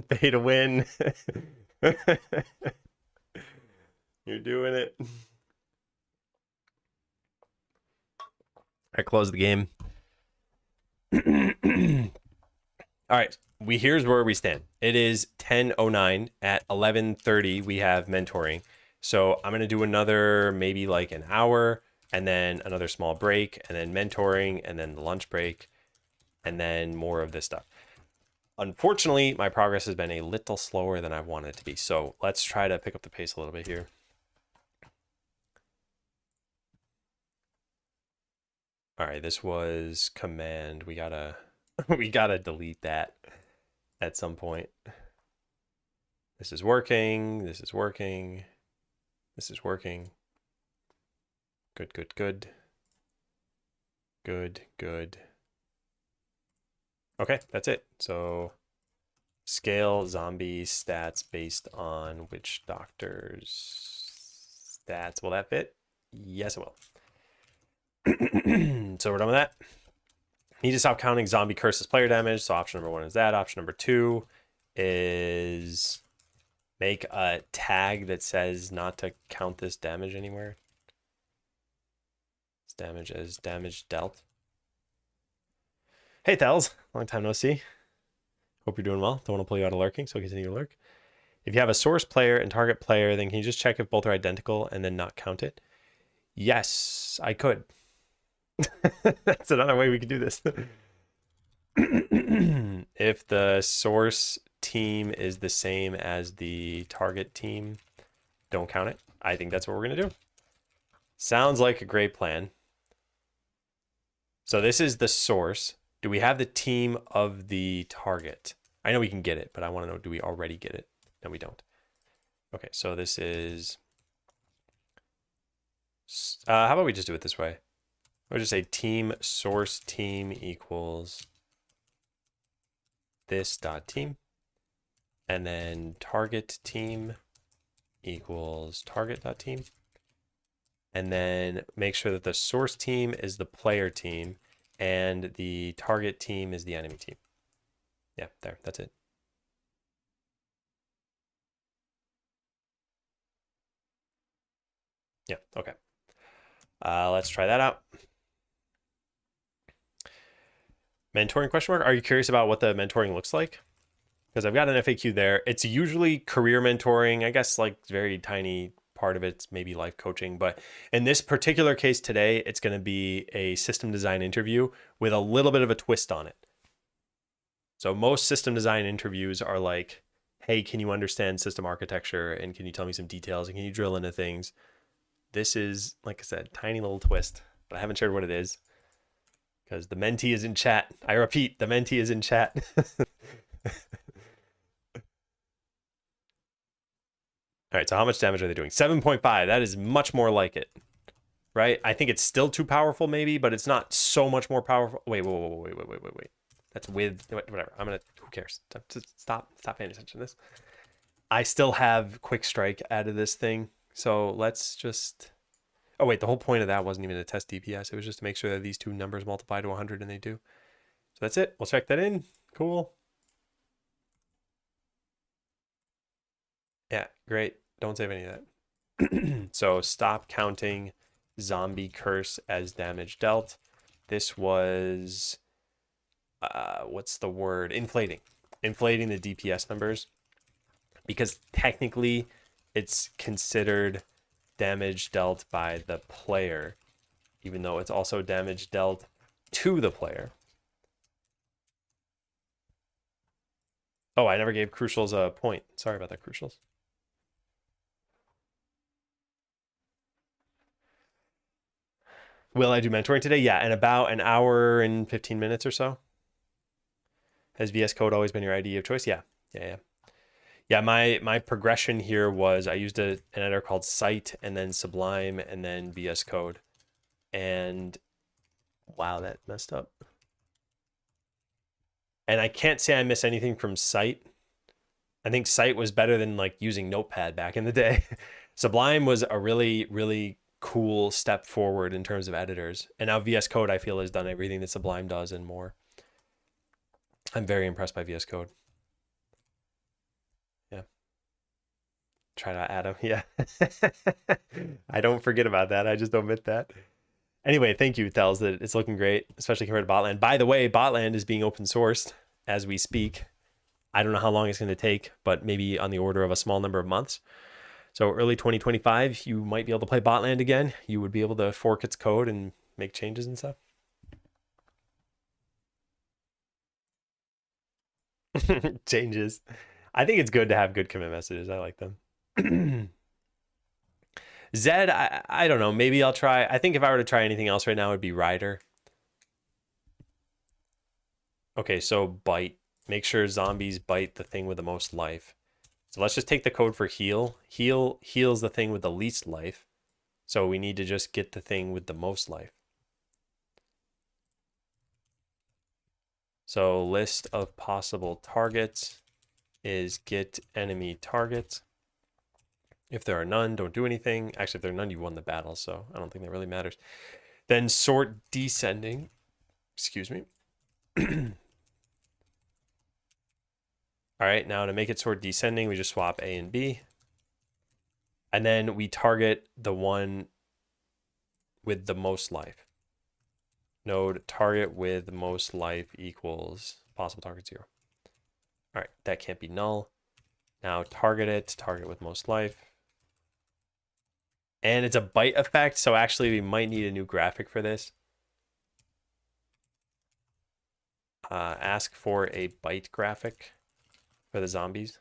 Pay to win. You're doing it. I close the game. All right. Here's where we stand. It is 10:09. At 11:30 we have mentoring. So I'm gonna do another maybe like an hour, and then another small break, and then mentoring, and then the lunch break, and then more of this stuff. Unfortunately, my progress has been a little slower than I wanted it to be. So let's try to pick up the pace a little bit here. All right, this was command. We gotta we gotta delete that at some point. This is working. This is working. This is working. Good, good, good. Good, good. Okay, that's it. So scale zombie stats based on which doctor's stats. Will that fit? Yes, it will. So we're done with that. Need to stop counting zombie curses player damage. So option number 1 is that. Option number 2 is make a tag that says not to count this damage anywhere. It's damage as damage dealt. Hey, Thels. Long time no see. Hope you're doing well. Don't want to pull you out of lurking, so continue to lurk. If you have a source player and target player, then can you just check if both are identical and then not count it? Yes, I could. That's another way we could do this. If the source team is the same as the target team, don't count it. I think that's what we're going to do. Sounds like a great plan. So this is the source. Do we have the team of the target? I know we can get it, but I want to know, do we already get it? No, we don't. Okay, so this is... how about we just do it this way? I'll just say team source team equals this dot team, and then target team equals target dot team, and then make sure that the source team is the player team and the target team is the enemy team. Yeah, there, that's it. Yeah, okay. Let's try that out. Mentoring question mark? Are you curious about what the mentoring looks like? Because I've got an FAQ there. It's usually career mentoring. I guess like very tiny part of it's maybe life coaching. But in this particular case today, it's going to be a system design interview with a little bit of a twist on it. So most system design interviews are like, hey, can you understand system architecture? And can you tell me some details? And can you drill into things? This is, like I said, tiny little twist, but I haven't shared what it is because the mentee is in chat. I repeat, the mentee is in chat. All right, so how much damage are they doing? 7.5. That is much more like it, right? I think it's still too powerful maybe, but it's not so much more powerful. Wait. That's with, whatever. Who cares? Stop paying attention to this. I still have quick strike out of this thing. So let's just, oh wait, the whole point of that wasn't even to test DPS. It was just to make sure that these two numbers multiply to 100 and they do. So that's it. We'll check that in. Cool. Yeah, great. Don't save any of that. So stop counting zombie curse as damage dealt. This was, what's the word? Inflating the DPS numbers, because technically it's considered damage dealt by the player, even though it's also damage dealt to the player. Oh, I never gave crucials a point. Sorry about that, crucials. Will I do mentoring today? Yeah, in about an hour and 15 minutes or so. Has VS Code always been your IDE of choice? Yeah. Yeah, my progression here was I used an editor called Sight and then Sublime and then VS Code. And wow, that messed up. And I can't say I miss anything from Sight. I think Sight was better than like using Notepad back in the day. Sublime was a really, really cool step forward in terms of editors. And now VS Code, I feel, has done everything that Sublime does and more. I'm very impressed by VS Code. Try to add them. Yeah. I don't forget about that. I just omit that. Anyway, thank you, Thels. That it's looking great, especially compared to Botland. By the way, Botland is being open sourced as we speak. I don't know how long it's going to take, but maybe on the order of a small number of months. So early 2025, you might be able to play Botland again. You would be able to fork its code and make changes and stuff. Changes. I think it's good to have good commit messages. I like them. Zed, I don't know. Maybe I'll try. I think if I were to try anything else right now, it would be Rider. Okay, so bite. Make sure zombies bite the thing with the most life. So let's just take the code for heal. Heal heals the thing with the least life. So we need to just get the thing with the most life. So list of possible targets is get enemy targets. If there are none, don't do anything. Actually, if there are none, you won the battle, so I don't think that really matters. Then sort descending. Excuse me. All right, now to make it sort descending, we just swap A and B. And then we target the one with the most life. Node target with most life equals possible target 0. All right, that can't be null. Now target it, target with most life. And it's a bite effect, so actually we might need a new graphic for this. Ask for a bite graphic for the zombies.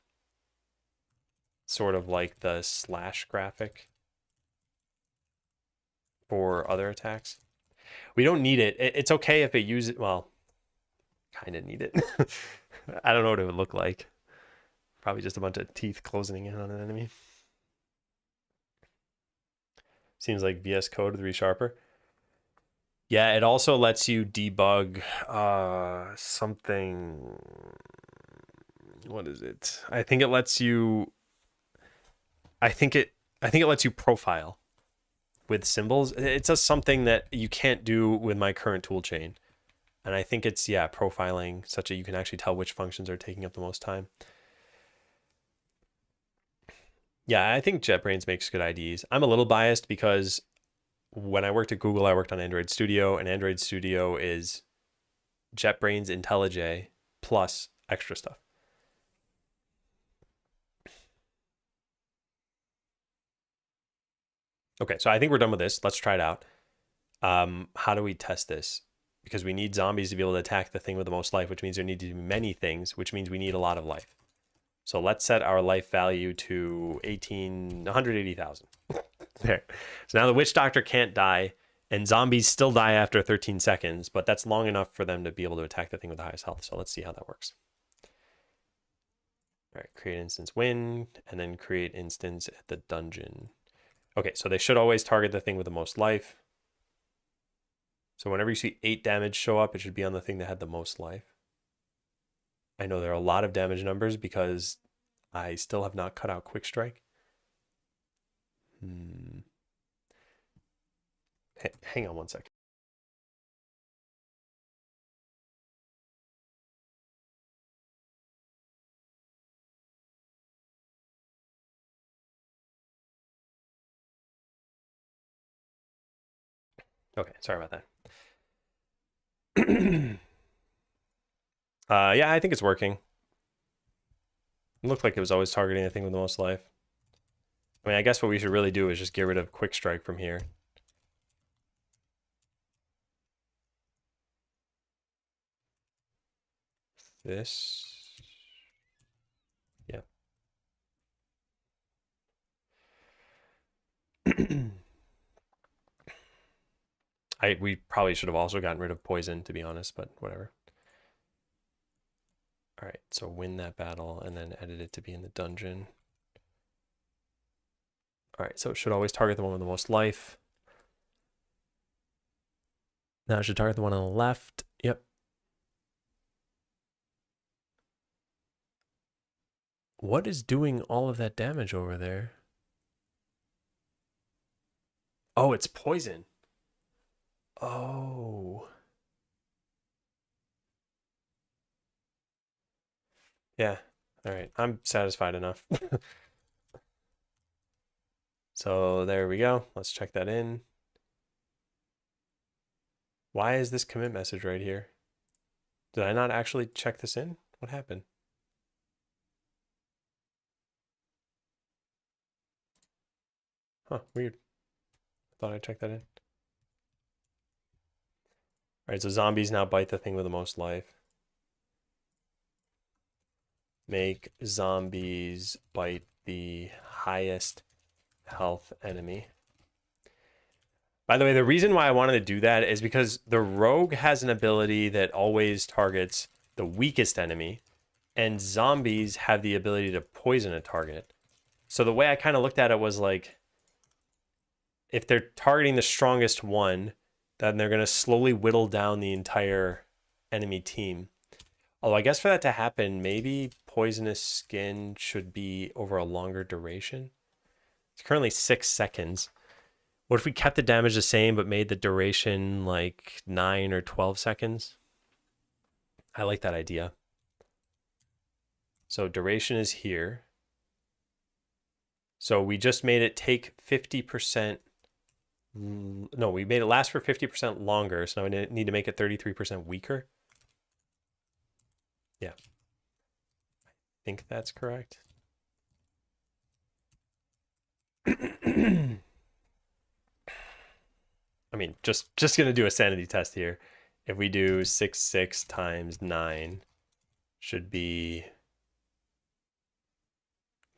Sort of like the slash graphic for other attacks. We don't need it. It's okay if it uses, well, kind of need it. I don't know what it would look like. Probably just a bunch of teeth closing in on an enemy. Seems like VS Code with ReSharper. Yeah, it also lets you debug something. What is it? I think it lets you profile with symbols. It does something that you can't do with my current tool chain. And I think it's, yeah, profiling such that you can actually tell which functions are taking up the most time. Yeah, I think JetBrains makes good IDEs. I'm a little biased because when I worked at Google, I worked on Android Studio, and Android Studio is JetBrains IntelliJ plus extra stuff. Okay, so I think we're done with this. Let's try it out. How do we test this? Because we need zombies to be able to attack the thing with the most life, which means there need to be many things, which means we need a lot of life. So let's set our life value to 180,000. There. So now the witch doctor can't die, and zombies still die after 13 seconds, but that's long enough for them to be able to attack the thing with the highest health. So let's see how that works. All right, create instance win, and then create instance at the dungeon. Okay, so they should always target the thing with the most life. So whenever you see 8 damage show up, it should be on the thing that had the most life. I know there are a lot of damage numbers because I still have not cut out quick strike. Hang on one second. Okay, sorry about that. Yeah, I think it's working. It looked like it was always targeting the thing with the most life. I mean, I guess what we should really do is just get rid of quick strike from here. This. Yeah. We probably should have also gotten rid of poison, to be honest, but whatever. All right, so win that battle and then edit it to be in the dungeon. All right, so it should always target the one with the most life. Now it should target the one on the left. Yep. What is doing all of that damage over there? Oh, it's poison. Oh. Yeah. All right. I'm satisfied enough. So there we go. Let's check that in. Why is this commit message right here? Did I not actually check this in? What happened? Huh, weird. Thought I checked that in. All right, so zombies now bite the thing with the most life. Make zombies bite the highest health enemy. By the way, the reason why I wanted to do that is because the rogue has an ability that always targets the weakest enemy, and zombies have the ability to poison a target. So the way I kind of looked at it was like, if they're targeting the strongest one, then they're going to slowly whittle down the entire enemy team. Although I guess for that to happen, maybe poisonous skin should be over a longer duration. It's currently 6 seconds. What if we kept the damage the same but made the duration like 9 or 12 seconds? I like that idea. So duration is here. So we just made it take 50%. No, we made it last for 50% longer. So now we need to make it 33% weaker. Yeah. I think that's correct. I mean, just going to do a sanity test here. If we do 6 times 9 should be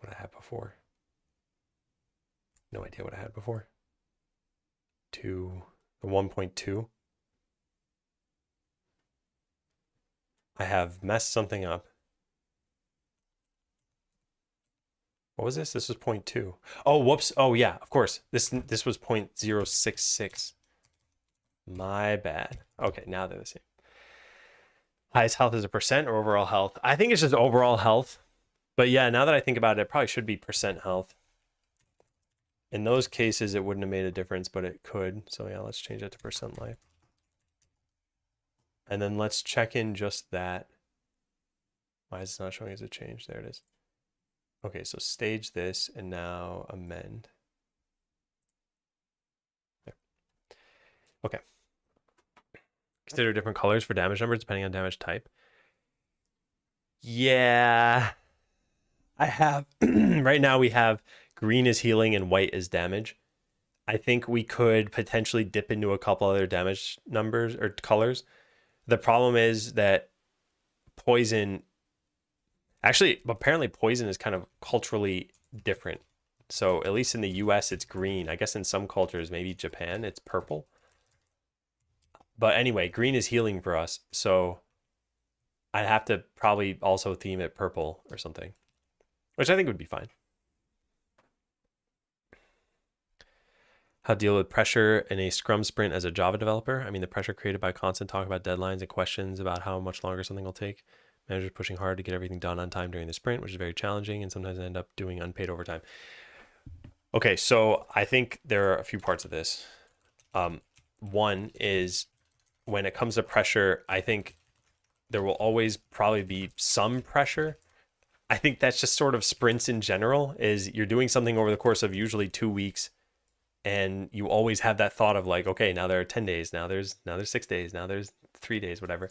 what I had before. No idea what I had before. 1.2. I have messed something up. What was this? This was 0.2. Oh, whoops. Oh, yeah, of course. This was 0.066. My bad. Okay, now they're the same. Highest health is a percent or overall health? I think it's just overall health. But yeah, now that I think about it, it probably should be percent health. In those cases, it wouldn't have made a difference, but it could. So yeah, let's change it to percent life. And then let's check in just that. Why is it not showing as a change? There it is. Okay, so stage this and now amend. There. Okay. Consider different colors for damage numbers depending on damage type. Yeah. I have, right now we have green is healing and white is damage. I think we could potentially dip into a couple other damage numbers or colors. The problem is that poison, actually, apparently poison is kind of culturally different. So at least in the US, it's green. I guess in some cultures, maybe Japan, it's purple. But anyway, green is healing for us. So I'd have to probably also theme it purple or something, which I think would be fine. How to deal with pressure in a Scrum sprint as a Java developer. I mean, the pressure created by constant talk about deadlines and questions about how much longer something will take. Managers pushing hard to get everything done on time during the sprint, which is very challenging, and sometimes end up doing unpaid overtime. Okay, so I think there are a few parts of this. One is when it comes to pressure, I think there will always probably be some pressure. I think that's just sort of sprints in general, is you're doing something over the course of usually 2 weeks, and you always have that thought of like, okay, now there are 10 days, now there's 6 days, now there's 3 days, whatever.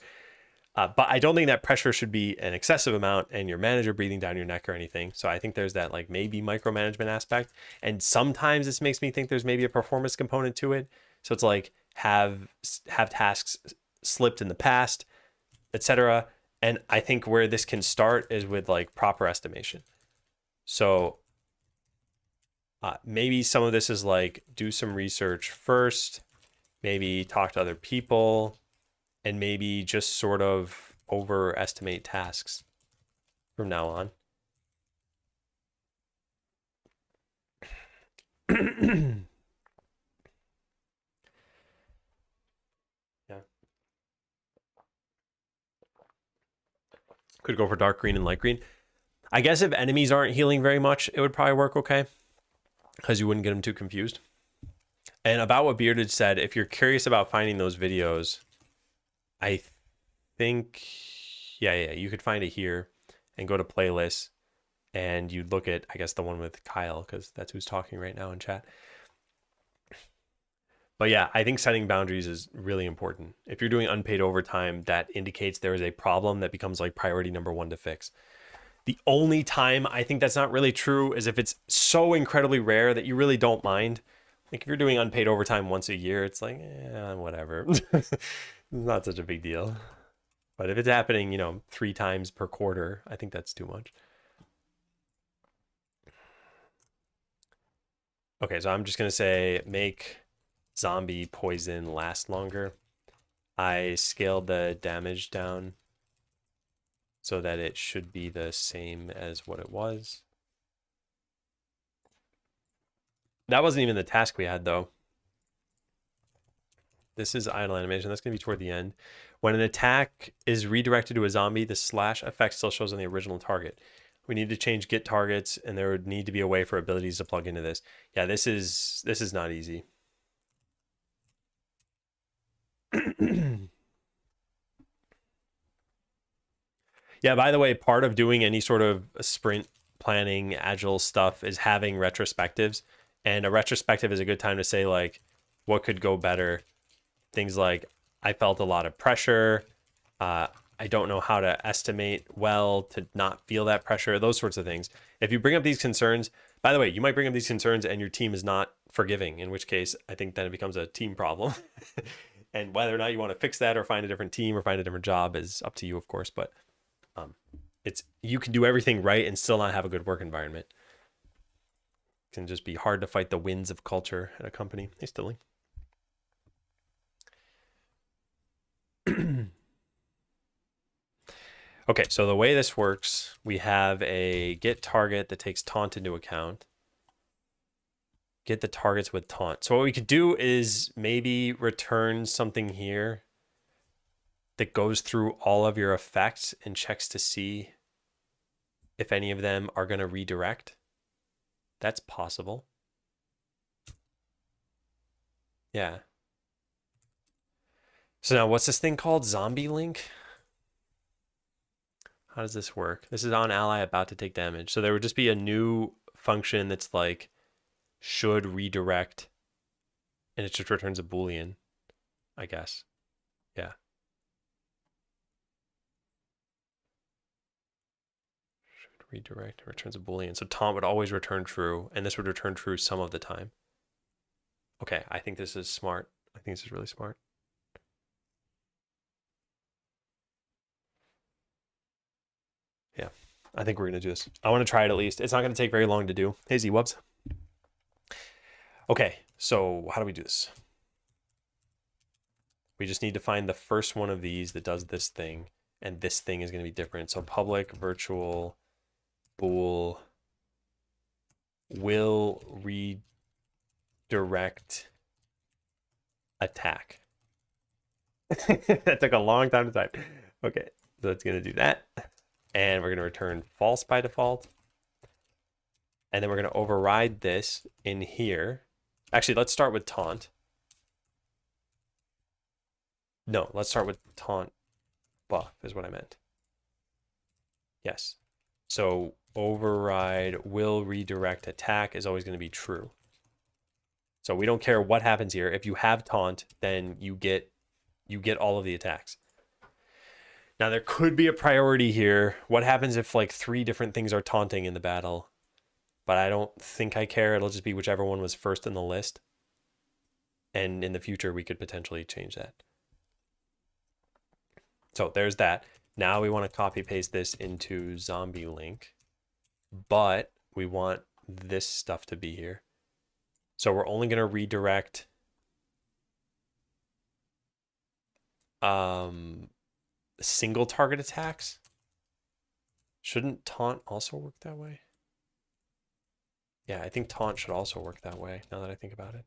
But I don't think that pressure should be an excessive amount and your manager breathing down your neck or anything. So I think there's that like maybe micromanagement aspect. And sometimes this makes me think there's maybe a performance component to it. So it's like have tasks slipped in the past, etc. And I think where this can start is with like proper estimation. So maybe some of this is like do some research first, maybe talk to other people, and maybe just sort of overestimate tasks from now on. Yeah. Could go for dark green and light green. I guess if enemies aren't healing very much, it would probably work okay, because you wouldn't get them too confused. And about what Bearded said, if you're curious about finding those videos, I think, yeah, you could find it here and go to playlists and you'd look at, I guess, the one with Kyle, because that's who's talking right now in chat. But yeah, I think setting boundaries is really important. If you're doing unpaid overtime, that indicates there is a problem that becomes like priority number one to fix. The only time I think that's not really true is if it's so incredibly rare that you really don't mind. Like if you're doing unpaid overtime once a year, it's like, whatever. It's not such a big deal. But if it's happening, 3 times per quarter, I think that's too much. Okay, so I'm just going to say make zombie poison last longer. I scaled the damage down so that it should be the same as what it was. That wasn't even the task we had, though. This is idle animation. That's going to be toward the end. When an attack is redirected to a zombie, the slash effect still shows on the original target. We need to change get targets, and there would need to be a way for abilities to plug into this. Yeah, this is not easy. Yeah, by the way, part of doing any sort of sprint planning, agile stuff is having retrospectives. And a retrospective is a good time to say, like, what could go better? Things like, I felt a lot of pressure. I don't know how to estimate well to not feel that pressure, those sorts of things. If you bring up these concerns, by the way, you might bring up these concerns and your team is not forgiving, in which case I think then it becomes a team problem. And whether or not you want to fix that or find a different team or find a different job is up to you, of course. But you can do everything right and still not have a good work environment. It can just be hard to fight the winds of culture at a company. Hey, Stilly. Okay, so the way this works, we have a get target that takes taunt into account. Get the targets with taunt. So what we could do is maybe return something here that goes through all of your effects and checks to see if any of them are going to redirect. That's possible. Yeah. So now what's this thing called? Zombie link? How does this work? This is on ally about to take damage. So there would just be a new function that's like should redirect, and it just returns a Boolean, I guess. Yeah. Should redirect, returns a Boolean. So taunt would always return true, and this would return true some of the time. Okay, I think this is smart. I think this is really smart. Yeah, I think we're going to do this. I want to try it at least. It's not going to take very long to do. Hey, Z-Wubs. Okay, so how do we do this? We just need to find the first one of these that does this thing, and this thing is going to be different. So public virtual bool will redirect attack. That took a long time to type. Okay, so it's going to do that. And we're going to return false by default. And then we're going to override this in here. Actually, let's start with taunt. No, let's start with taunt buff is what I meant. Yes. So override will redirect attack is always going to be true. So we don't care what happens here. If you have taunt, then you get all of the attacks. Now there could be a priority here. What happens if like 3 different things are taunting in the battle? But I don't think I care. It'll just be whichever one was first in the list. And in the future, we could potentially change that. So there's that. Now we want to copy paste this into zombie link, but we want this stuff to be here. So we're only going to redirect single target attacks. Shouldn't taunt also work that way? Yeah, I think taunt should also work that way, now that I think about it.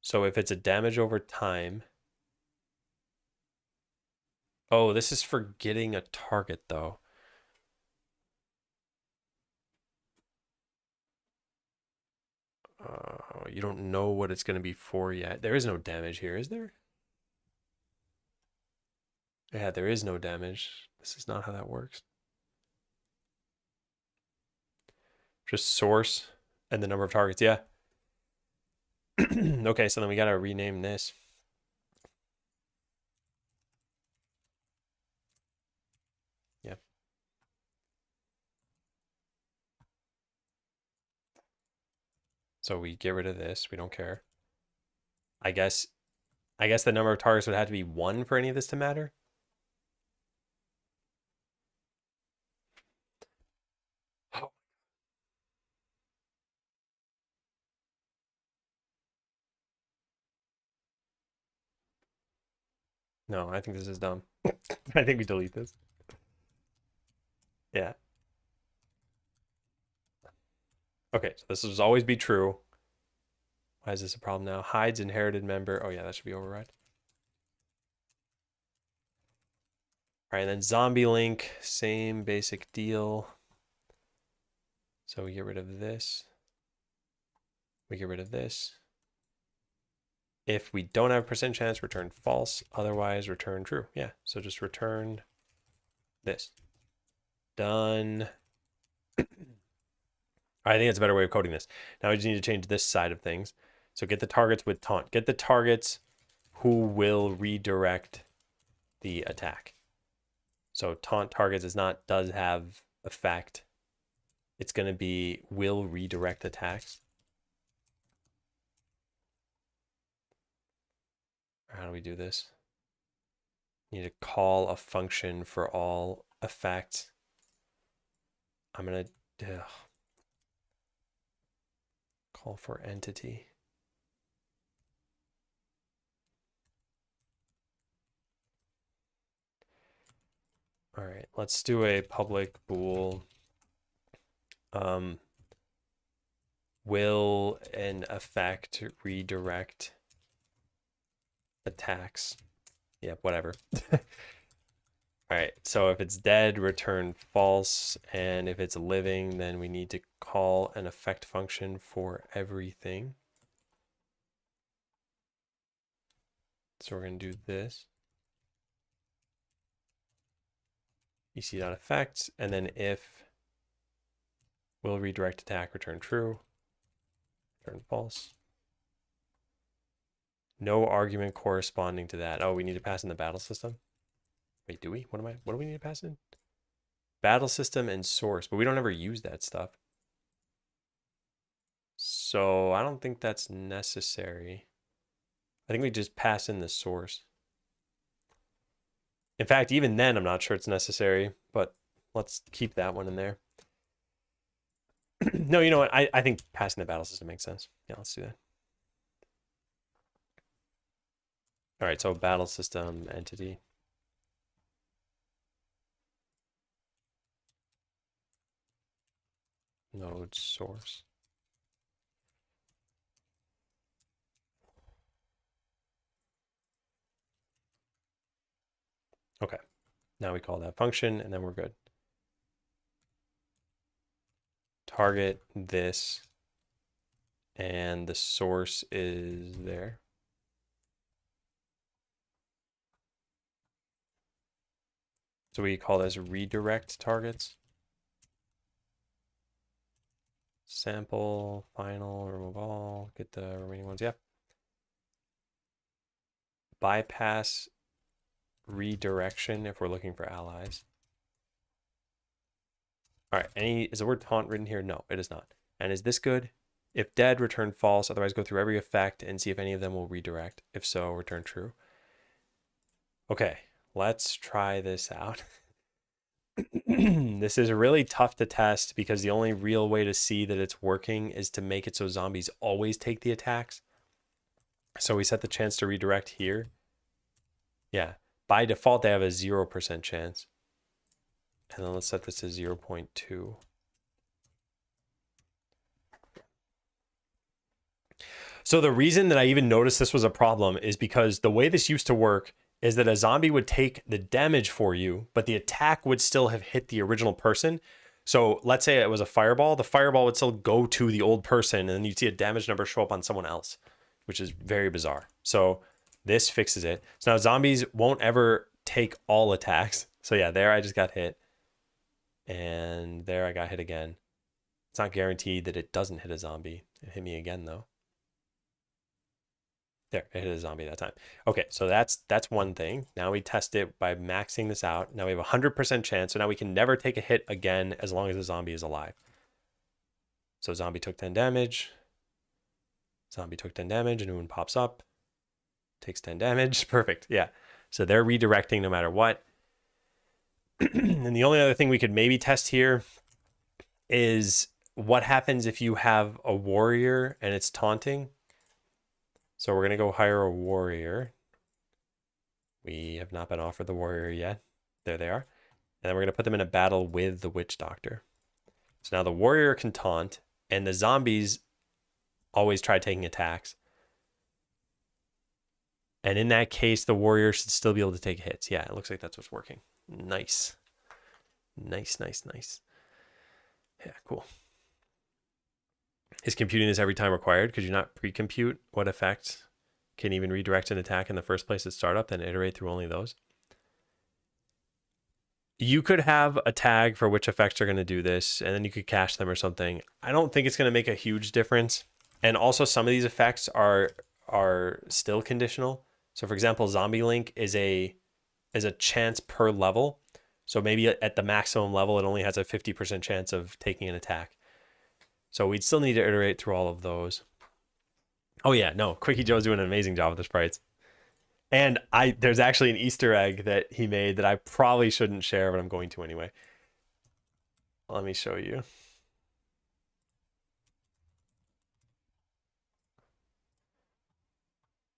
So if it's a damage over time... Oh, this is for getting a target, though. You don't know what it's going to be for yet. There is no damage here, is there? Yeah, there is no damage. This is not how that works. Just source and the number of targets. Yeah. Okay, so then we got to rename this. Yeah. So we get rid of this. We don't care. I guess the number of targets would have to be 1 for any of this to matter. No, I think this is dumb. I think we delete this. Yeah. Okay, so this will always be true. Why is this a problem now? Hides inherited member. Oh yeah, that should be override. All right, and then zombie link, same basic deal. So we get rid of this. We get rid of this. If we don't have percent chance, return false. Otherwise, return true. Yeah, so just return this. Done. I think it's a better way of coding this. Now we just need to change this side of things. So get the targets with taunt. Get the targets who will redirect the attack. So taunt targets does have effect. It's going to be will redirect attacks. How do we do this? You need to call a function for all effects. I'm going to call for entity. All right, let's do a public bool. Will an effect redirect attacks? Yeah, whatever. All right, so if it's dead, return false. And if it's living, then we need to call an effect function for everything. So we're going to do this. EC.effect, and then if will redirect attack, return true, return false. No argument corresponding to that. Oh, we need to pass in the battle system. Wait, do we? What do we need to pass in? Battle system and source, but we don't ever use that stuff. So I don't think that's necessary. I think we just pass in the source. In fact, even then, I'm not sure it's necessary, but let's keep that one in there. No, you know what? I think passing the battle system makes sense. Yeah, let's do that. All right, so battle system entity. Node source. Okay, now we call that function and then we're good. Target this and the source is there. So we call this redirect targets. Sample, final, remove all, get the remaining ones. Yeah. Bypass redirection if we're looking for allies. All right, is the word taunt written here? No, it is not. And is this good? If dead, return false. Otherwise, go through every effect and see if any of them will redirect. If so, return true. Okay, let's try this out. This is really tough to test because the only real way to see that it's working is to make it so zombies always take the attacks. So we set the chance to redirect here. Yeah, by default, they have a 0% chance. And then let's set this to 0.2. So the reason that I even noticed this was a problem is because the way this used to work is that a zombie would take the damage for you, but the attack would still have hit the original person. So let's say it was a fireball. The fireball would still go to the old person, and then you'd see a damage number show up on someone else, which is very bizarre. So this fixes it. So now zombies won't ever take all attacks. So yeah, there I just got hit. And there I got hit again. It's not guaranteed that it doesn't hit a zombie. It hit me again, though. There, it hit a zombie that time. Okay, so that's one thing. Now we test it by maxing this out. Now we have a 100% chance. So now we can never take a hit again as long as the zombie is alive. So zombie took 10 damage. Zombie took 10 damage. A new one pops up. Takes 10 damage. Perfect. Yeah. So they're redirecting no matter what. And the only other thing we could maybe test here is what happens if you have a warrior and it's taunting. So we're going to go hire a warrior. We have not been offered the warrior yet. There they are. And then we're going to put them in a battle with the witch doctor. So now the warrior can taunt, and the zombies always try taking attacks. And in that case, the warrior should still be able to take hits. Yeah, it looks like that's what's working. Nice. Nice, nice, nice. Yeah, cool. Is computing this every time required? Could you not pre-compute what effect can even redirect an attack in the first place at startup, then iterate through only those? You could have a tag for which effects are going to do this, and then you could cache them or something. I don't think it's going to make a huge difference. And also some of these effects are still conditional. So for example, Zombie Link is a chance per level. So maybe at the maximum level, it only has a 50% chance of taking an attack. So we'd still need to iterate through all of those. Oh yeah, no, Quickie Joe's doing an amazing job with the sprites. And there's actually an Easter egg that he made that I probably shouldn't share, but I'm going to anyway. Let me show you.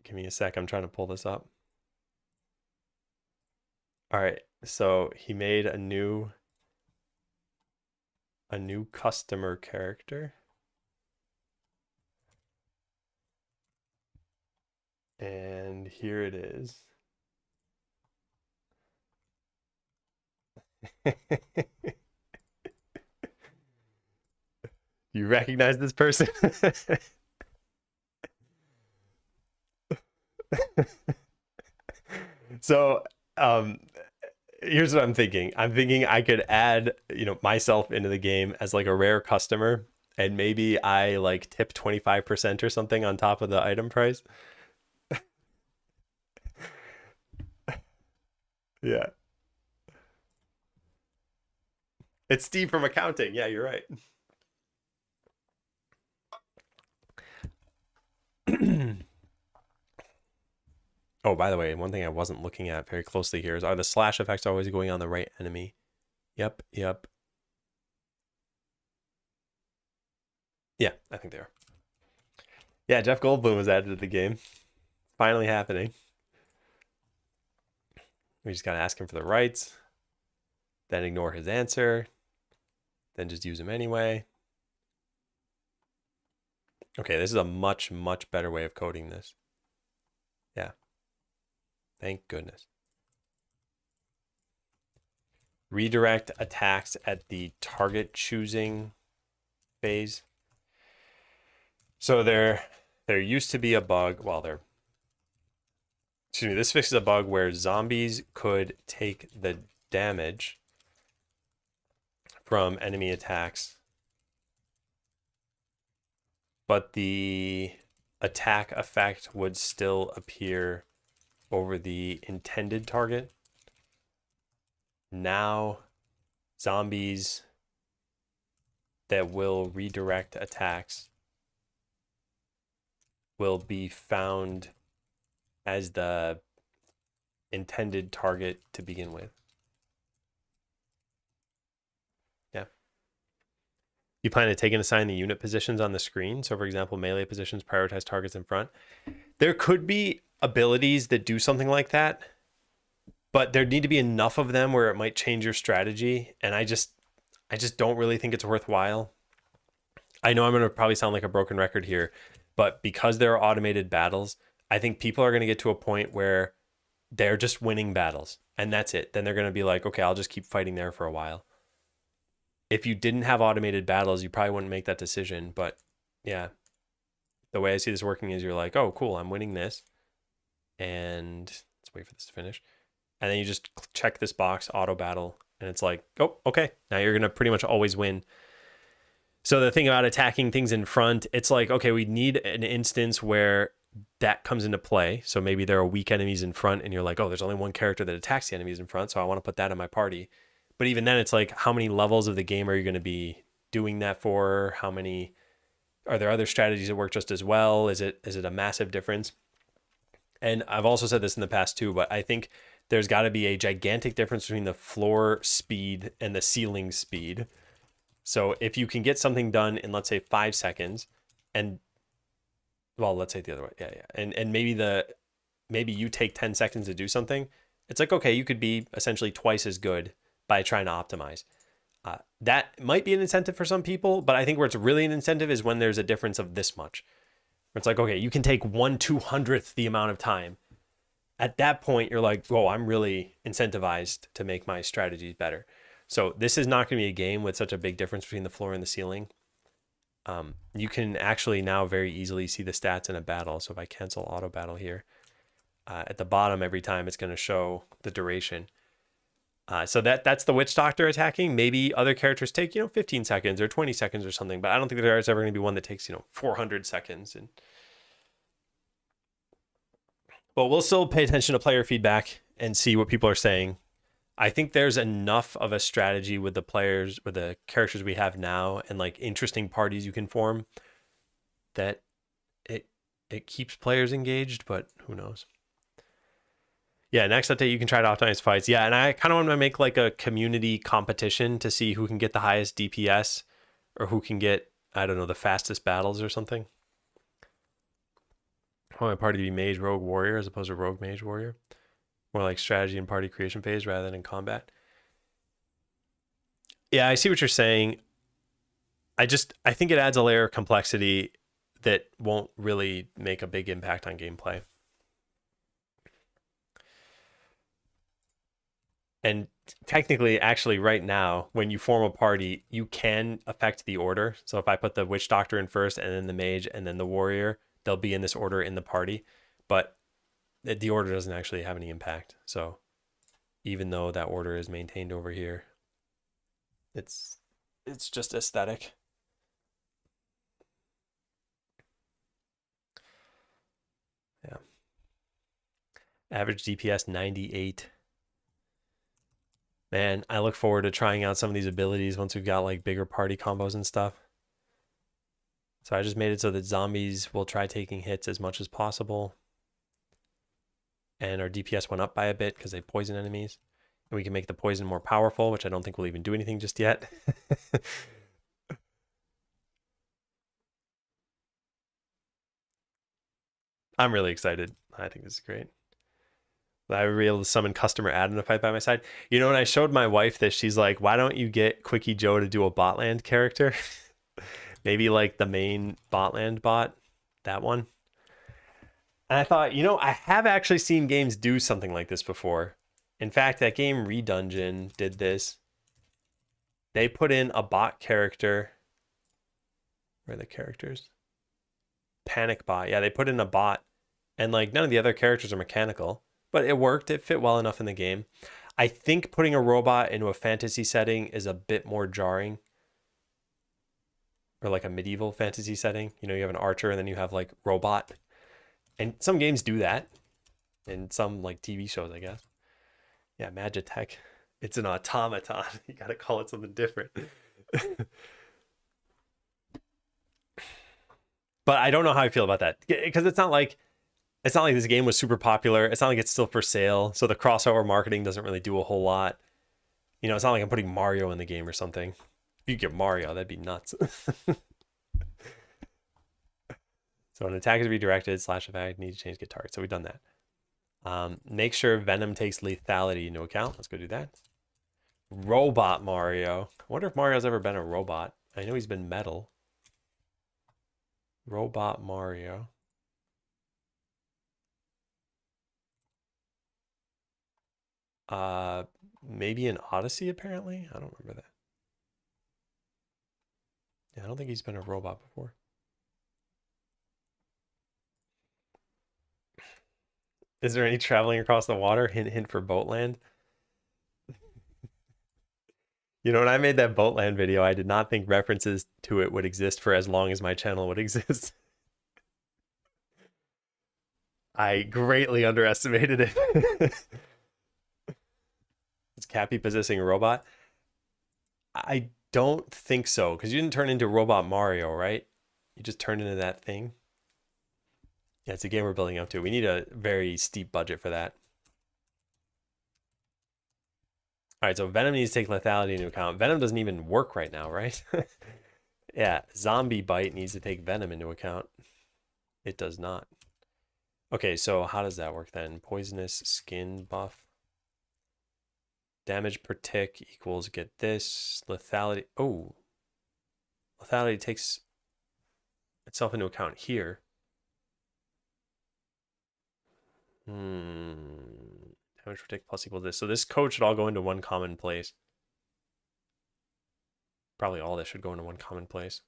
Give me a sec, I'm trying to pull this up. All right, so he made a new customer character. And here it is. You recognize this person? So, here's what I'm thinking. I'm thinking I could add, myself into the game as like a rare customer, and maybe I like tip 25% or something on top of the item price. Yeah. It's Steve from accounting. Yeah, you're right. Oh, by the way, one thing I wasn't looking at very closely here is, are the slash effects always going on the right enemy? Yep. Yeah, I think they are. Yeah, Jeff Goldblum was added to the game. Finally happening. We just got to ask him for the rights, then ignore his answer, then just use him anyway. Okay, this is a much, much better way of coding this. Yeah. Thank goodness. Redirect attacks at the target choosing phase. So there used to be a bug. Well, this fixes a bug where zombies could take the damage from enemy attacks, but the attack effect would still appear over the intended target. Now, zombies that will redirect attacks will be found as the intended target to begin with. Yeah. You plan to take and assign the unit positions on the screen. So for example, melee positions prioritize targets in front. There could be abilities that do something like that, but there need to be enough of them where it might change your strategy. And I just don't really think it's worthwhile. I know I'm going to probably sound like a broken record here, but because there are automated battles, I think people are going to get to a point where they're just winning battles and that's it. Then they're going to be like, okay, I'll just keep fighting there for a while. If you didn't have automated battles, you probably wouldn't make that decision. But yeah, the way I see this working is you're like, oh, cool, I'm winning this. And let's wait for this to finish. And then you just check this box, auto battle. And it's like, oh, okay, now you're going to pretty much always win. So the thing about attacking things in front, it's like, okay, we need an instance where that comes into play. So maybe there are weak enemies in front and you're like, oh, there's only one character that attacks the enemies in front, so I want to put that in my party. But even then it's like, how many levels of the game are you going to be doing that for? How many are there other strategies that work just as well? Is it a massive difference? And I've also said this in the past too, but I think there's got to be a gigantic difference between the floor speed and the ceiling speed. So if you can get something done in, let's say, 5 seconds, and well, let's say it the other way, yeah, and maybe you take 10 seconds to do something, it's like, okay, you could be essentially twice as good by trying to optimize. That might be an incentive for some people, but I think where it's really an incentive is when there's a difference of this much. Where it's like, okay, you can take 1/200th the amount of time. At that point, you're like, whoa, I'm really incentivized to make my strategies better. So this is not going to be a game with such a big difference between the floor and the ceiling. You can actually now very easily see the stats in a battle. So if I cancel auto battle here, at the bottom every time it's going to show the duration. So that's the witch doctor attacking. Maybe other characters take 15 seconds or 20 seconds or something, but I don't think there's ever going to be one that takes 400 seconds. But we'll still pay attention to player feedback and see what people are saying. I think there's enough of a strategy with the characters we have now, and like interesting parties you can form, that it keeps players engaged, but who knows? Yeah, next update you can try to optimize fights. Yeah, and I kind of want to make like a community competition to see who can get the highest DPS or who can get, I don't know, the fastest battles or something. I want my party to be mage, rogue, warrior as opposed to rogue, mage, warrior. More like strategy and party creation phase rather than in combat. Yeah, I see what you're saying. I think it adds a layer of complexity that won't really make a big impact on gameplay. And technically, actually, right now, when you form a party, you can affect the order. So if I put the witch doctor in first and then the mage and then the warrior, they'll be in this order in the party. But the order doesn't actually have any impact. So even though that order is maintained over here, it's just aesthetic. Yeah. Average DPS 98. Man, I look forward to trying out some of these abilities once we've got like bigger party combos and stuff. So I just made it so that zombies will try taking hits as much as possible. And our DPS went up by a bit because they poison enemies. And we can make the poison more powerful, which I don't think will even do anything just yet. I'm really excited. I think this is great. I would be able to summon customer ad in a fight by my side. When I showed my wife this, she's like, why don't you get Quickie Joe to do a botland character? Maybe like the main botland bot, that one. And I thought, I have actually seen games do something like this before. In fact, that game Redungeon did this. They put in a bot character. Where are the characters? Panic bot. Yeah, they put in a bot. And like none of the other characters are mechanical. But it worked. It fit well enough in the game. I think putting a robot into a fantasy setting is a bit more jarring. Or like a medieval fantasy setting. You have an archer and then you have like robot. And some games do that. And some like TV shows, I guess. Yeah, Magitech. It's an automaton. You gotta call it something different. But I don't know how I feel about that. Because it's not like this game was super popular. It's not like it's still for sale. So the crossover marketing doesn't really do a whole lot. It's not like I'm putting Mario in the game or something. If you get Mario, that'd be nuts. So an attack is redirected, slash effect, need to change get target. So we've done that. Make sure Venom takes lethality into account. Let's go do that. Robot Mario. I wonder if Mario's ever been a robot. I know he's been metal. Robot Mario. Maybe in Odyssey, apparently. I don't remember that. Yeah, I don't think he's been a robot before. Is there any traveling across the water? Hint, hint for Boatland. You know, when I made that Boatland video, I did not think references to it would exist for as long as my channel would exist. I greatly underestimated it. Is Cappy possessing a robot? I don't think so, because you didn't turn into Robot Mario, right? You just turned into that thing. Yeah, it's a game we're building up to. We need a very steep budget for that. All right, so Venom needs to take lethality into account. Venom doesn't even work right now, right? Yeah, Zombie Bite needs to take Venom into account. It does not. Okay, so how does that work then? Poisonous skin buff. Damage per tick equals get this. Lethality. Oh. Lethality takes itself into account here. Damage per tick plus equals this. So this code should all go into one common place. Probably all this should go into one common place.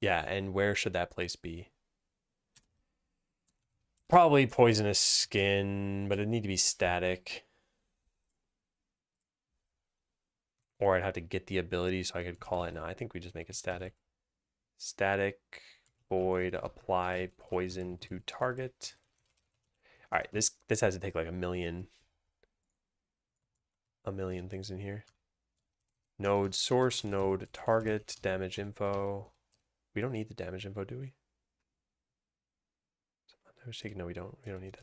Yeah, and where should that place be? Probably poisonous skin, but it'd need to be static. Or I'd have to get the ability so I could call it. No, I think we just make it static. Static void apply poison to target. All right, this has to take like a million things in here. Node source, node target, damage info. We don't need the damage info, do we? Damage taken. No, we don't. We don't need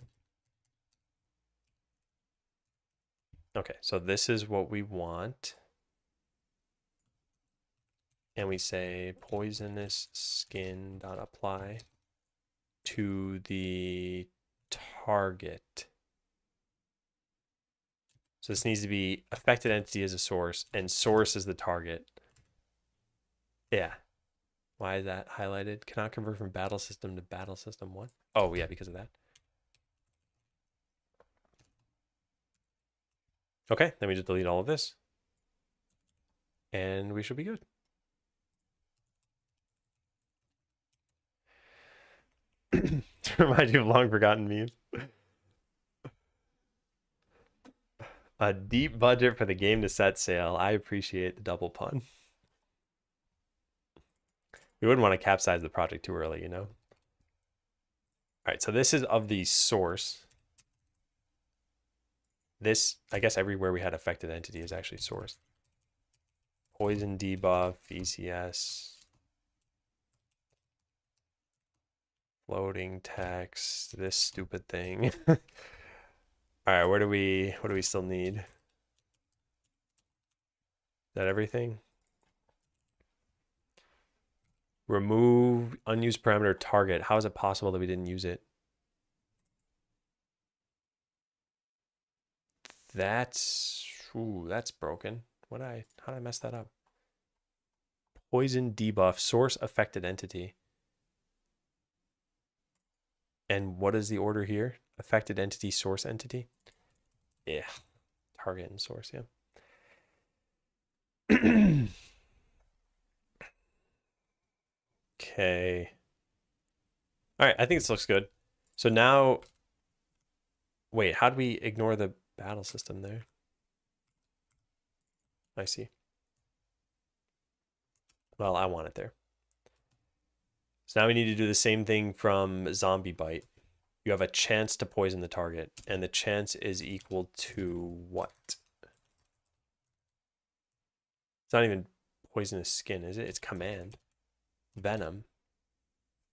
that. Okay, so this is what we want. And we say poisonous skin dot apply to the target. So this needs to be affected entity as a source and source is the target. Yeah. Why is that highlighted? Cannot convert from battle system to battle system 1. Oh, yeah, because of that. Okay, then we just delete all of this. And we should be good. To remind you of long forgotten memes. A deep budget for the game to set sail. I appreciate the double pun. We wouldn't want to capsize the project too early, you know? All right, so this is of the source. This, I guess everywhere we had affected entity is actually source. Poison debuff, ECS. Floating text, this stupid thing. All right, what do we still need? Is that everything? Remove unused parameter target. How is it possible that we didn't use it? That's broken. How did I mess that up? Poison debuff, source affected entity. And what is the order here? Affected entity, source entity? Yeah, target and source, yeah. Okay. All right, I think this looks good. So now, wait, how do we ignore the battle system there? I see. Well, I want it there. So now we need to do the same thing from Zombie Bite. You have a chance to poison the target, and the chance is equal to what? It's not even poisonous skin, is it? It's command. Venom.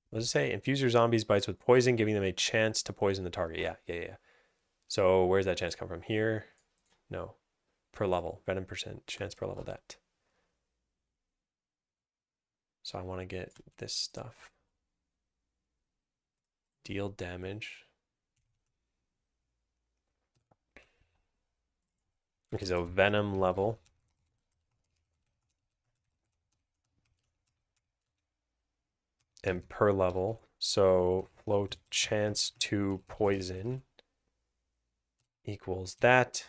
What does it say? Infuse your zombies' bites with poison, giving them a chance to poison the target. Yeah. So where's that chance come from? Here? No. Per level. Venom percent. Chance per level that. So I want to get this stuff. Deal damage. Okay, so Venom level. And per level. So float chance to poison equals that.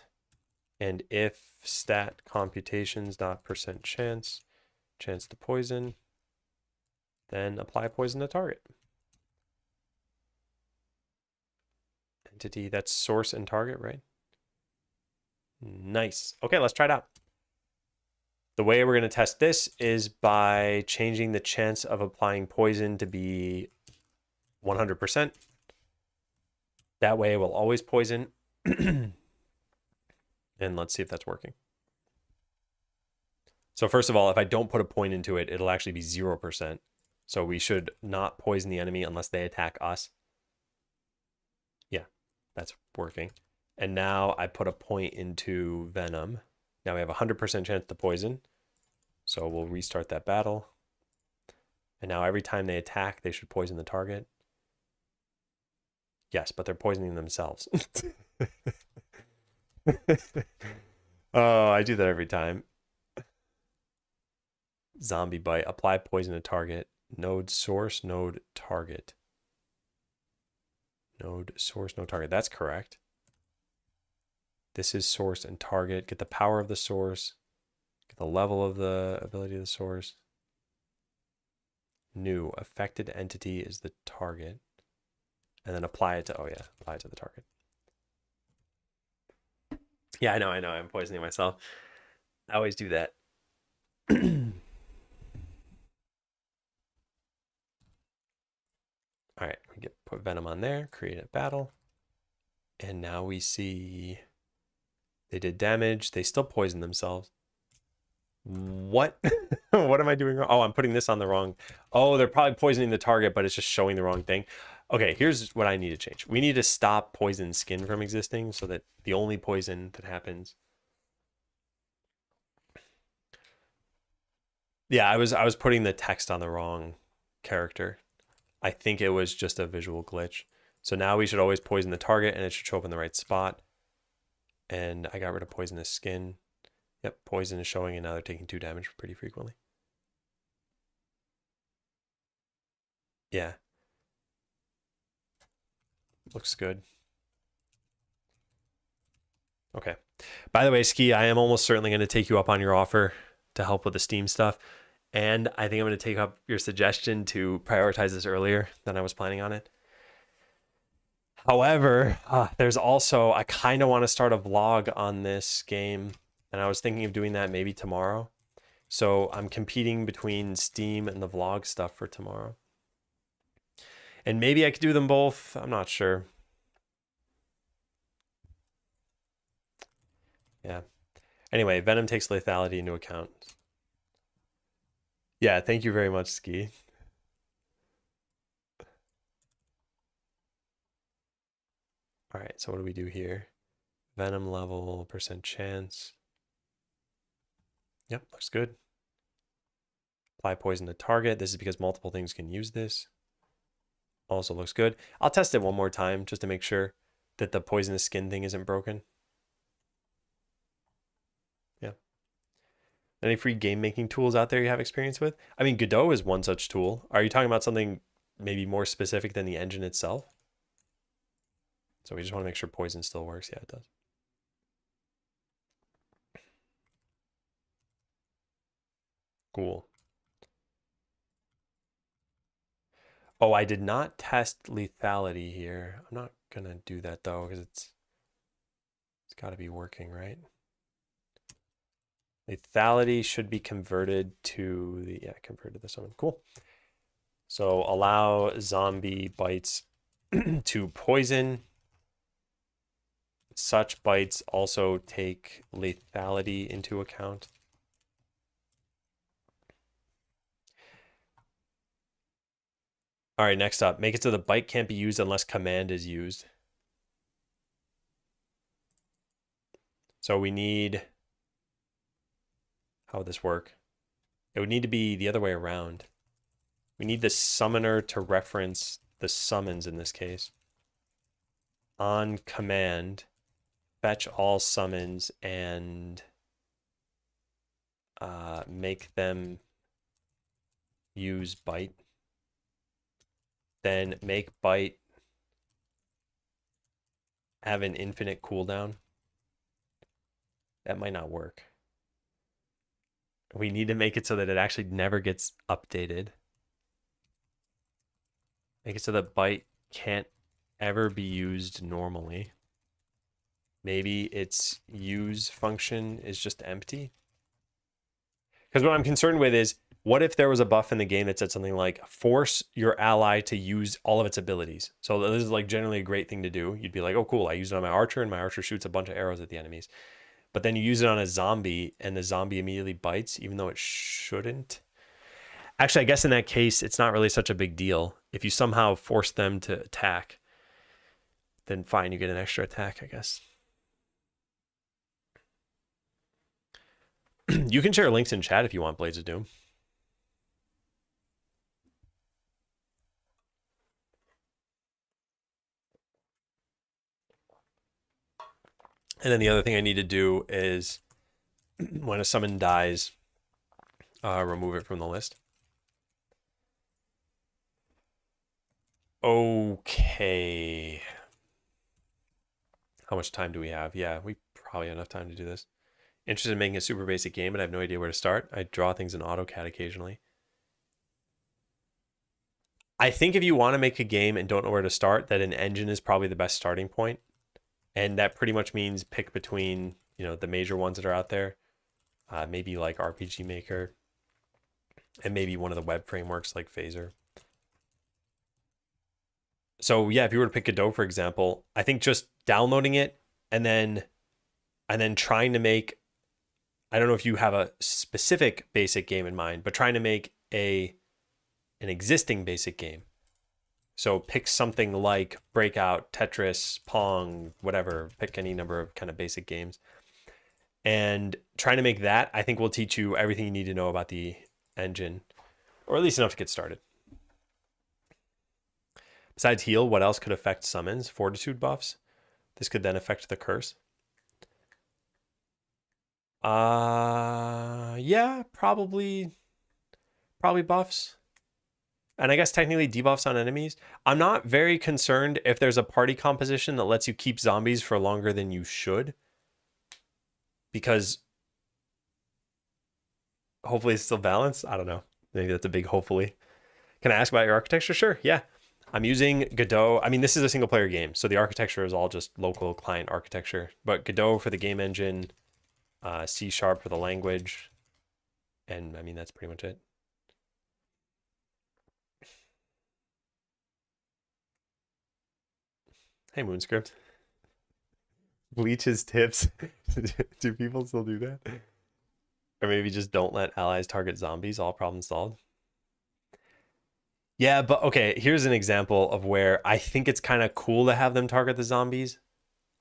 And if stat computations dot percent chance to poison, then apply poison to target. Entity, that's source and target, right? Nice. Okay, let's try it out. The way we're going to test this is by changing the chance of applying poison to be 100%. That way it will always poison. And let's see if that's working. So first of all, if I don't put a point into it, it'll actually be 0%. So we should not poison the enemy unless they attack us. Yeah, that's working. And now I put a point into Venom. Now we have a 100% chance to poison. So we'll restart that battle. And now every time they attack, they should poison the target. Yes, but they're poisoning themselves. Oh, I do that every time. Zombie bite. Apply poison to target. Node source, node target. Node source, node target. That's correct. This is source and target. Get the power of the source. Get the level of the ability of the source. New. Affected entity is the target. And then apply it to, oh yeah, apply it to the target. Yeah, I know. I'm poisoning myself. I always do that. All right, we put Venom on there, create a battle. And now we see they did damage. They still poisoned themselves. What? What am I doing wrong? Oh, I'm putting this on the wrong. Oh, they're probably poisoning the target, but it's just showing the wrong thing. Okay, here's what I need to change. We need to stop poison skin from existing so that the only poison that happens. Yeah, I was putting the text on the wrong character. I think it was just a visual glitch. So now we should always poison the target and it should show up in the right spot. And I got rid of poisonous skin. Yep, poison is showing and now they're taking 2 damage pretty frequently. Yeah. Looks good. Okay. By the way, Ski, I am almost certainly going to take you up on your offer to help with the Steam stuff. And I think I'm going to take up your suggestion to prioritize this earlier than I was planning on it. However, there's also, I kind of want to start a vlog on this game. And I was thinking of doing that maybe tomorrow. So I'm competing between Steam and the vlog stuff for tomorrow. And maybe I could do them both. I'm not sure. Yeah. Anyway, Venom takes lethality into account. Yeah, thank you very much, Ski. All right, so what do we do here? Venom level, percent chance. Yep, looks good. Apply poison to target. This is because multiple things can use this. Also looks good. I'll test it one more time just to make sure that the poisonous skin thing isn't broken. Yeah. Any free game making tools out there you have experience with? I mean, Godot is one such tool. Are you talking about something maybe more specific than the engine itself? So we just want to make sure poison still works. Yeah, it does. Cool. Oh, I did not test lethality here. I'm not gonna do that though, because it's got to be working, right? Lethality should be converted to the, yeah, converted to the summon. Cool. So allow zombie bites to poison. Such bites also take lethality into account. All right, next up, make it so the bite can't be used unless command is used. So we need, how would this work? It would need to be the other way around. We need the summoner to reference the summons in this case. On command, fetch all summons and make them use bite. Then make bite have an infinite cooldown. That might not work. We need to make it so that it actually never gets updated. Make it so that bite can't ever be used normally. maybe its use function is just empty. Because what I'm concerned with is, what if there was a buff in the game that said something like force your ally to use all of its abilities? So this is like generally a great thing to do. You'd be like, oh cool, I use it on my archer and my archer shoots a bunch of arrows at the enemies. But then you use it on a zombie and the zombie immediately bites, even though it shouldn't. Actually, I guess in that case, it's not really such a big deal. If you somehow force them to attack, then fine, you get an extra attack, I guess. You can share links in chat if you want, Blades of Doom. And then the other thing I need to do is when a summon dies, remove it from the list. Okay. How much time do we have? Yeah, we probably have enough time to do this. Interested in making a super basic game, but I have no idea where to start. I draw things in AutoCAD occasionally. I think if you want to make a game and don't know where to start, that an engine is probably the best starting point. And that pretty much means pick between, you know, the major ones that are out there. Maybe like RPG Maker. And maybe one of the web frameworks like Phaser. So yeah, if you were to pick Godot, for example, I think just downloading it and then trying to make, I don't know if you have a specific basic game in mind, but trying to make an existing basic game. So pick something like Breakout, Tetris, Pong, whatever, pick any number of kind of basic games. And trying to make that, I think, will teach you everything you need to know about the engine, or at least enough to get started. Besides heal, what else could affect summons? Fortitude buffs. This could then affect the curse. Yeah, probably buffs. And I guess technically debuffs on enemies. I'm not very concerned if there's a party composition that lets you keep zombies for longer than you should. Because hopefully it's still balanced. I don't know. Maybe that's a big hopefully. Can I ask about your architecture? Sure, yeah. I'm using Godot. I mean, this is a single player game, so the architecture is all just local client architecture. But Godot for the game engine, C# for the language, and I mean, that's pretty much it. Hey, Moonscript. Bleach his tips. Do people still do that? Or maybe just don't let allies target zombies, all problem solved. Yeah, but okay, here's an example of where I think it's kind of cool to have them target the zombies.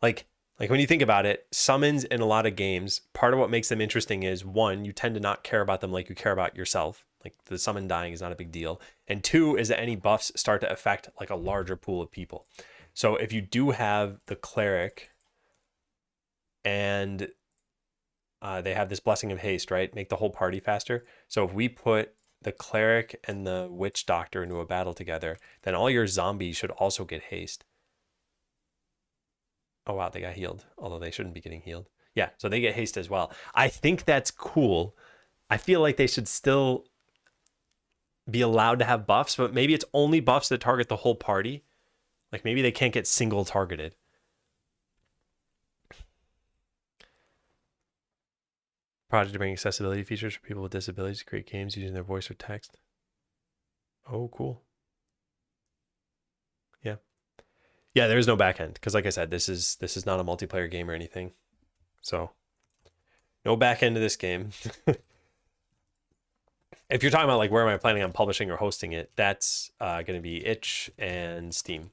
Like when you think about it, summons in a lot of games, part of what makes them interesting is one, you tend to not care about them like you care about yourself. Like the summon dying is not a big deal. And two is that any buffs start to affect like a larger pool of people. So if you do have the cleric and they have this blessing of haste, right? Make the whole party faster. So if we put the cleric and the witch doctor into a battle together, then all your zombies should also get haste. Oh wow, they got healed, although they shouldn't be getting healed. Yeah, so they get haste as well. I think that's cool. I feel like they should still be allowed to have buffs, but maybe it's only buffs that target the whole party. Like maybe they can't get single targeted. Project to bring accessibility features for people with disabilities to create games using their voice or text. Oh, cool. Yeah. Yeah, there is no backend because, like I said, this is not a multiplayer game or anything. So, no backend to this game. If you're talking about like where am I planning on publishing or hosting it, that's going to be itch and Steam.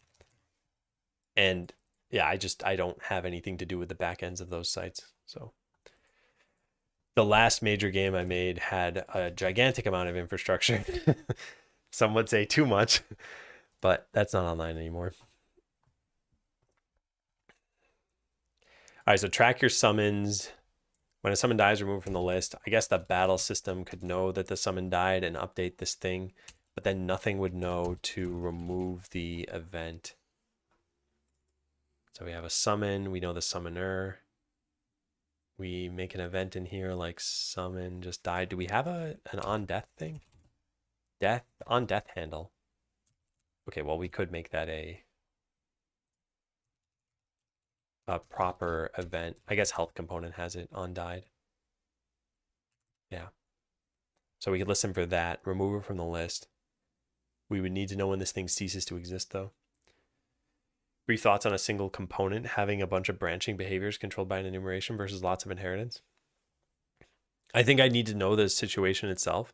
And yeah, I don't have anything to do with the backends of those sites. So the last major game I made had a gigantic amount of infrastructure. Some would say too much, but that's not online anymore. All right, so track your summons. When a summon dies, remove from the list. I guess the battle system could know that the summon died and update this thing, but then nothing would know to remove the event. So we have a summon, we know the summoner. We make an event in here like summon just died. Do we have an on death thing? On death handle. Okay, well we could make that a a proper event. I guess health component has it on died. Yeah. So we could listen for that, remove it from the list. We would need to know when this thing ceases to exist, though. Brief thoughts on a single component having a bunch of branching behaviors controlled by an enumeration versus lots of inheritance. I think I need to know the situation itself.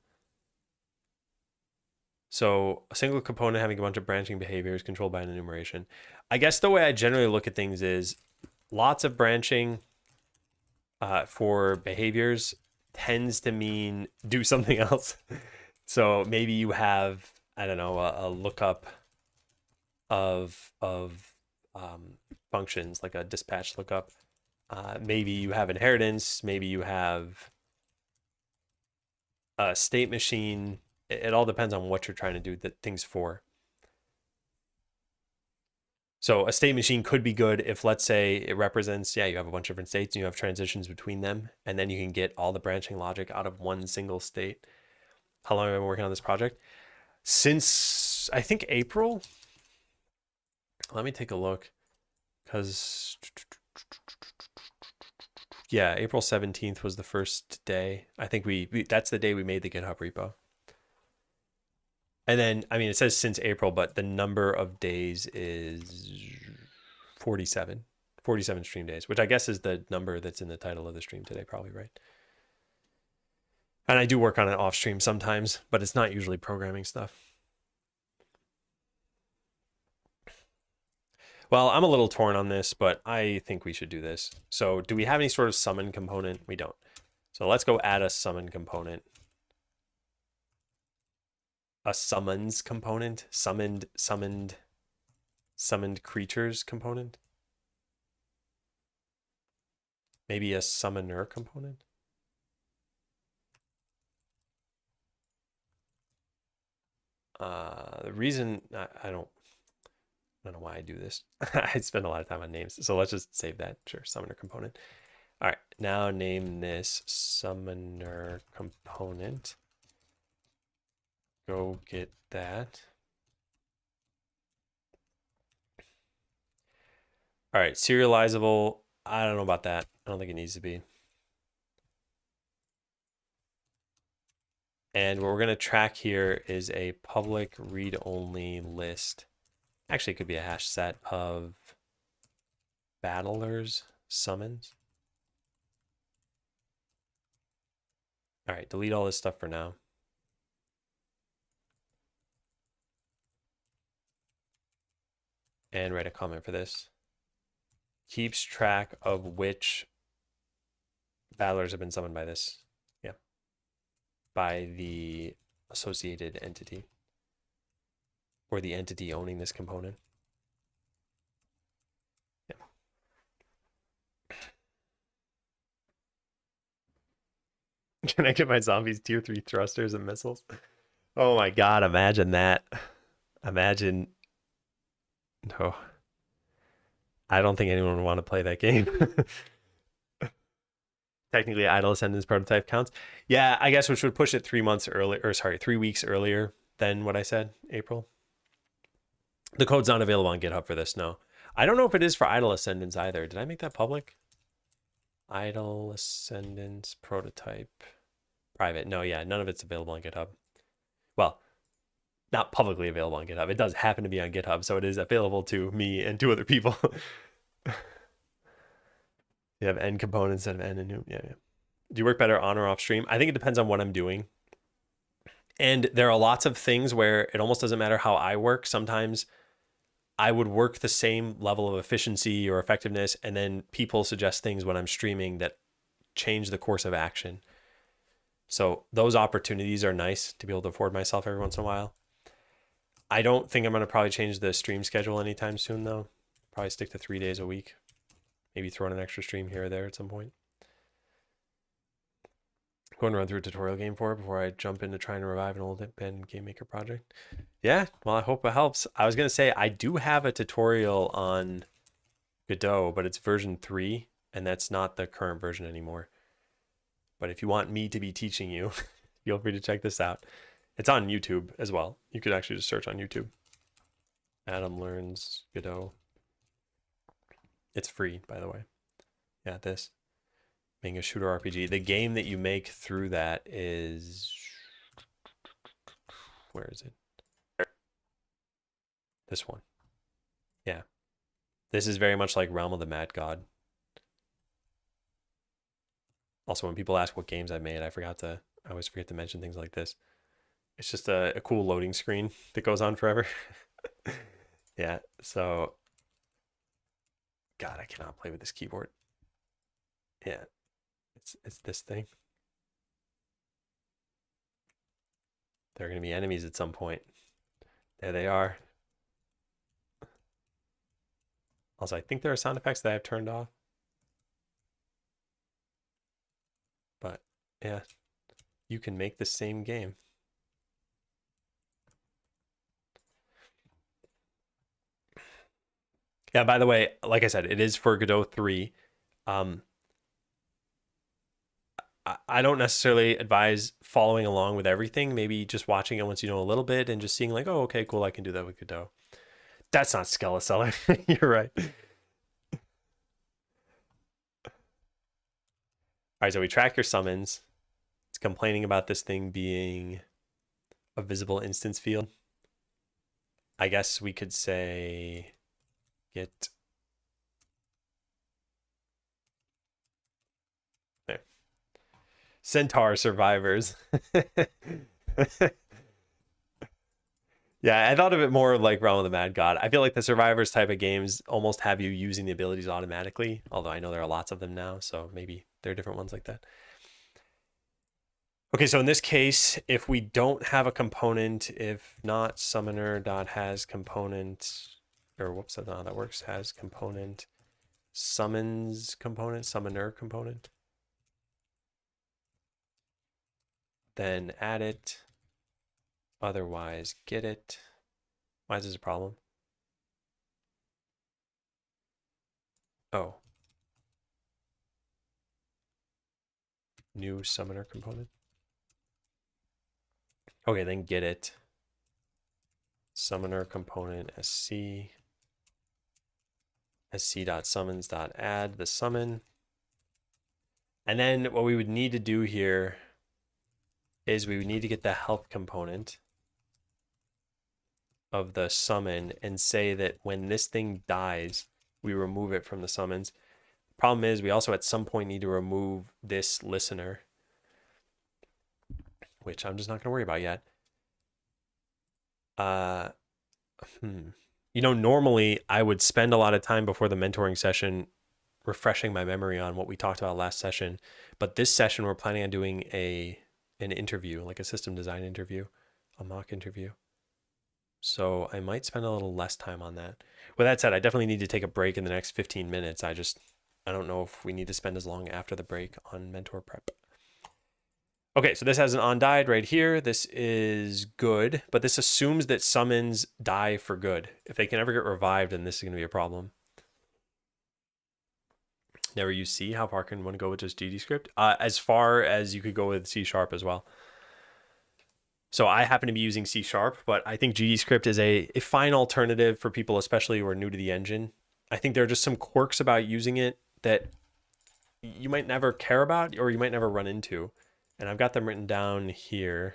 So a single component having a bunch of branching behaviors controlled by an enumeration. I guess the way I generally look at things is lots of branching for behaviors tends to mean do something else. So maybe you have, I don't know, a lookup of functions, like a dispatch lookup. Maybe you have inheritance. Maybe you have a state machine. It all depends on what you're trying to do the things for. So a state machine could be good if, let's say, it represents, yeah, you have a bunch of different states and you have transitions between them, and then you can get all the branching logic out of one single state. How long have I been working on this project? Since, I think, April. Let me take a look, because, yeah, April 17th was the first day. I think that's the day we made the GitHub repo. And then, I mean, it says since April, but the number of days is 47 stream days, which I guess is the number that's in the title of the stream today, probably, right? And I do work on it off stream sometimes, but it's not usually programming stuff. Well, I'm a little torn on this, but I think we should do this. So do we have any sort of summon component? We don't. So let's go add a summon component. A summons component, summoned creatures component. Maybe a summoner component. The reason I don't know why I do this. I spend a lot of time on names, so let's just save that. Sure, summoner component. All right, now name this summoner component. Go get that. All right, serializable. I don't know about that. I don't think it needs to be. And what we're going to track here is a public read-only list. Actually, it could be a hash set of battlers summons. All right, delete all this stuff for now. And write a comment for this. Keeps track of which battlers have been summoned by this. Yeah. By the associated entity. Or the entity owning this component. Yeah. Can I get my zombies tier 3 thrusters and missiles? Oh my god, imagine that. Imagine. No. I don't think anyone would want to play that game. Technically, Idle Ascendance prototype counts. Yeah, I guess which would push it 3 months earlier, or sorry, 3 weeks earlier than what I said, April. The code's not available on GitHub for this, no. I don't know if it is for Idle Ascendance either. Did I make that public? Idle Ascendance prototype. Private. No, yeah, none of it's available on GitHub. Well, not publicly available on GitHub. It does happen to be on GitHub, so it is available to me and 2 other people. You have N components instead of N and new. Yeah. Do you work better on or off stream? I think it depends on what I'm doing. And there are lots of things where it almost doesn't matter how I work. Sometimes I would work the same level of efficiency or effectiveness, and then people suggest things when I'm streaming that change the course of action. So those opportunities are nice to be able to afford myself every once in a while. I don't think I'm going to probably change the stream schedule anytime soon, though. Probably stick to 3 days a week. Maybe throw in an extra stream here or there at some point. Go and run through a tutorial game for it before I jump into trying to revive an old Ben Game Maker project. Yeah, well, I hope it helps. I was going to say, I do have a tutorial on Godot, but it's version 3, and that's not the current version anymore. But if you want me to be teaching you, feel free to check this out. It's on YouTube as well. You could actually just search on YouTube. Adam learns Godot. It's free, by the way. Yeah, this being a shooter RPG. The game that you make through that is, where is it? This one. Yeah. This is very much like Realm of the Mad God. Also, when people ask what games I made, I always forget to mention things like this. It's just a cool loading screen that goes on forever. Yeah, so, God, I cannot play with this keyboard. Yeah, it's this thing. There are going to be enemies at some point. There they are. Also, I think there are sound effects that I've turned off. But, yeah, you can make the same game. Yeah, by the way, like I said, it is for Godot 3. I don't necessarily advise following along with everything. Maybe just watching it once you know a little bit and just seeing like, oh, okay, cool, I can do that with Godot. That's not Skeleseller. You're right. All right, so we track your summons. It's complaining about this thing being a visible instance field. I guess we could say get there. Centaur survivors. Yeah, I thought of it more like Realm of the Mad God. I feel like the survivors type of games almost have you using the abilities automatically, although I know there are lots of them now, so maybe there are different ones like that. Okay, so in this case, if we don't have a component, if not summoner.has component, or whoops, that's not how that works, has component, summons component, summoner component, then add it, otherwise get it. Why is this a problem? Oh. New summoner component. Okay, then get it. Summoner component sc sc.summons.add the summon. And then what we would need to do here is we would need to get the help component of the summon and say that when this thing dies, we remove it from the summons. Problem is we also at some point need to remove this listener, which I'm just not going to worry about yet. You know, normally I would spend a lot of time before the mentoring session refreshing my memory on what we talked about last session. But this session, we're planning on doing an interview, like a system design interview, a mock interview. So I might spend a little less time on that. With that said, I definitely need to take a break in the next 15 minutes. I don't know if we need to spend as long after the break on mentor prep. Okay, so this has an on died right here. This is good, but this assumes that summons die for good. If they can ever get revived, then this is going to be a problem. Never use C. How far can one go with just GDScript? As far as you could go with C# as well. So I happen to be using C#, but I think GDScript is a fine alternative for people, especially who are new to the engine. I think there are just some quirks about using it that you might never care about or you might never run into. And I've got them written down here,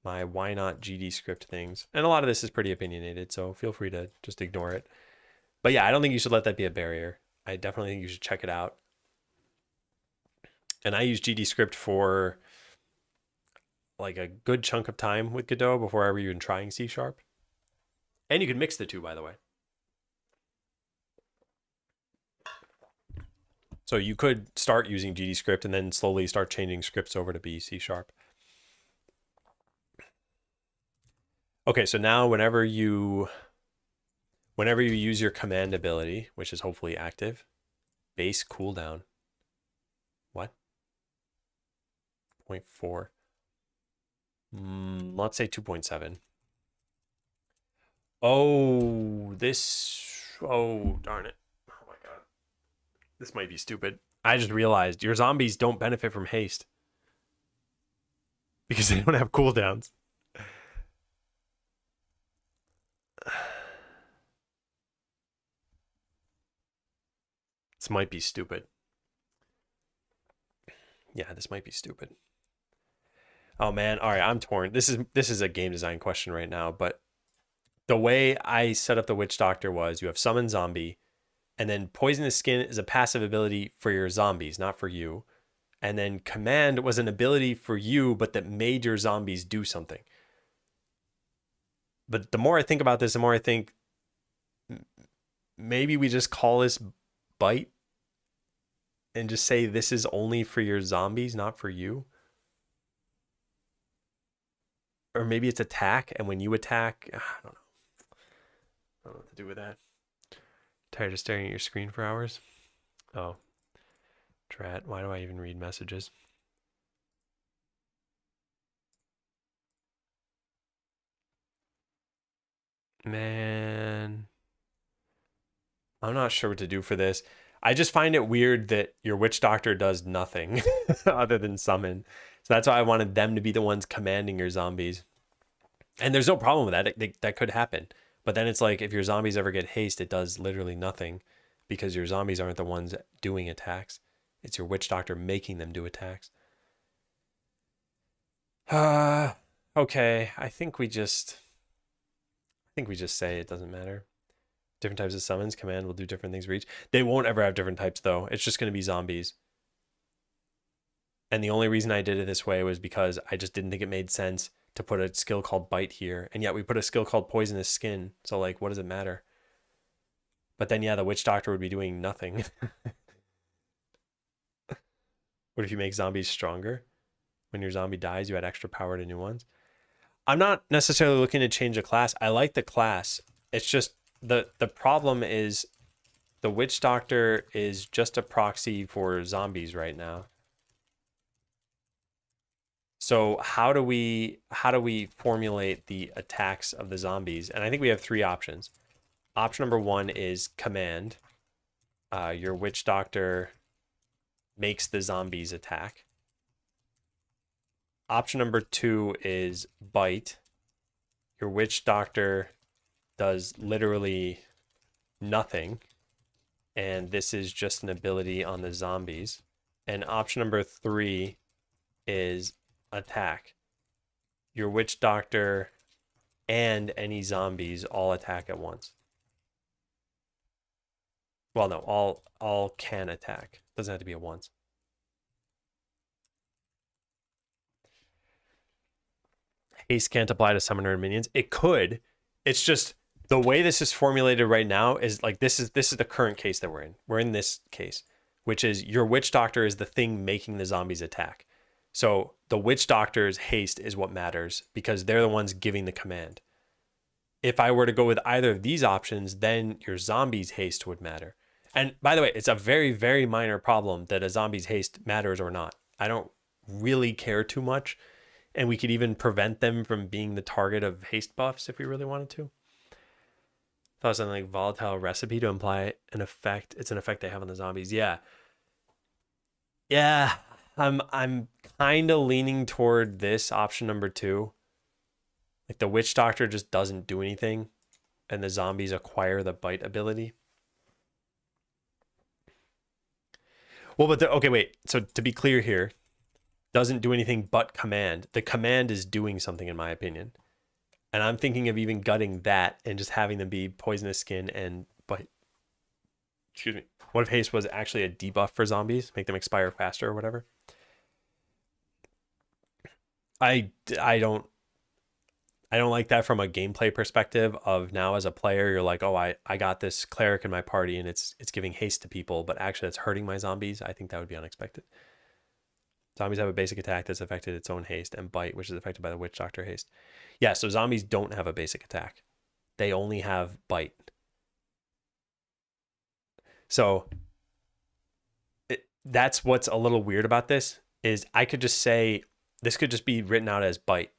my why not GDScript things. And a lot of this is pretty opinionated, so feel free to just ignore it. But yeah, I don't think you should let that be a barrier. I definitely think you should check it out. And I use GDScript for like a good chunk of time with Godot before ever even trying C#. And you can mix the two, by the way. So you could start using GDScript and then slowly start changing scripts over to be C#. Okay, so now whenever you use your command ability, which is hopefully active, base cooldown. What? 0.4. Let's say 2.7. Oh, darn it. Oh my God. This might be stupid. I just realized your zombies don't benefit from haste because they don't have cooldowns. This might be stupid. Yeah, this might be stupid. Oh man, all right, I'm torn. This is a game design question right now, but the way I set up the Witch Doctor was you have summon zombie, and then poisonous skin is a passive ability for your zombies, not for you. And then command was an ability for you, but that made your zombies do something. But the more I think about this, the more I think maybe we just call this bite and just say this is only for your zombies, not for you. Or maybe it's attack, and when you attack, I don't know. I don't know what to do with that. Tired of staring at your screen for hours? Oh. Drat, why do I even read messages? Man. I'm not sure what to do for this. I just find it weird that your Witch Doctor does nothing other than summon. So that's why I wanted them to be the ones commanding your zombies. And there's no problem with that. That could happen. But then it's like if your zombies ever get haste, it does literally nothing because your zombies aren't the ones doing attacks. It's your Witch Doctor making them do attacks. Okay. I think we just say it doesn't matter. Different types of summons. Command will do different things for each. They won't ever have different types, though. It's just going to be zombies. And the only reason I did it this way was because I just didn't think it made sense to put a skill called Bite here. And yet we put a skill called Poisonous Skin. So, like, what does it matter? But then, yeah, the Witch Doctor would be doing nothing. What if you make zombies stronger? When your zombie dies, you add extra power to new ones. I'm not necessarily looking to change a class. I like the class. It's just the problem is the Witch Doctor is just a proxy for zombies right now. So how do we formulate the attacks of the zombies? And I think we have three options. Option number one is command. Your Witch Doctor makes the zombies attack. Option number two is bite. Your Witch Doctor does literally nothing. And this is just an ability on the zombies. And option number three is attack. Your Witch Doctor and any zombies all attack at once. Well, no, all can attack. Doesn't have to be at once. Haste can't apply to summoner and minions. It could. It's just the way this is formulated right now is like this is the current case that we're in. We're in this case, which is your Witch Doctor is the thing making the zombies attack. So the Witch Doctor's haste is what matters because they're the ones giving the command. If I were to go with either of these options, then your zombie's haste would matter. And by the way, it's a very, very minor problem that a zombie's haste matters or not. I don't really care too much. And we could even prevent them from being the target of haste buffs if we really wanted to. Thought it was something like volatile recipe to imply an effect. It's an effect they have on the zombies. Yeah. Yeah. I'm kind of leaning toward this option number two. Like the Witch Doctor just doesn't do anything and the zombies acquire the bite ability. Well, but okay, wait. So to be clear here, doesn't do anything but command. The command is doing something in my opinion. And I'm thinking of even gutting that and just having them be poisonous skin and bite. Excuse me. What if haste was actually a debuff for zombies? Make them expire faster or whatever? I don't like that from a gameplay perspective of now as a player, you're like, oh, I got this cleric in my party and it's giving haste to people, but actually it's hurting my zombies. I think that would be unexpected. Zombies have a basic attack that's affected its own haste and bite, which is affected by the Witch Doctor haste. Yeah, so zombies don't have a basic attack. They only have bite. So that's what's a little weird about this is I could just say, this could just be written out as bite.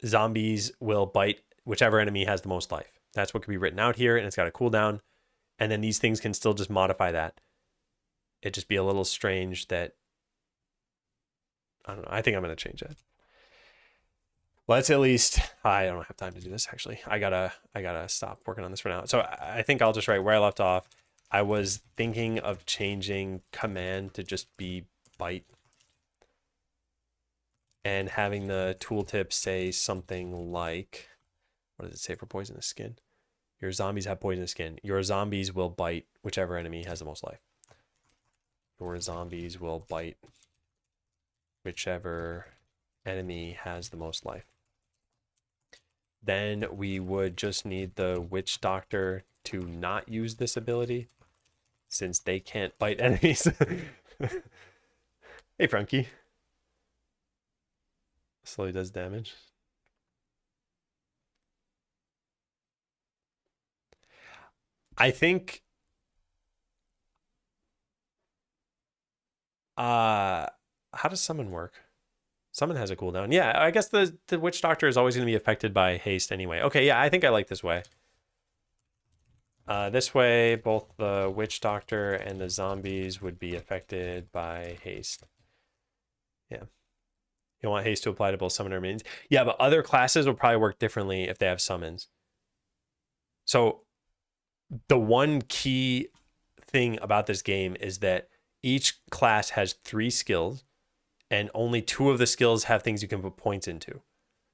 Zombies will bite whichever enemy has the most life. That's what could be written out here, and it's got a cooldown. And then these things can still just modify that. It'd just be a little strange that, I don't know. I think I'm going to change that. Let's at least, I don't have time to do this actually. I gotta stop working on this for now. So I think I'll just write where I left off. I was thinking of changing command to just be bite and having the tooltip say something like, what does it say for poisonous skin? Your zombies have poisonous skin. Your zombies will bite whichever enemy has the most life. Your zombies will bite whichever enemy has the most life. Then we would just need the witch doctor to not use this ability since they can't bite enemies. Hey, Frankie. Slowly does damage. I think how does summon work? Summon has a cooldown. Yeah, I guess the witch doctor is always going to be affected by haste anyway. Okay, yeah, I think I like this way. This way, both the witch doctor and the zombies would be affected by haste. Yeah. You want haste to apply to both summoner minions. Yeah, but other classes will probably work differently if they have summons. So the one key thing about this game is that each class has 3 skills, and only 2 of the skills have things you can put points into.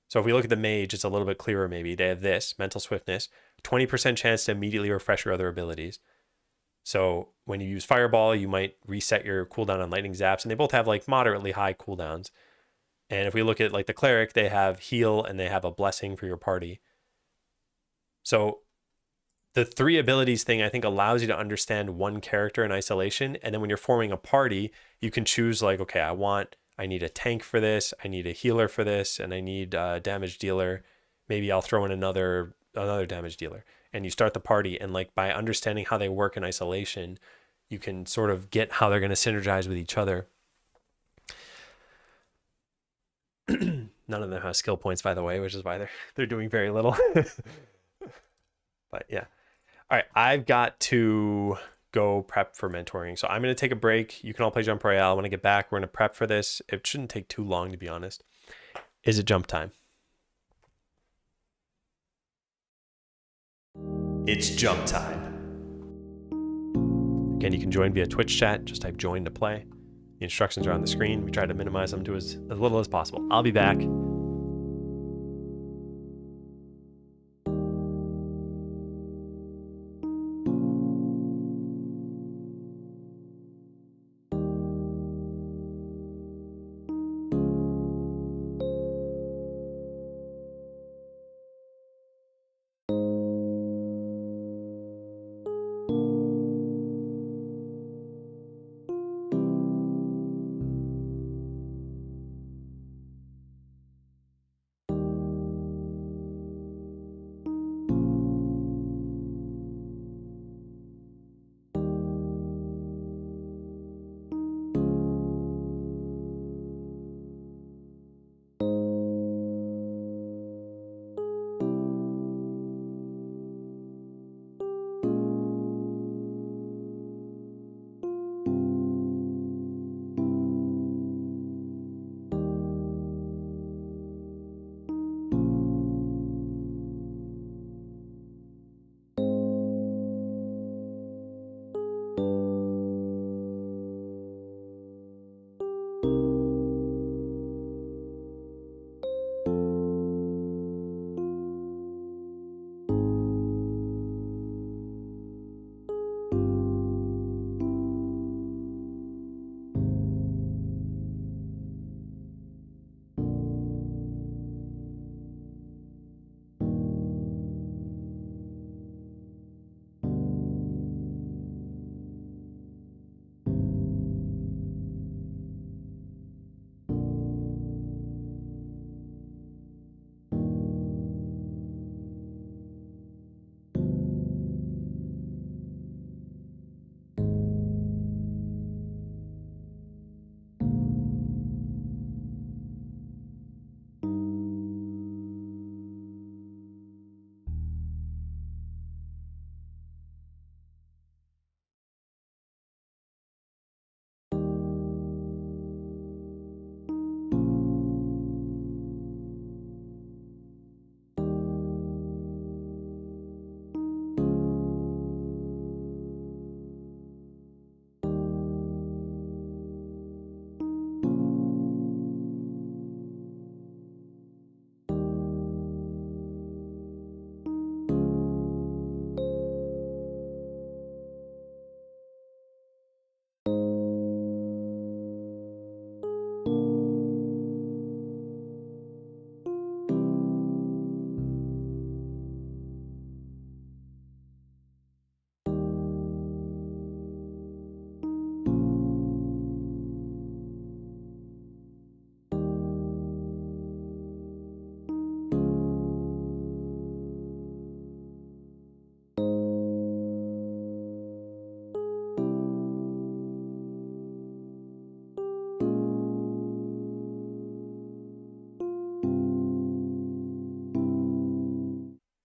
So if we look at the mage, it's a little bit clearer maybe. They have this, mental swiftness, 20% chance to immediately refresh your other abilities. So when you use fireball, you might reset your cooldown on lightning zaps, and they both have like moderately high cooldowns. And if we look at like the cleric, they have heal and they have a blessing for your party. So the 3 abilities thing, I think, allows you to understand one character in isolation. And then when you're forming a party, you can choose like, okay, I need a tank for this, I need a healer for this, and I need a damage dealer. Maybe I'll throw in another damage dealer. And you start the party, and like by understanding how they work in isolation, you can sort of get how they're going to synergize with each other. None of them have skill points, by the way, which is why they're doing very little. But yeah. All right, I've got to go prep for mentoring. So I'm going to take a break. You can all play Jump Royale. When I get back, we're going to prep for this. It shouldn't take too long, to be honest. Is it jump time? It's jump time. Again, you can join via Twitch chat. Just type join to play. The instructions are on the screen. We try to minimize them to as little as possible. I'll be back.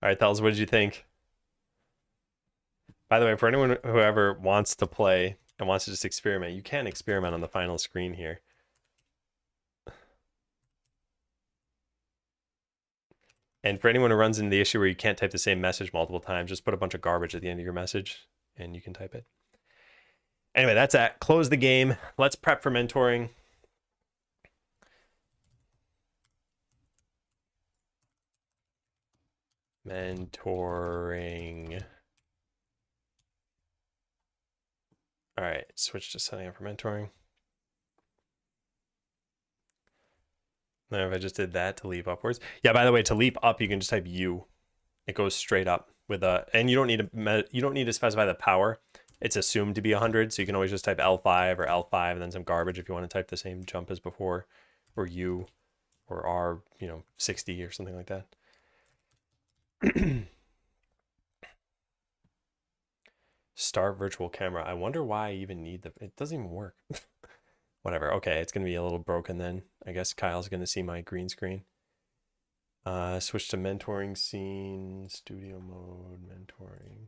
All right, Thels, what did you think? By the way, for anyone who ever wants to play and wants to just experiment, you can experiment on the final screen here. And for anyone who runs into the issue where you can't type the same message multiple times, just put a bunch of garbage at the end of your message and you can type it. Anyway, that's that. Close the game. Let's prep for mentoring. Mentoring. All right, switch to setting up for mentoring. Now if I just did that to leap upwards. Yeah, by the way, to leap up, you can just type U. It goes straight up with a, and you don't need to specify the power. It's assumed to be 100, so you can always just type L5 or L5 and then some garbage if you want to type the same jump as before, or U, or R, 60 or something like that. Start virtual camera. I wonder why I even need it doesn't even work. Whatever. Okay, it's gonna be a little broken then. I guess Kyle's gonna see my green screen. Switch to mentoring scene, studio mode, mentoring.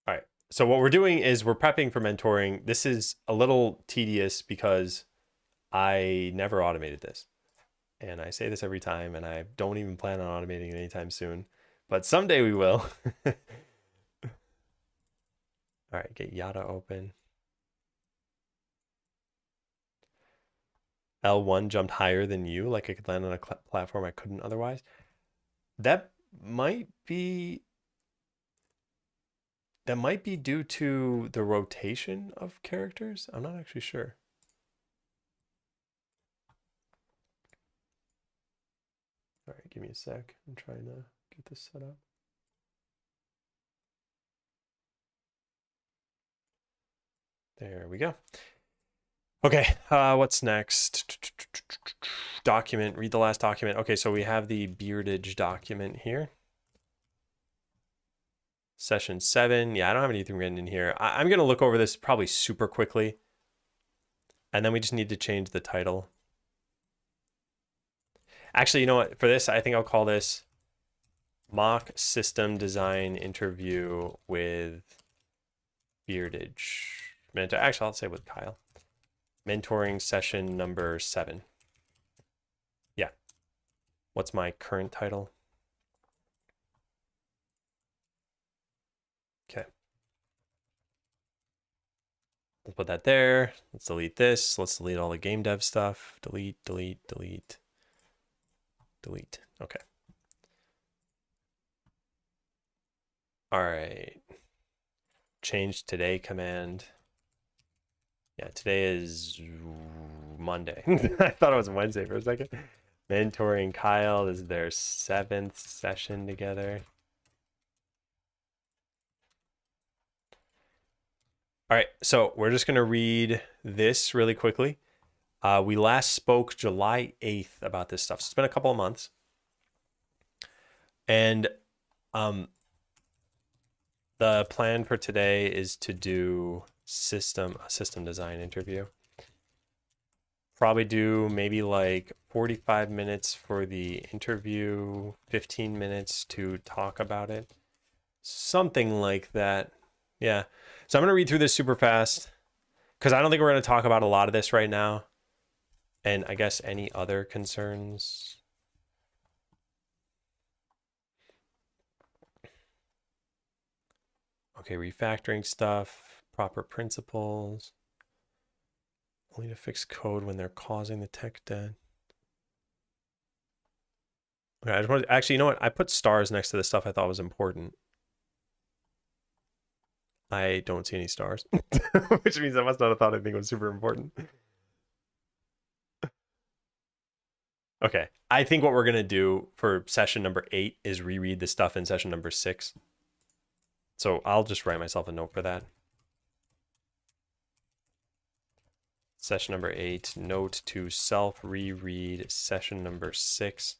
All right. So what we're doing is we're prepping for mentoring. This is a little tedious because I never automated this. And I say this every time, and I don't even plan on automating it anytime soon. But someday we will. All right, get Yada open. L1 jumped higher than you, like I could land on a platform I couldn't otherwise. That might be due to the rotation of characters. I'm not actually sure. All right, give me a sec. I'm trying to get this set up. There we go. Okay, what's next? Document, read the last document. Okay, so we have the beardage document here. Session 7. Yeah, I don't have anything written in here. I'm going to look over this probably super quickly. And then we just need to change the title. Actually, you know what? For this, I think I'll call this Mock System Design Interview with Beardage. Actually, I'll say with Kyle. Mentoring session number 7. Yeah. What's my current title? Okay. Let's put that there. Let's delete this. Let's delete all the game dev stuff. Delete, delete, delete, delete. Okay. All right. Change today command. Yeah, today is Monday. I thought it was Wednesday for a second. Mentoring Kyle is their 7th session together. All right, so we're just going to read this really quickly. We last spoke July 8th about this stuff. So it's been a couple of months. And the plan for today is to do a system design interview. Probably do maybe like 45 minutes for the interview, 15 minutes to talk about it. Something like that. Yeah. So I'm going to read through this super fast because I don't think we're going to talk about a lot of this right now. And I guess any other concerns? Okay, refactoring stuff, proper principles. Only to fix code when they're causing the tech debt. Okay, I just want to, actually, you know what? I put stars next to the stuff I thought was important. I don't see any stars, which means I must not have thought anything was super important. Okay, I think what we're going to do for session number 8 is reread the stuff in session number 6. So I'll just write myself a note for that. Session number 8, note to self reread session number 6,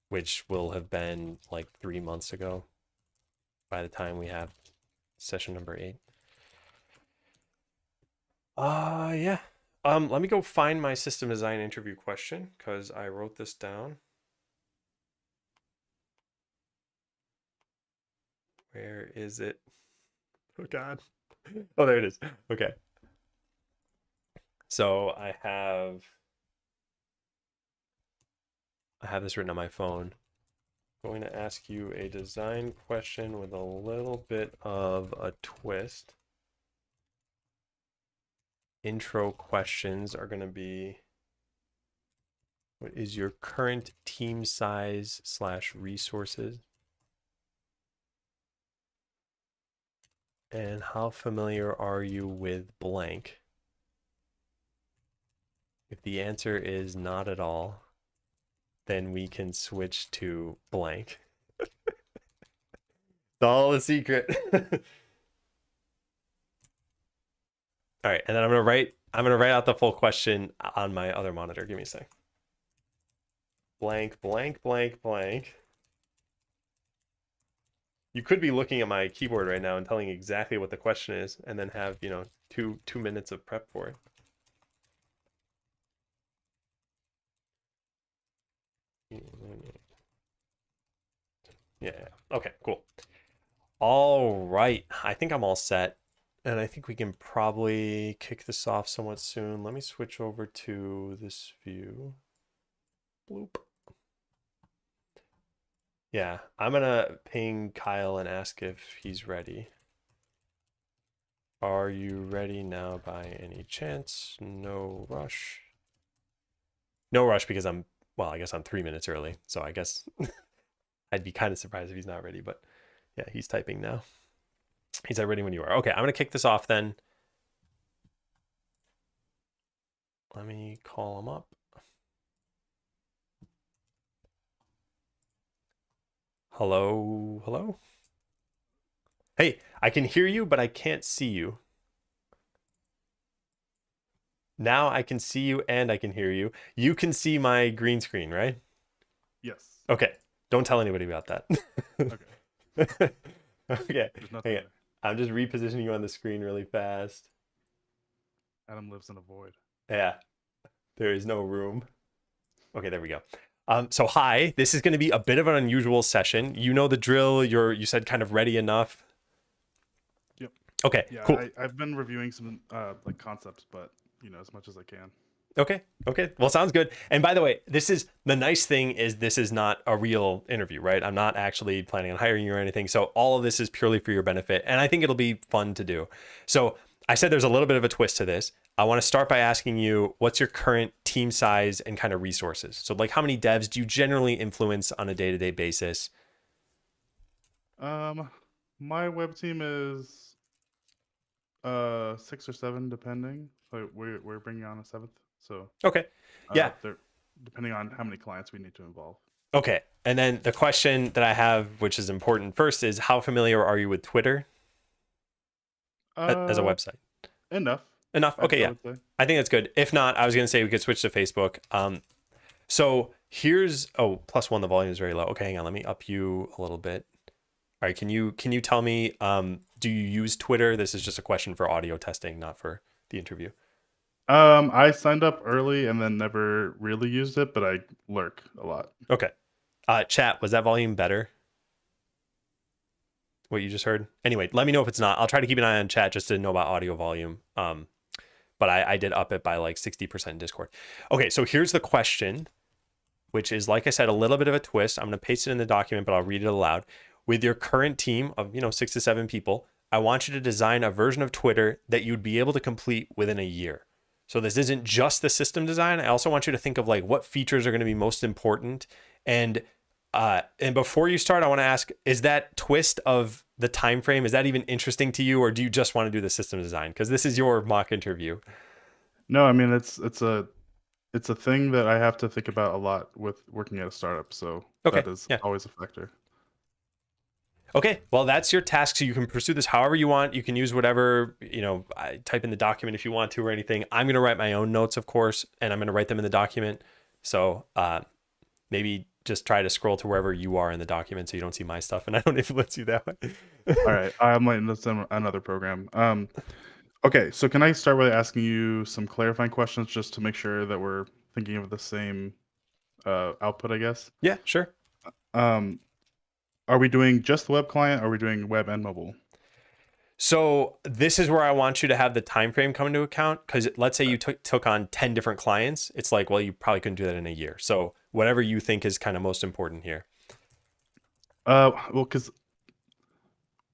which will have been like 3 months ago by the time we have session number 8. Yeah. Let me go find my system design interview question because I wrote this down. Where is it? Oh God. Oh, there it is. Okay. So I have this written on my phone. I'm going to ask you a design question with a little bit of a twist. Intro questions are going to be, what is your current team size / resources? And how familiar are you with blank? If the answer is not at all, then we can switch to blank. It's all a secret. All right, and then I'm gonna write out the full question on my other monitor. Give me a sec. Blank, blank, blank, blank. You could be looking at my keyboard right now and telling exactly what the question is, and then have, you know, two minutes of prep for it. Yeah. Okay, cool. All right. I think I'm all set. And I think we can probably kick this off somewhat soon. Let me switch over to this view. Bloop. Yeah, I'm gonna ping Kyle and ask if he's ready. Are you ready now by any chance? No rush. No rush because well, I guess I'm 3 minutes early. So I guess I'd be kind of surprised if he's not ready, but yeah, he's typing now. He's ready when you are. Okay, I'm gonna kick this off then. Let me call him up. Hello, hello. Hey, I can hear you, but I can't see you. Now I can see you and I can hear you. You can see my green screen, right? Yes. Okay. Don't tell anybody about that. Okay. Okay. There's nothing Hang on. there. I'm just repositioning you on the screen really fast. Adam lives in a void. Yeah. There is no room. Okay, there we go. So hi, this is going to be a bit of an unusual session. You know the drill. You said kind of ready enough. Yep. Okay, Yeah, cool. I've been reviewing some like concepts, but you know, as much as I can. Okay. Okay. Well, sounds good. And by the way, this is the nice thing is this is not a real interview, right? I'm not actually planning on hiring you or anything. So all of this is purely for your benefit. And I think it'll be fun to do. So I said there's a little bit of a twist to this. I want to start by asking you, what's your current team size and kind of resources? So like how many devs do you generally influence on a day-to-day basis? My web team is 6 or 7 depending. So we're bringing on a 7th. So Okay. Yeah. they're depending on how many clients we need to involve. Okay. And then the question that I have, which is important first, is how familiar are you with Twitter as a Uh, website? enough. Enough. Okay, I yeah. would say. I think that's good. If not, I was gonna say we could switch to Facebook. So here's +1, the volume is very low. Okay, hang on, let me up you a little bit. All right, can you tell me, do you use Twitter? This is just a question for audio testing, not for the interview. I signed up early and then never really used it, but I lurk a lot. Okay. Chat, was that volume better? What you just heard? Anyway, let me know if it's not. I'll try to keep an eye on chat just to know about audio volume. But I did up it by like 60% in Discord. Okay, so here's the question, which is, like I said, a little bit of a twist. I'm going to paste it in the document, but I'll read it aloud. With your current team of 6 to 7 people, I want you to design a version of Twitter that you'd be able to complete within a year. So this isn't just the system design. I also want you to think of like what features are going to be most important. And before you start, I want to ask, is that twist of the time frame, is that even interesting to you, or do you just want to do the system design? Because this is your mock interview. No, I mean it's a thing that I have to think about a lot with working at a startup. So Okay. that is Yeah. always a factor. Okay, well, that's your task. So you can pursue this however you want. You can use whatever, I type in the document if you want to or anything. I'm going to write my own notes, of course, and I'm going to write them in the document. So maybe just try to scroll to wherever you are in the document so you don't see my stuff and I don't influence you that way. All right, I'm letting this in another program. Okay, so can I start by asking you some clarifying questions just to make sure that we're thinking of the same output, I guess? Yeah, sure. Um, Are we doing just the web client? Or are we doing web and mobile? So this is where I want you to have the time frame come into account, because let's say you took on 10 different clients. It's like, well, you probably couldn't do that in a year. So whatever you think is kind of most important here. Well, because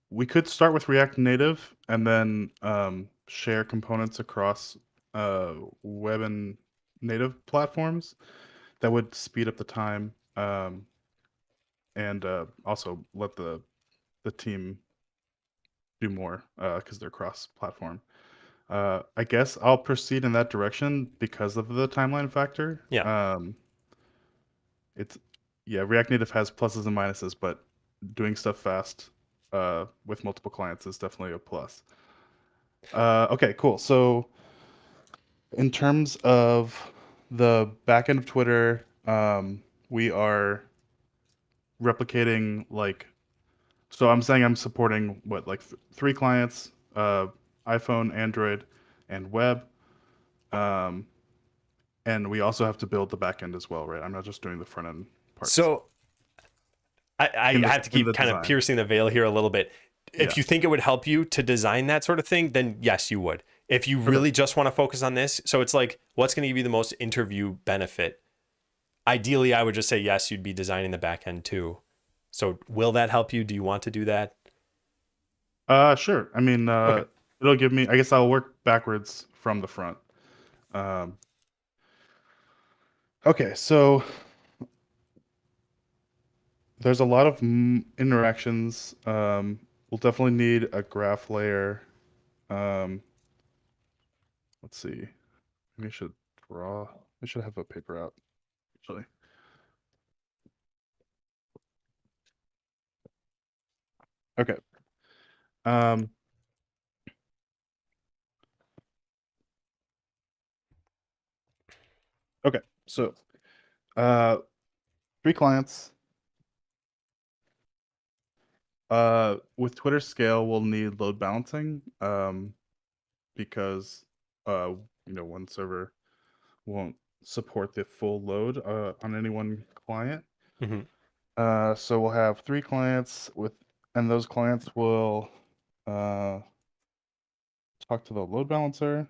we could start with React Native and then share components across web and native platforms. That would speed up the time, and also let the team do more because they're cross-platform. I guess I'll proceed in that direction because of the timeline factor. Yeah. It's Yeah, React Native has pluses and minuses, but doing stuff fast with multiple clients is definitely a plus. Okay, cool. So in terms of the backend of Twitter, we are replicating like, so I'm saying I'm supporting what, like three clients, iPhone, Android, and web. Um, and we also have to build the backend as well, right? I'm not just doing the front end parts So I have to in keep the kind of design. piercing the veil here a little bit. If Yeah. you think it would help you to design that sort of thing, then yes, you would. If you Okay. really just want to focus on this, so it's like, what's going to give you the most interview benefit? Ideally, I would just say yes, you'd be designing the back end too. So will that help you? Do you want to do that? Sure. I mean, Okay. it'll give me. I guess I'll work backwards from the front. Um, okay. So there's a lot of interactions. We'll definitely need a graph layer. Um, let's see. Maybe I should draw. I should have a paper out actually. Okay. Um, okay. So, uh, three clients. With Twitter scale, we'll need load balancing. Because one server won't support the full load on any one client. Hmm. So we'll have three clients and those clients will uh, talk to the load balancer.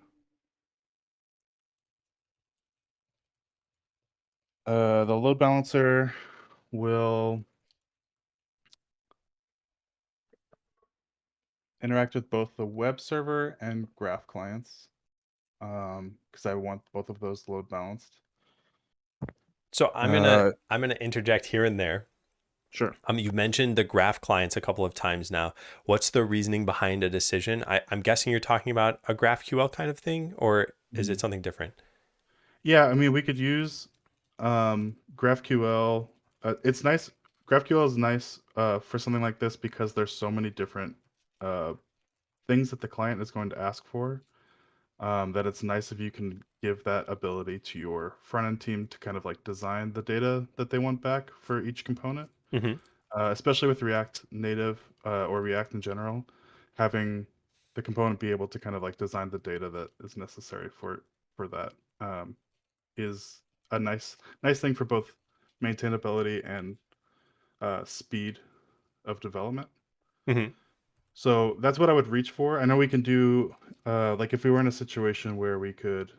The load balancer will interact with both the web server and graph clients because I want both of those load balanced. So Uh, I'm gonna interject here and there. sure. You mentioned the graph clients a couple of times now. What's the reasoning behind a decision? I'm guessing you're talking about a GraphQL kind of thing, or is it Mhm. something different? Yeah, I mean, we could use GraphQL. It's nice. GraphQL is nice for something like this because there's so many different uh, things that the client is going to ask for, that it's nice if you can give that ability to your front end team to kind of like design the data that they want back for each component. Hmm. Especially with React Native or React in general, having the component be able to kind of like design the data that is necessary for that. Is a nice thing for both maintainability and speed of development. Hmm. So that's what I would reach for. I know we can do like if we were in a situation where we could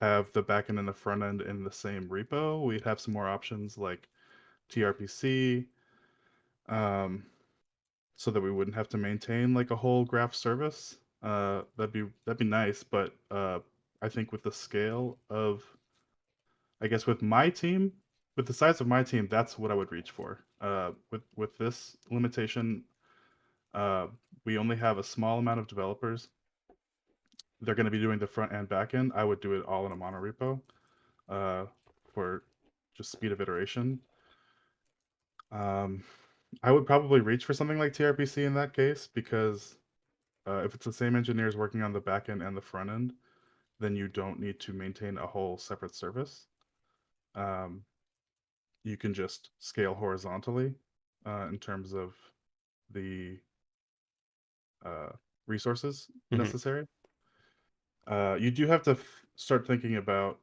have the backend and the front end in the same repo, we'd have some more options like TRPC, um, so that we wouldn't have to maintain like a whole graph service. That'd be nice, but I think with the scale of I guess with my team, with the size of my team, that's what I would reach for. With this limitation, uh, we only have a small amount of developers. They're going to be doing the front and back end. I would do it all in a monorepo uh, for just speed of iteration. Um, I would probably reach for something like TRPC in that case because if it's the same engineers working on the back end and the front end, then you don't need to maintain a whole separate service. Um, you can just scale horizontally in terms of the uh, resources Hmm. necessary. You do have to start thinking about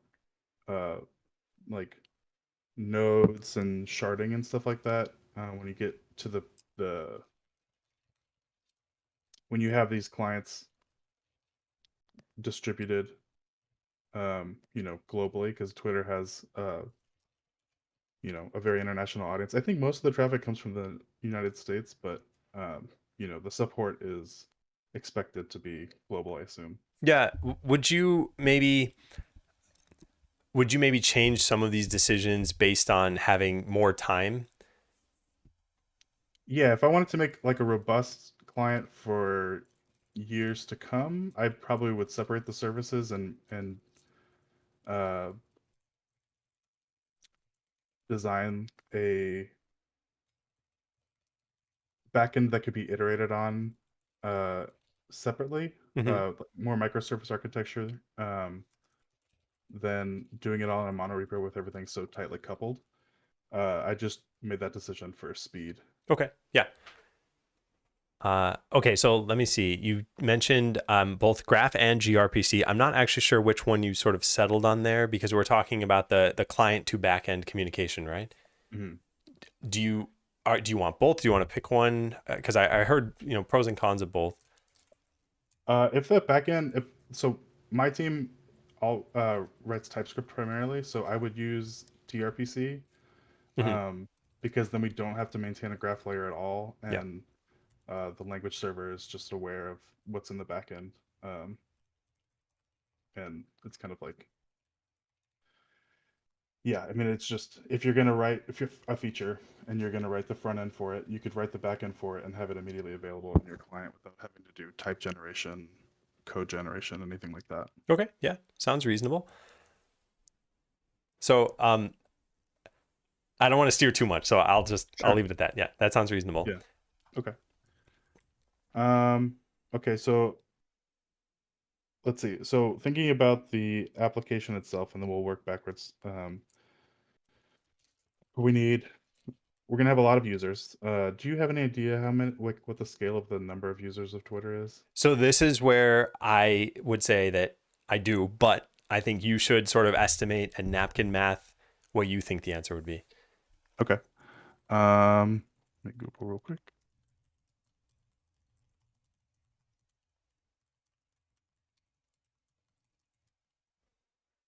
like nodes and sharding and stuff like that when you get to the when you have these clients distributed, globally, because Twitter has a very international audience. I think most of the traffic comes from the United States, but the support is expected to be global, I assume. Yeah. Would you maybe change some of these decisions based on having more time? Yeah, if I wanted to make like a robust client for years to come, I probably would separate the services and uh, design a backend that could be iterated on uh, separately, Hmm. more microservice architecture, than doing it all in a monorepo with everything so tightly coupled. I just made that decision for speed. Okay. Yeah. Okay, so let me see. You mentioned both Graph and gRPC. I'm not actually sure which one you sort of settled on there because we're talking about the client to backend communication, right? Mhm. Do you do you want both? Do you want to pick one? Because I heard pros and cons of both. If the backend, if so, my team all writes TypeScript primarily, so I would use tRPC, Hmm. because then we don't have to maintain a graph layer at all, Yeah. and the language server is just aware of what's in the backend, um, and it's kind of like, yeah, I mean, it's just if you're gonna write if you're a feature and you're gonna write the front end for it, you could write the back end for it and have it immediately available in your client without having to do type generation, code generation, anything like that. Okay. Yeah. Sounds reasonable. So I don't want to steer too much, so I'll Sure. leave it at that. Yeah, that sounds reasonable. Yeah. Okay. Um, okay, so let's see. So thinking about the application itself, and then we'll work backwards. We need we're gonna have a lot of users. Do you have any idea how many, like, what the scale of the number of users of Twitter is? So this is where I would say that I do, but I think you should sort of estimate and napkin math what you think the answer would be. Okay. Let me Google real quick.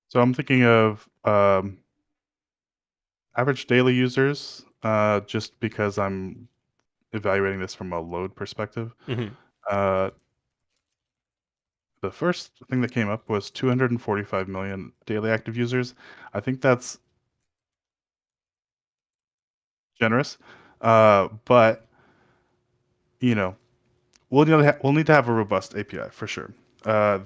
So I'm thinking of average daily users, just because I'm evaluating this from a load perspective. Hmm. Uh, the first thing that came up was 245 million daily active users. I think that's generous, but you know, we'll need to have a robust API for sure. Uh,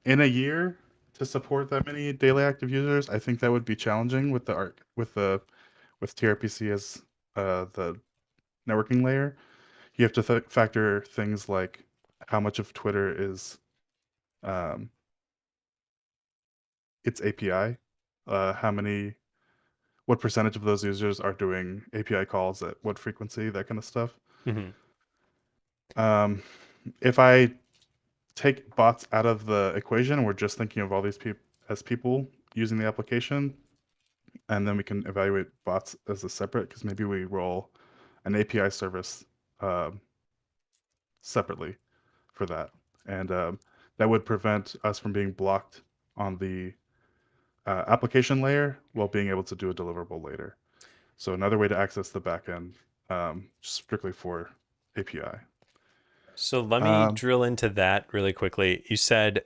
in a year to support that many daily active users, I think that would be challenging with the arc with TRPC as the networking layer. You have to factor things like how much of Twitter is um, its API, how many, what percentage of those users are doing API calls at what frequency, that kind of stuff. Hmm. Um, if I take bots out of the equation and we're just thinking of all these people as people using the application, and then we can evaluate bots as a separate, because maybe we roll an API service um, separately for that, and that would prevent us from being blocked on the application layer while being able to do a deliverable later. So another way to access the backend, strictly for API. So let me Um, drill into that really quickly. You said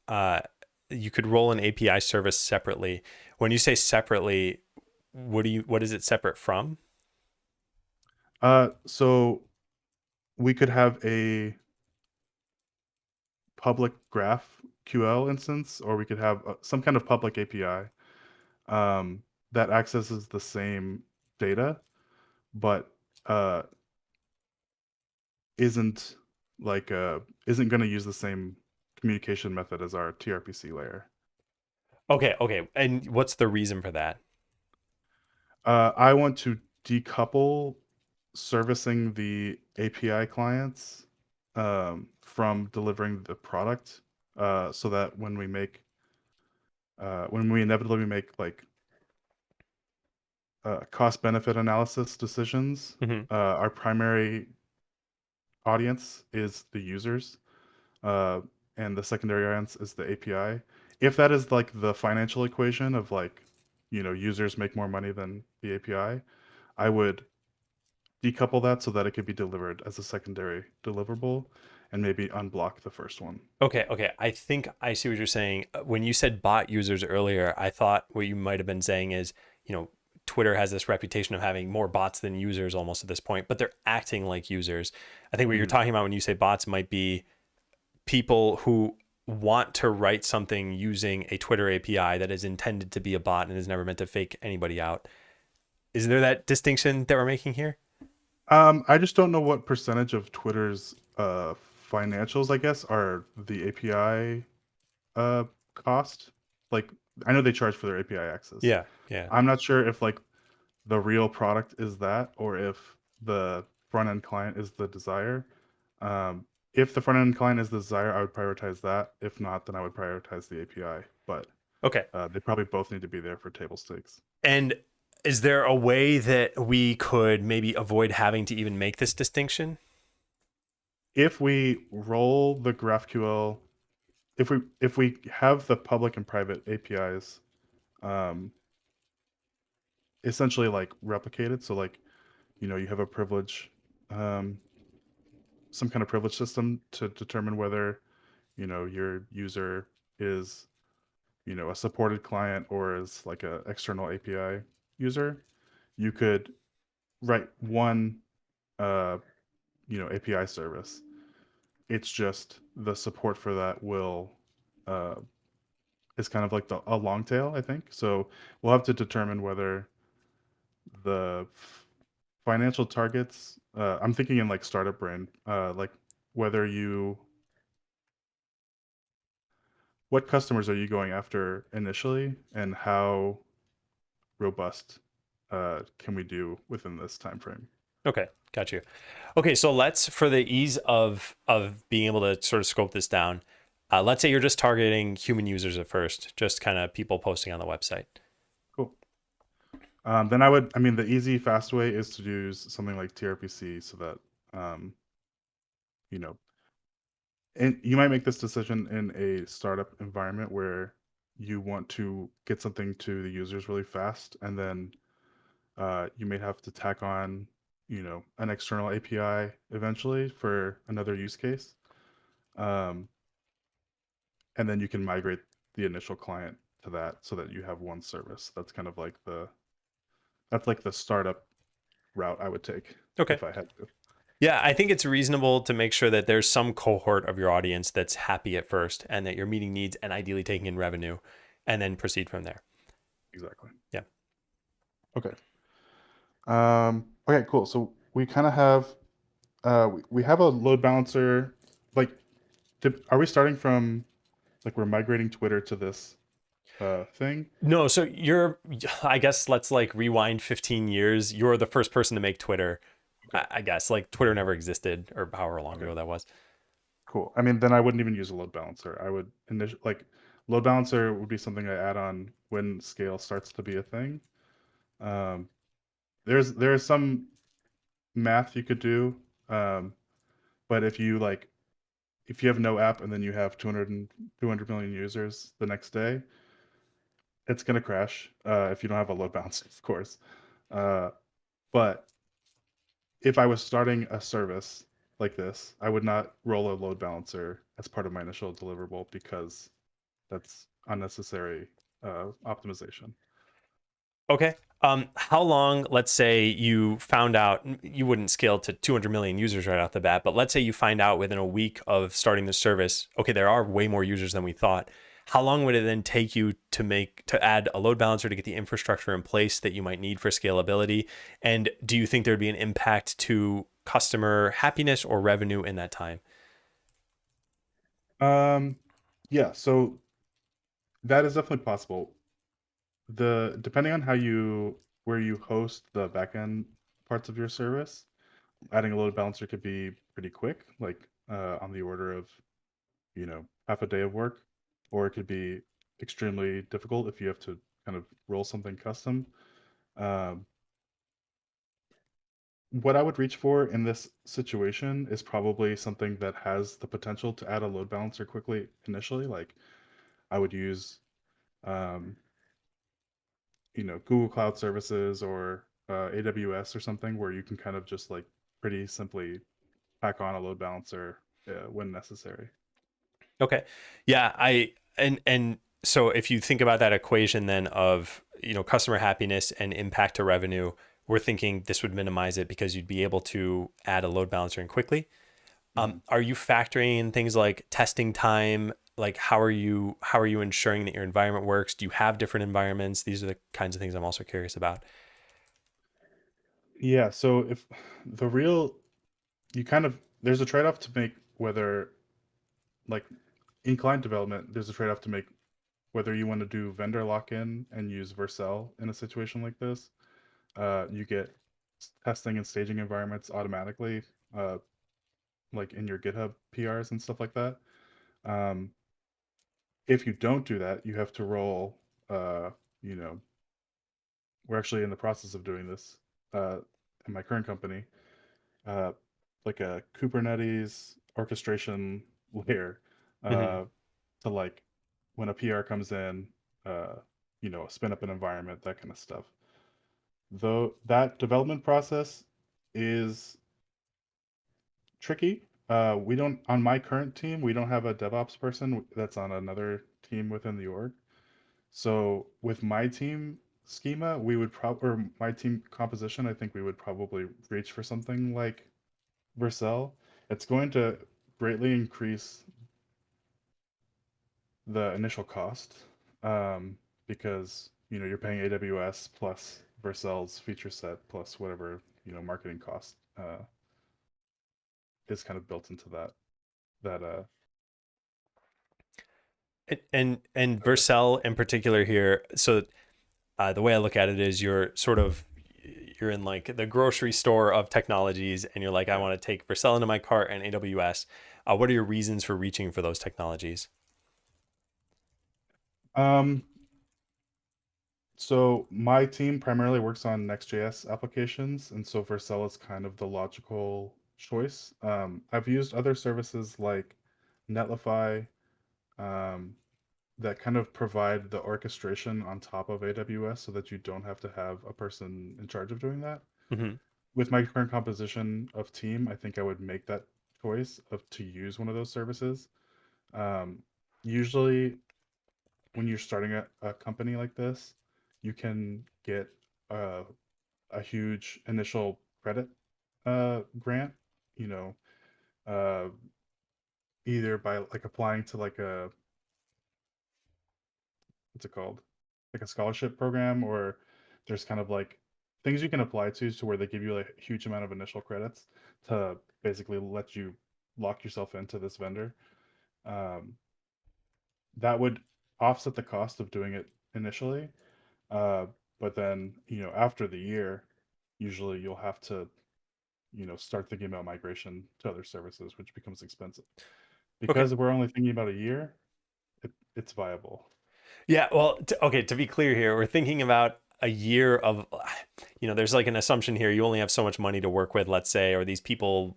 uh, you could roll an API service separately. When you say separately, what is it separate from? so we could have a public graph QL instance, or we could have some kind of public API that accesses the same data, but uh, isn't isn't going to use the same communication method as our tRPC layer. Okay, okay. And what's the reason for that? I want to decouple servicing the API clients from delivering the product, so that when we inevitably make like cost benefit analysis decisions. Hmm. Our primary audience is the users, uh, and the secondary audience is the API. If that is like the financial equation of like, users make more money than the API, I would decouple that so that it could be delivered as a secondary deliverable and maybe unblock the first one. Okay, okay. I think I see what you're saying. When you said bot users earlier, I thought what you might have been saying is, Twitter has this reputation of having more bots than users almost at this point, but they're acting like users. I think what you're Mhm. talking about when you say bots might be people who want to write something using a Twitter API that is intended to be a bot and is never meant to fake anybody out. Is there that distinction that we're making here? I just don't know what percentage of Twitter's financials, I guess, are the API uh cost. Like, I know they charge for their API access. Yeah, yeah. I'm not sure if like the real product is that or if the front end client is the desire. If the front end client is the desire, I would prioritize that. If not, then I would prioritize the API. But Okay. they probably both need to be there for table stakes. And is there a way that we could maybe avoid having to even make this distinction? If we roll the GraphQL, if we have the public and private APIs, um, essentially like replicated, so like you have a privilege, um, some kind of privilege system to determine whether your user is a supported client or is like a external API user. You could write one uh, API service. It's just the support for that will uh, is kind of like a long tail, I think. So we'll have to determine whether the financial targets. I'm thinking in like startup brain, like whether you what customers are you going after initially, and how robust can we do within this time frame? Okay, got you. Okay, so let's, for the ease of being able to sort of scope this down, let's say you're just targeting human users at first, just kind of people posting on the website. Cool. Then I mean, the easy, fast way is to do something like TRPC so that, um, you know, and you might make this decision in a startup environment where you want to get something to the users really fast, and then you may have to tack on, an external API eventually for another use case. Um, and then you can migrate the initial client to that so that you have one service. That's like the startup route I would take Okay. if I had to. Yeah, I think it's reasonable to make sure that there's some cohort of your audience that's happy at first and that you're meeting needs and ideally taking in revenue and then proceed from there. Exactly. Yeah. Okay. Okay, cool. So we kind of have we have a load balancer. Like, are we starting from like we're migrating Twitter to this thing? No, so I guess let's like rewind 15 years. You're the first person to make Twitter. Okay. I guess like Twitter never existed or however long Okay. ago that was. Cool. I mean, then I wouldn't even use a load balancer. I would like load balancer would be something I add on when scale starts to be a thing. Um, there's some math you could do, um, but if you have no app and then you have 200 million users the next day, it's gonna crash if you don't have a load balancer, of course. Uh, but if I was starting a service like this, I would not roll a load balancer as part of my initial deliverable because that's unnecessary optimization. Okay. How long, let's say you found out you wouldn't scale to 200 million users right off the bat, but let's say you find out within a week of starting the service, okay, there are way more users than we thought. How long would it then take you to add a load balancer to get the infrastructure in place that you might need for scalability? And do you think there'd be an impact to customer happiness or revenue in that time? Um, yeah, so that is definitely possible. The Depending on where you host the backend parts of your service, adding a load balancer could be pretty quick, like on the order of half a day of work, or it could be extremely difficult if you have to kind of roll something custom. what I would reach for in this situation is probably something that has the potential to add a load balancer quickly initially. Like I would use, um, Google Cloud Services or AWS or something where you can kind of just like pretty simply pack on a load balancer when necessary. Okay. Yeah, and so if you think about that equation then of, customer happiness and impact to revenue, we're thinking this would minimize it because you'd be able to add a load balancer in quickly. Mhm. Are you factoring in things like testing time? Like how are you ensuring that your environment works? Do you have different environments? These are the kinds of things I'm also curious about. Yeah, so if the real you kind of there's a trade-off to make whether like in client development, there's a trade-off to make whether you want to do vendor lock-in and use Vercel in a situation like this. You get testing and staging environments automatically, uh, like in your GitHub PRs and stuff like that. Um, if you don't do that, you have to roll. Uh, you know, we're actually in the process of doing this uh, in my current company, uh, like a Kubernetes orchestration layer Hmm. uh, to like when a PR comes in, uh, spin up an environment, that kind of stuff. Though that development process is tricky. We don't on my current team, we don't have a DevOps person that's on another team within the org. So with my team schema, we would probably or my team composition, I think we would probably reach for something like Vercel. It's going to greatly increase the initial cost because you're paying AWS plus Vercel's feature set plus whatever marketing cost is kind of built into that And service. Vercel in particular here. So the way I look at it is you're in like the grocery store of technologies, and you're like, I Yeah. want to take Vercel into my cart and AWS. What are your reasons for reaching for those technologies? Um, so my team primarily works on Next.js applications, and so Vercel is kind of the logical choice. I've used other services like Netlify, um, that kind of provide the orchestration on top of AWS so that you don't have to have a person in charge of doing that. Hmm. With my current composition of team, I think I would make that choice of to use one of those services. Um, Usually, when you're starting a company like this, you can get a, a huge initial credit grant, you know, uh, either by like applying to like a what's it called? Like a scholarship program, or there's kind of like things you can apply to where they give you like a huge amount of initial credits to basically let you lock yourself into this vendor. Um, that would offset the cost of doing it initially. Uh, but then, after the year, usually you'll have to, start thinking about migration to other services, which becomes expensive. Okay. Because we're only thinking about a year, it's viable. Yeah. Well, okay. To be clear here, we're thinking about a year of, there's like an assumption here. You only have so much money to work with, let's say, or these people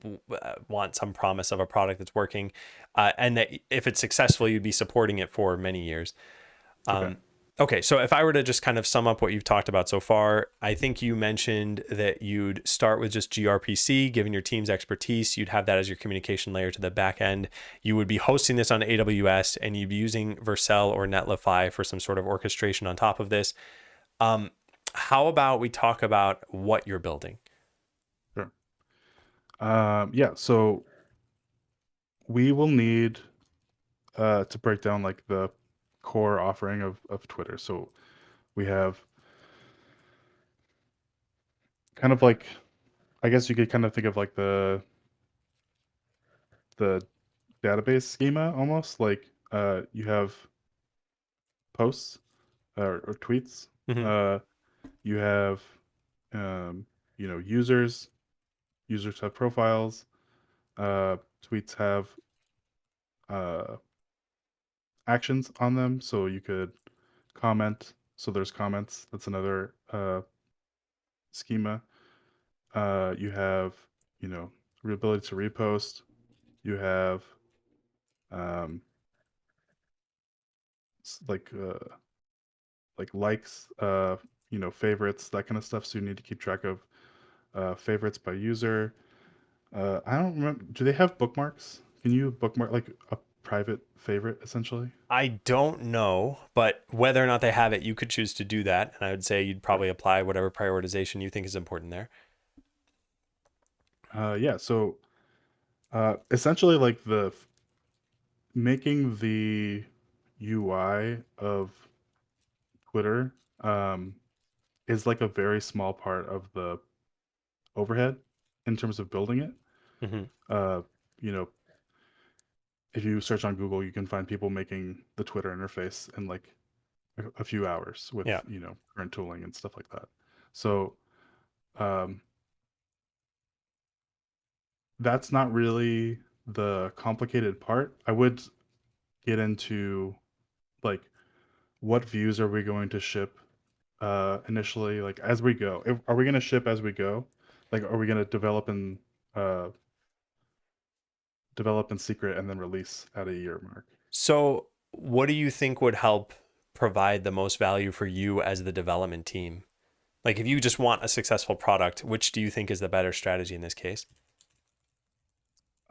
want some promise of a product that's working, and that if it's successful, you'd be supporting it for many years. Okay. Um, okay, so if I were to just kind of sum up what you've talked about so far, I think you mentioned that you'd start with just gRPC, given your team's expertise. You'd have that as your communication layer to the back end. You would be hosting this on AWS, and you'd be using Vercel or Netlify for some sort of orchestration on top of this. Um, how about we talk about what you're building? Sure. Yeah. So we will need to break down like the core offering of Twitter. So we have kind of like I guess you could kind of think of like the database schema almost like you have posts or tweets. Hmm. Uh, you have um, users. Users have profiles. Tweets have uh, actions on them, so you could comment. So there's comments. That's another schema. You have, you know, the ability to repost. You have um, s- like uh, like likes, favorites, that kind of stuff. So you need to keep track of favorites by user. I don't remember. Do they have bookmarks? Can you bookmark like a private favorite essentially? I don't know, but whether or not they have it, you could choose to do that. And I would say you'd Okay. probably apply whatever prioritization you think is important there. Yeah. So essentially, like making the UI of Twitter is like a very small part of the overhead in terms of building it. Hmm. Uh, you know, if you search on Google, you can find people making the Twitter interface in like a few hours with, Yeah. current tooling and stuff like that. So um, that's not really the complicated part. I would get into like what views are we going to ship initially, like as we go. Are we going to ship as we go? Like, are we going to uh, develop in secret and then release at a year mark? So, what do you think would help provide the most value for you as the development team? Like, if you just want a successful product, which do you think is the better strategy in this case?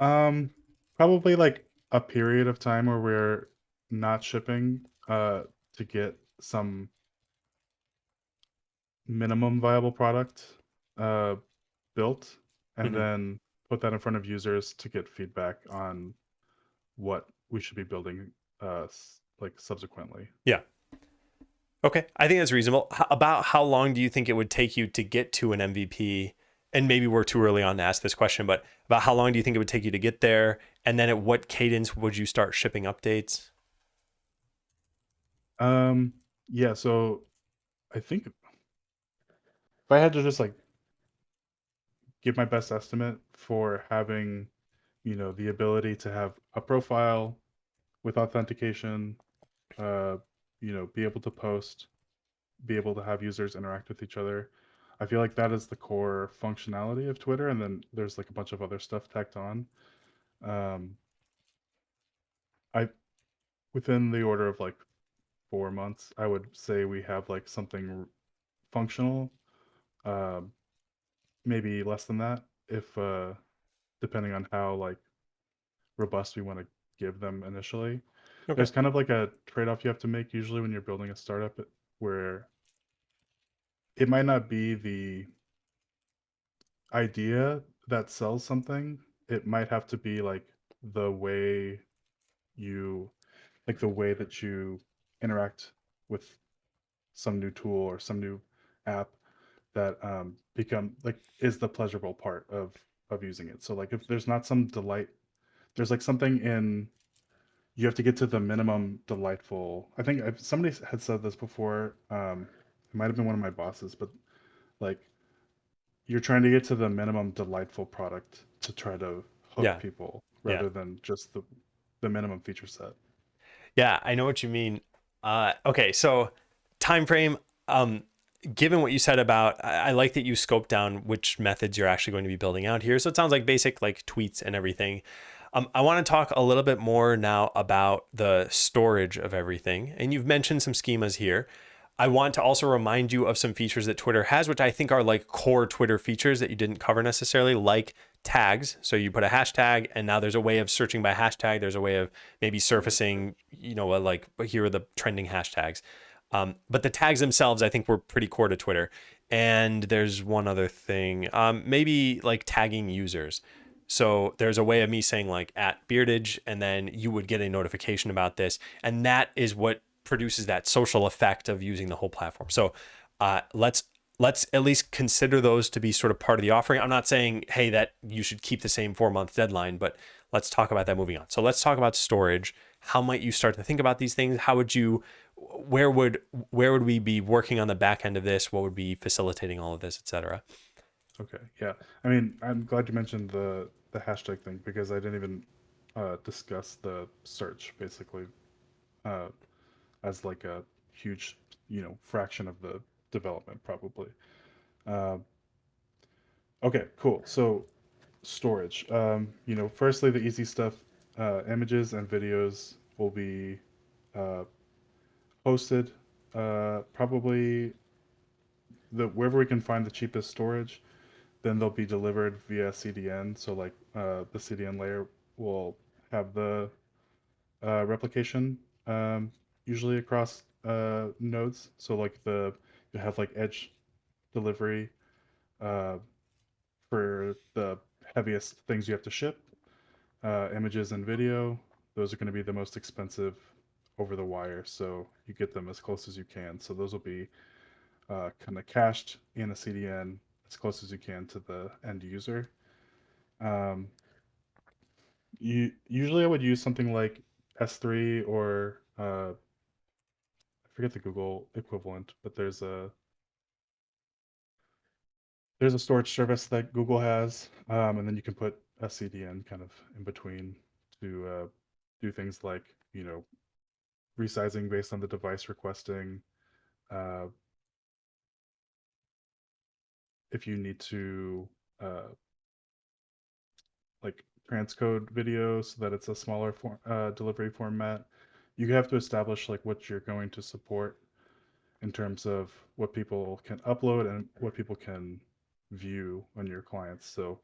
Um, Probably like a period of time where we're not shipping to get some minimum viable product uh built, and Hmm. then put that in front of users to get feedback on what we should be building like subsequently. Yeah. Okay. I think that's reasonable. About how long do you think it would take you to get to an MVP? And maybe we're too early on to ask this question, but about how long do you think it would take you to get there? And then at what cadence would you start shipping updates? Um yeah, so I think if I had to just like give my best estimate for having, the ability to have a profile with authentication, uh, be able to post, be able to have users interact with each other. I feel like that is the core functionality of Twitter, and then there's like a bunch of other stuff tacked on. Um, I Within the order of like 4 months, I would say we have like something functional. Um, Maybe less than that, if depending on how like robust we want to give them initially. Okay. There's kind of like a trade-off you have to make usually when you're building a startup where it might not be the idea that sells something. It might have to be like the way you the way that you interact with some new tool or some new app that become like is the pleasurable part of using it. So like if there's not some delight, there's like something in you have to get to the minimum delightful. I think somebody had said this before. It might have been one of my bosses, but like you're trying to get to the minimum delightful product to try to hook Yeah. people Yeah. rather than just the minimum feature set. Yeah, I know what you mean. Okay, so time frame. Um, Given what you said about, I like that you scope down which methods you're actually going to be building out here. So it sounds like basic, like tweets and everything. I want to talk a little bit more now about the storage of everything. And you've mentioned some schemas here. I want to also remind you of some features that Twitter has, which I think are like core Twitter features that you didn't cover necessarily, like tags. So you put a hashtag, and now there's a way of searching by hashtag. There's a way of maybe surfacing, like here are the trending hashtags. But the tags themselves, I think, were pretty core to Twitter. And there's one other thing, maybe like tagging users. So there's a way of me saying like at Beardage, and then you would get a notification about this, and that is what produces that social effect of using the whole platform. So let's at least consider those to be sort of part of the offering. I'm not saying hey that you should keep the same 4 month deadline, but let's talk about that moving on. So let's talk about storage. How might you start to think about these things? How would you where would where would we be working on the back end of this? What would be facilitating all of this, etc.? Okay, yeah. I mean, I'm glad you mentioned the hashtag thing because I didn't even discuss the search basically uh, as like a huge, fraction of the development probably. Uh, Okay, cool. So storage. Firstly, the easy stuff, images and videos will be uh, hosted. Probably the wherever we can find the cheapest storage, then they'll be delivered via CDN. So like the CDN layer will have the replication usually across nodes. So like you have like edge delivery uh, for the heaviest things you have to ship, images and video. Those are going to be the most expensive over the wire, so you get them as close as you can. So those will be kind of cached in a CDN as close as you can to the end user. Um, usually I would use something like S3 or I forget the Google equivalent, but there's a storage service that Google has, and then you can put a CDN kind of in between to do things like resizing based on the device requesting. Uh, if you need to uh, like transcode video so that it's a smaller delivery format, you have to establish like what you're going to support in terms of what people can upload and what people can view on your clients. So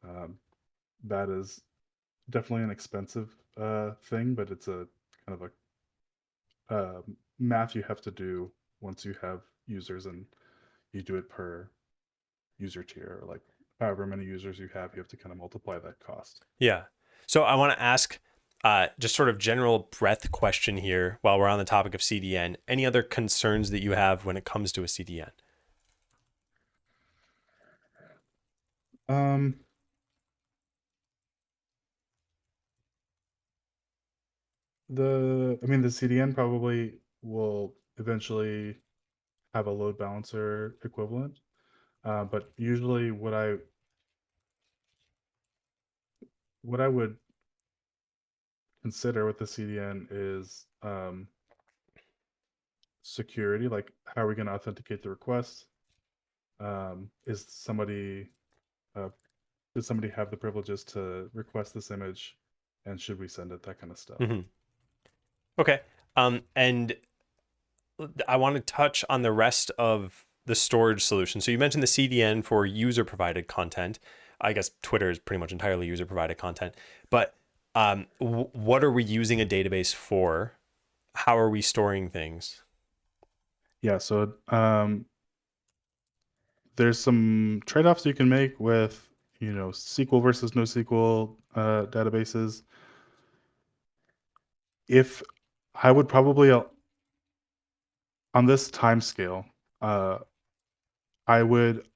um, that is definitely an expensive thing, but it's a kind of a math you have to do once you have users, and you do it per user tier, like however many users you have to kind of multiply that cost. Yeah. So I want to ask just sort of general breadth question here while we're on the topic of CDN. Any other concerns that you have when it comes to a CDN? Um, the CDN probably will eventually have a load balancer equivalent, but usually what I would consider with the CDN is security. Like, how are we going to authenticate the request? Is somebody does somebody have the privileges to request this image, and should we send it? That kind of stuff. Hmm. Okay. And I want to touch on the rest of the storage solution. So you mentioned the CDN for user provided content. I guess Twitter is pretty much entirely user provided content. But what are we using a database for? How are we storing things? Yeah. So there's some trade-offs you can make with SQL versus NoSQL databases. If I would probably on this time scale, uh, I would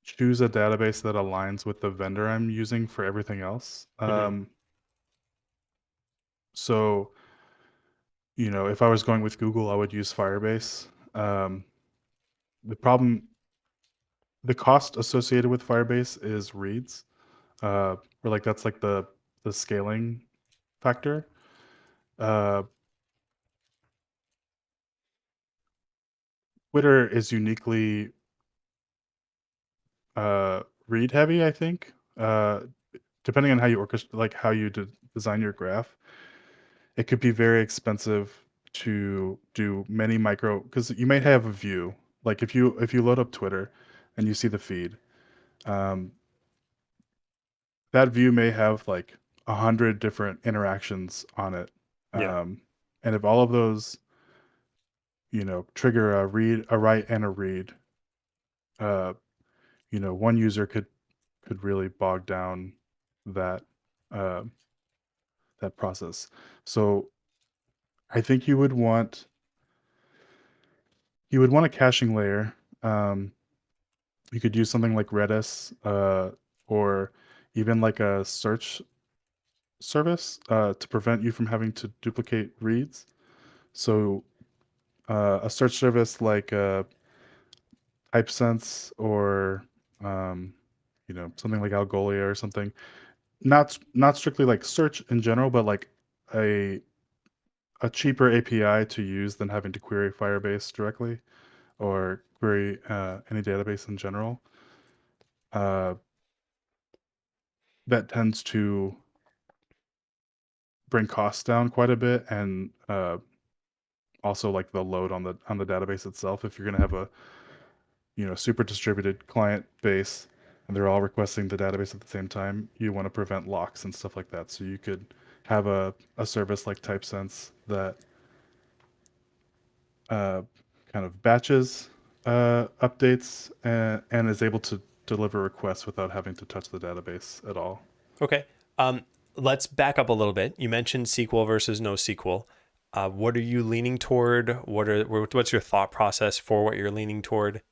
choose a database that aligns with the vendor I'm using for everything else. Hmm. So if I was going with Google, I would use Firebase. The problem, the cost associated with Firebase is reads, or like that's like the scaling factor. Uh, Twitter is uniquely read heavy, I think. Depending on how you orchestrate, like how you design your graph, it could be very expensive to do many micro, because you might have a view. Like if you load up Twitter and you see the feed, um, that view may have like 100 different interactions on it, Yeah. um, and if all of those trigger a read, a write, and a read, uh, one user could really bog down that uh, that process. So I think you would want a caching layer. Um, you could use something like Redis, or even like a search service to prevent you from having to duplicate reads. So a search service like TypeSense, or something like Algolia or something. Not strictly like search in general, but like a a cheaper API to use than having to query Firebase directly, or query any database in general. uh, that tends to bring costs down quite a bit, and also like the load on the database itself. If you're going to have a super distributed client base and they're all requesting the database at the same time, you want to prevent locks and stuff like that. So you could have a service like TypeSense that uh, kind of batches updates and is able to deliver requests without having to touch the database at all. Okay. Um, let's back up a little bit. You mentioned SQL versus NoSQL. What are you leaning toward? What's your thought process for what you're leaning toward?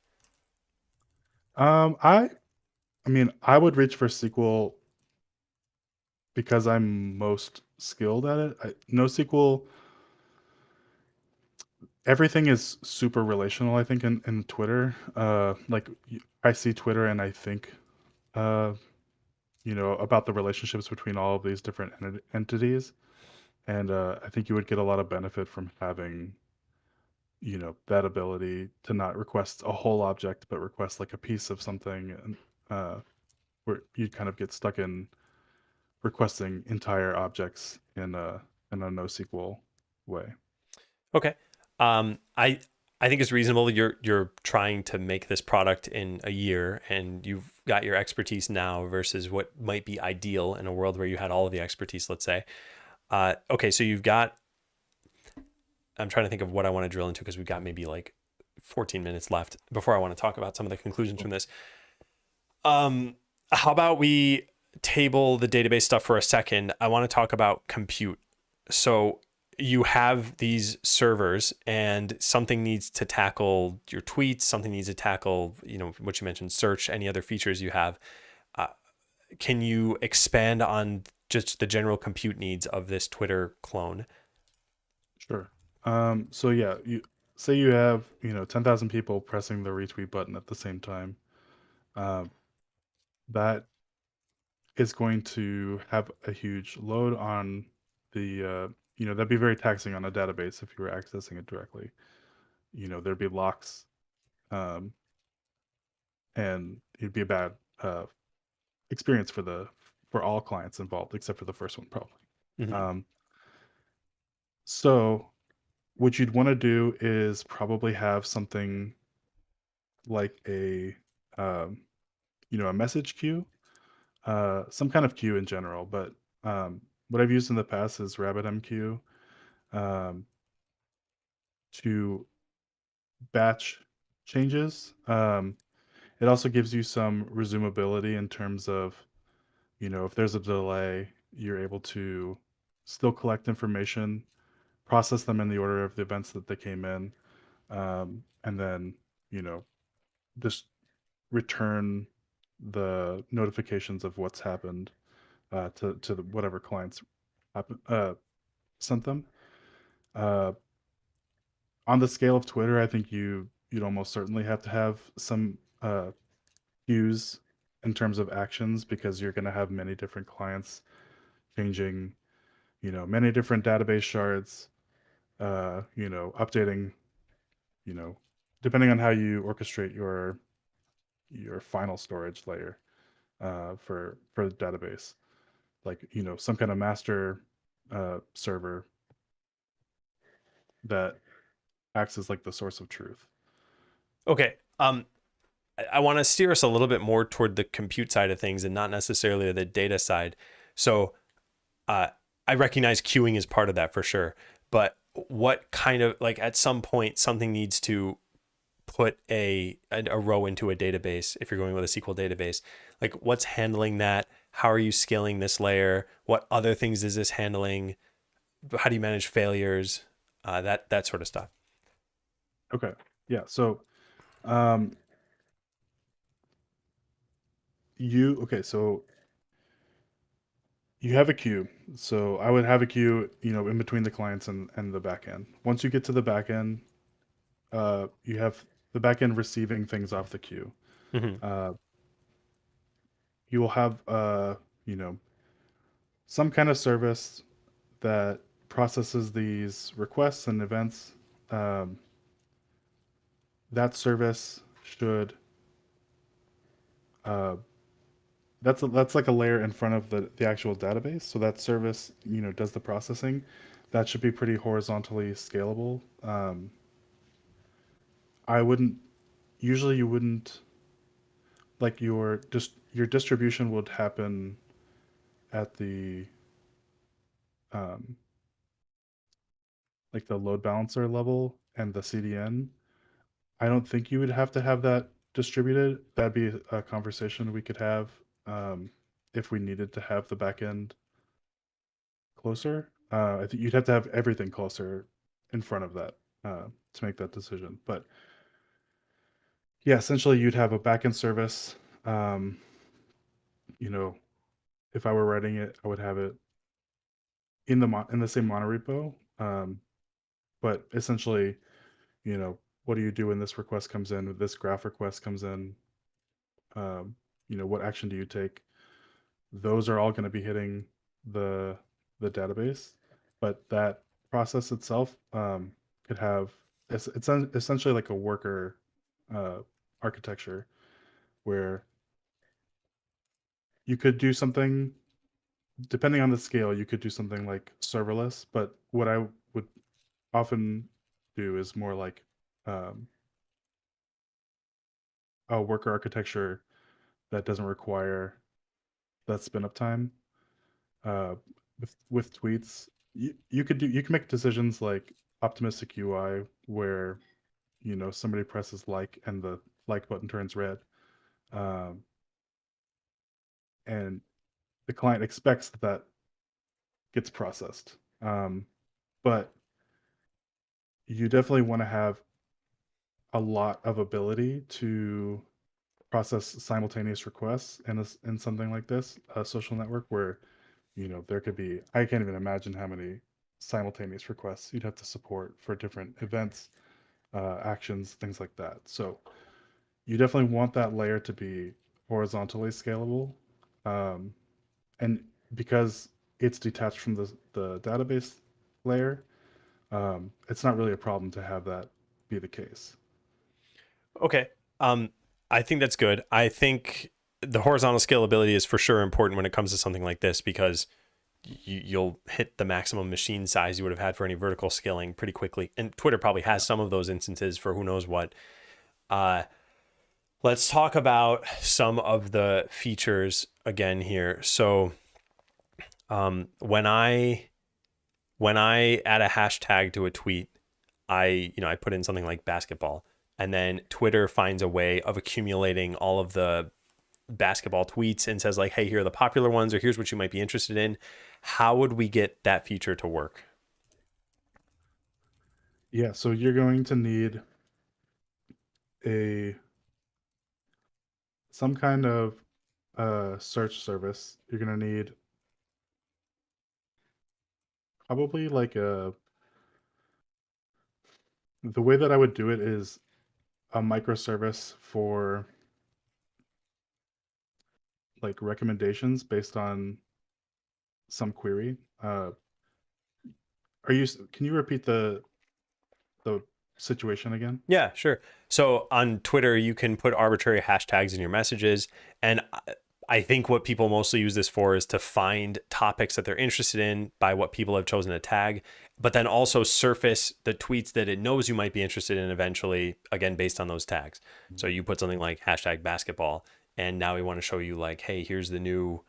Um, I I mean, I would reach for SQL because I'm most skilled at it. NoSQL, everything is super relational, I think, in Twitter. I see Twitter and I think, uh, about the relationships between all of these different entities. And I think you would get a lot of benefit from having, that ability to not request a whole object, but request like a piece of something, and where you'd kind of get stuck in requesting entire objects in a NoSQL way. Okay. I think it's reasonable. You're trying to make this product in a year, and you've got your expertise now versus what might be ideal in a world where you had all of the expertise. Let's say. Okay, so you've got. I'm trying to think of what I want to drill into because we've got maybe like 14 minutes left before I want to talk about some of the conclusions from this. Um, how about we table the database stuff for a second? I want to talk about compute. So you have these servers and something needs to tackle your tweets, something needs to tackle, what you mentioned, search, any other features you have. Uh, can you expand on just the general compute needs of this Twitter clone? Sure. So yeah, you say you have 10,000 people pressing the retweet button at the same time. Um, that is going to have a huge load on that'd be very taxing on a database if you were accessing it directly. There'd be locks, um, and it'd be a bad uh, experience for all clients involved, except for the first one probably. Mm-hmm. Um, so what you'd want to do is probably have something like um, a message queue, some kind of queue in general. But what I've used in the past is RabbitMQ, um, to batch changes. It also gives you some resumability in terms of, if there's a delay, you're able to still collect information, process them in the order of the events that they came in, and then, you know, just return the notifications of what's happened to whatever clients sent them. Uh, on the scale of Twitter, I think you'd almost certainly have to have some queues in terms of actions because you're going to have many different clients changing, many different database shards, updating, you know, depending on how you orchestrate your final storage layer for the database, like some kind of master server that acts as like the source of truth. Okay. I want to steer us a little bit more toward the compute side of things and not necessarily the data side. So uh, I recognize queuing is part of that for sure. But what kind of like at some point something needs to put a row into a database if you're going with a SQL database? Like what's handling that? How are you scaling this layer? What other things is this handling? How do you manage failures? That sort of stuff. Okay. Yeah. So um, so you have a queue. So I would have a queue, in between the clients and the backend. Once you get to the backend, you have the backend receiving things off the queue. Mm-hmm. Uh, you will have, you know, some kind of service that processes these requests and events. Um, that service should that's like a layer in front of the actual database. So that service, does the processing. That should be pretty horizontally scalable. I wouldn't usually you wouldn't like your distribution would happen at the um, like the load balancer level and the CDN. I don't think you would have to have that distributed. That'd be a conversation we could have if we needed to have the backend closer. I think you'd have to have everything closer in front of that to make that decision. But yeah, essentially you'd have a backend service. Um, you know, if I were writing it, I would have it in the same monorepo. But essentially, what do you do when this request comes in? This graph request comes in. Um, what action do you take? Those are all going to be hitting the database, but that process itself could have it's essentially like a worker uh, architecture where you could do something depending on the scale. You could do something like serverless, but what I would often do is more like um, a worker architecture that doesn't require that spin up time. uh, with tweets, you can make decisions like optimistic UI where somebody presses like and the like button turns red, um, and the client expects that that gets processed. But you definitely want to have a lot of ability to process simultaneous requests in something like this, a social network where there could be, I can't even imagine how many simultaneous requests you'd have to support for different events, actions, things like that. So you definitely want that layer to be horizontally scalable. Um, and because it's detached from the database layer, it's not really a problem to have that be the case. Okay. Um, I think that's good. I think the horizontal scalability is for sure important when it comes to something like this because you'll hit the maximum machine size you would have had for any vertical scaling pretty quickly. And Twitter probably has Yeah. some of those instances for who knows what. Uh, let's talk about some of the features again here. So when I add a hashtag to a tweet, I put in something like basketball, and then Twitter finds a way of accumulating all of the basketball tweets and says like, hey, here are the popular ones, or here's what you might be interested in. How would we get that feature to work? Yeah, so you're going to need a some kind of search service. You're going to need probably like the way that I would do it is a microservice for like recommendations based on some query. Can you repeat the situation again? Yeah, sure. So on Twitter, you can put arbitrary hashtags in your messages. And I think what people mostly use this for is to find topics that they're interested in by what people have chosen to tag, but then also surface the tweets that it knows you might be interested in eventually, again, based on those tags. So you put something like hashtag basketball, and now we want to show you, like, hey, here's the new,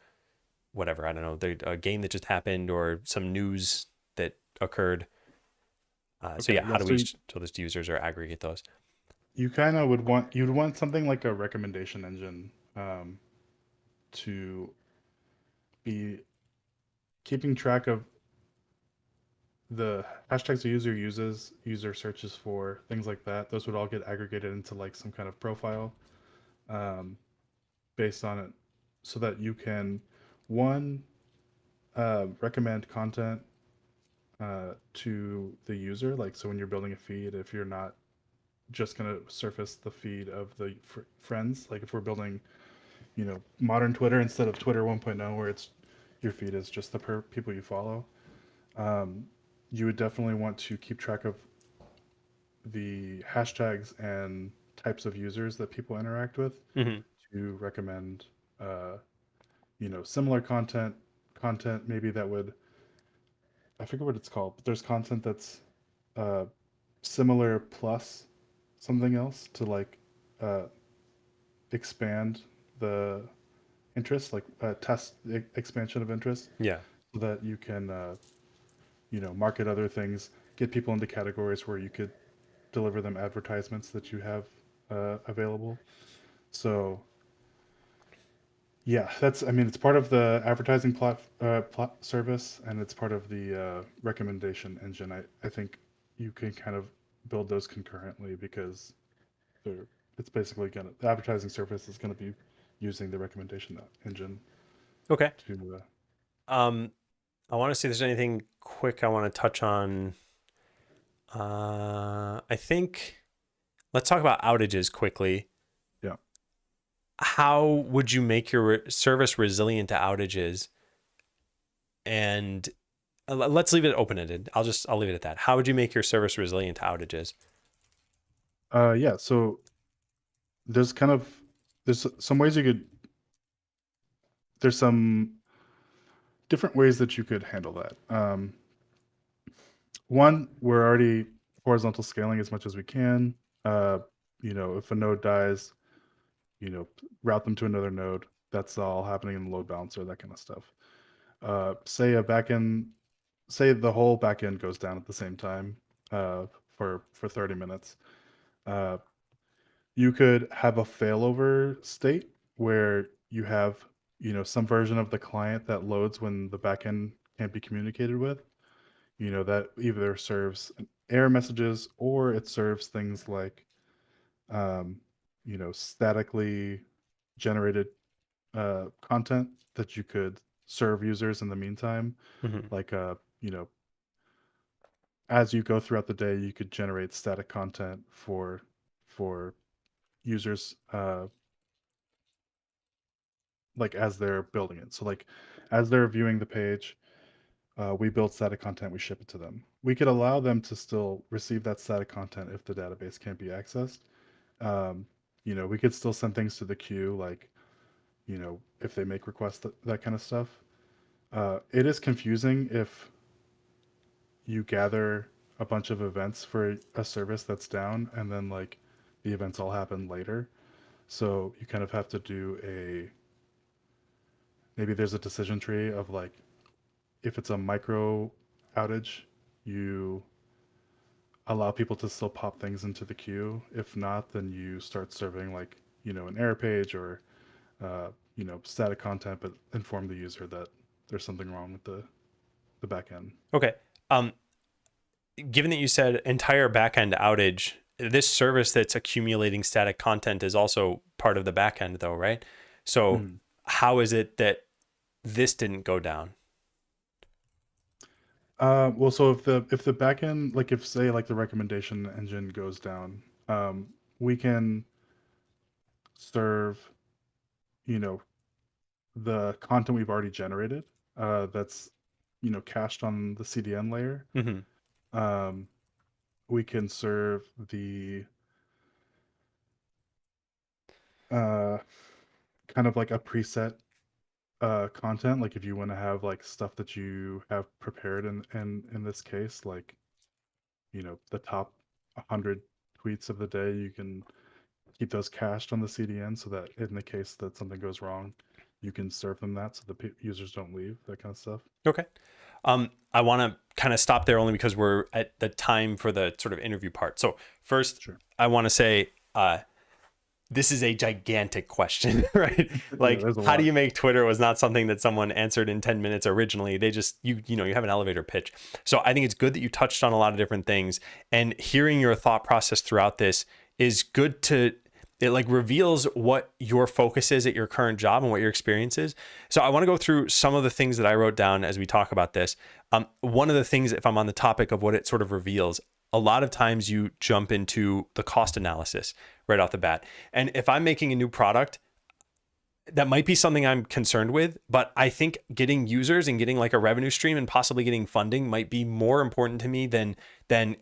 whatever, I don't know, a game that just happened or some news that occurred. So Okay, yeah, how yeah. do So we show this to users or aggregate those? you kind of you'd want something like a recommendation engine to be keeping track of the hashtags the user uses, user searches for, things like that. Those would all get aggregated into like some kind of profile um, based on it, so that you can one recommend content to the user. Like, so when you're building a feed, if you're not just going to surface the feed of the friends, like if we're building, modern Twitter instead of Twitter 1.0, where it's your feed is just the people you follow, um, you would definitely want to keep track of the hashtags and types of users that people interact with Mm-hmm. to recommend. Uh, similar content maybe that would, I forget what it's called, but there's content that's uh, similar plus something else to like uh, expand the interest, like test expansion of interest, Yeah. so that you can market other things, get people into categories where you could deliver them advertisements that you have available. So yeah, that's, I mean, it's part of the advertising plot service, and it's part of the recommendation engine. I think you can kind of build those concurrently because they're it's basically gonna the advertising service is gonna be using the recommendation engine Okay. to Um, I want to see if there's anything quick I want to touch on. I think let's talk about outages quickly. yeah. How would you make your service resilient to outages? And let's leave it open-ended. I'll leave it at that. How would you make your service resilient to outages? Yeah, so there's kind of there's some ways you could there's some different ways that you could handle that. One, we're already horizontal scaling as much as we can. Uh, if a node dies, route them to another node. That's all happening in the load balancer, that kind of stuff. Say a backend, say the whole backend goes down at the same time for 30 minutes. Uh, you could have a failover state where you have, some version of the client that loads when the backend can't be communicated with. That either serves error messages or it serves things like, um, statically generated content that you could serve users in the meantime. Mm-hmm. Like, as you go throughout the day, you could generate static content for users, like as they're building it. So like as they're viewing the page, we build static content, we ship it to them. We could allow them to still receive that static content if the database can't be accessed. Um, we could still send things to the queue, like, if they make requests, that kind of stuff. It is confusing if you gather a bunch of events for a service that's down and then like the events all happen later. So you kind of have to do maybe there's a decision tree of like, if it's a micro outage, you allow people to still pop things into the queue. If not, then you start serving like, an error page or, static content, but inform the user that there's something wrong with the back end. Okay. Um, Given that you said entire backend outage, this service that's accumulating static content is also part of the backend, though, right? So Mhm. how is it that this didn't go down? Well, so if the backend, like if say like the recommendation engine goes down, we can serve, you know, the content we've already generated, that's, cached on the CDN layer. Mm-hmm. Um, we can serve the uh, kind of like a preset content. Like if you want to have like stuff that you have prepared in this case, like, the top 100 tweets of the day, you can keep those cached on the CDN so that in the case that something goes wrong, you can serve them that so the users don't leave, that kind of stuff. Okay. I want to kind of stop there only because we're at the time for the sort of interview part. So first, Sure. I want to say, this is a gigantic question, right? Yeah, Like, there's a how do lot. you make Twitter was not something that someone answered in 10 minutes originally. They just, you have an elevator pitch. So I think it's good that you touched on a lot of different things, and hearing your thought process throughout this is good it like reveals what your focus is at your current job and what your experience is. So I want to go through some of the things that I wrote down as we talk about this. One of the things, if I'm on the topic of what it sort of reveals, a lot of times you jump into the cost analysis right off the bat. And if I'm making a new product, that might be something I'm concerned with, but I think getting users and getting like a revenue stream and possibly getting funding might be more important to me than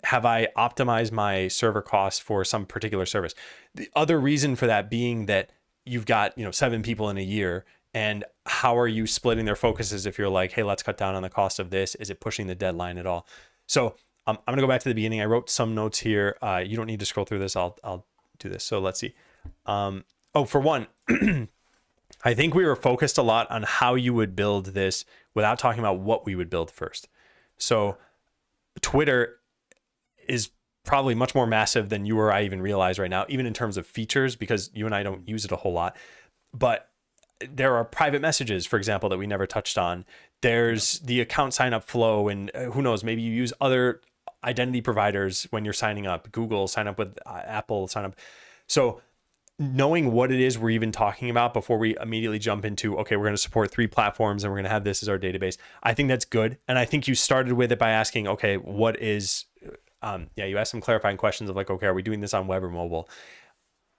have I optimized my server costs for some particular service. The other reason for that being that you've got, 7 people in a year And how are you splitting their focuses if you're like, hey, let's cut down on the cost of this? Is it pushing the deadline at all? So I'm going to go back to the beginning. I wrote some notes here. You don't need to scroll through this. I'll do this. So let's see. For one, I think we were focused a lot on how you would build this without talking about what we would build first. So Twitter is probably much more massive than you or I even realize right now, even in terms of features, because you and I don't use it a whole lot. But there are private messages, for example, that we never touched on. There's the account sign up flow, and who knows, maybe you use other identity providers when you're signing up. Google, sign up with Apple, sign up. So knowing what it is we're even talking about before we immediately jump into, okay, we're going to support 3 platforms and we're going to have this as our database. I think that's good. And I think you started with it by asking, okay, what is, you asked some clarifying questions of like, okay, are we doing this on web or mobile?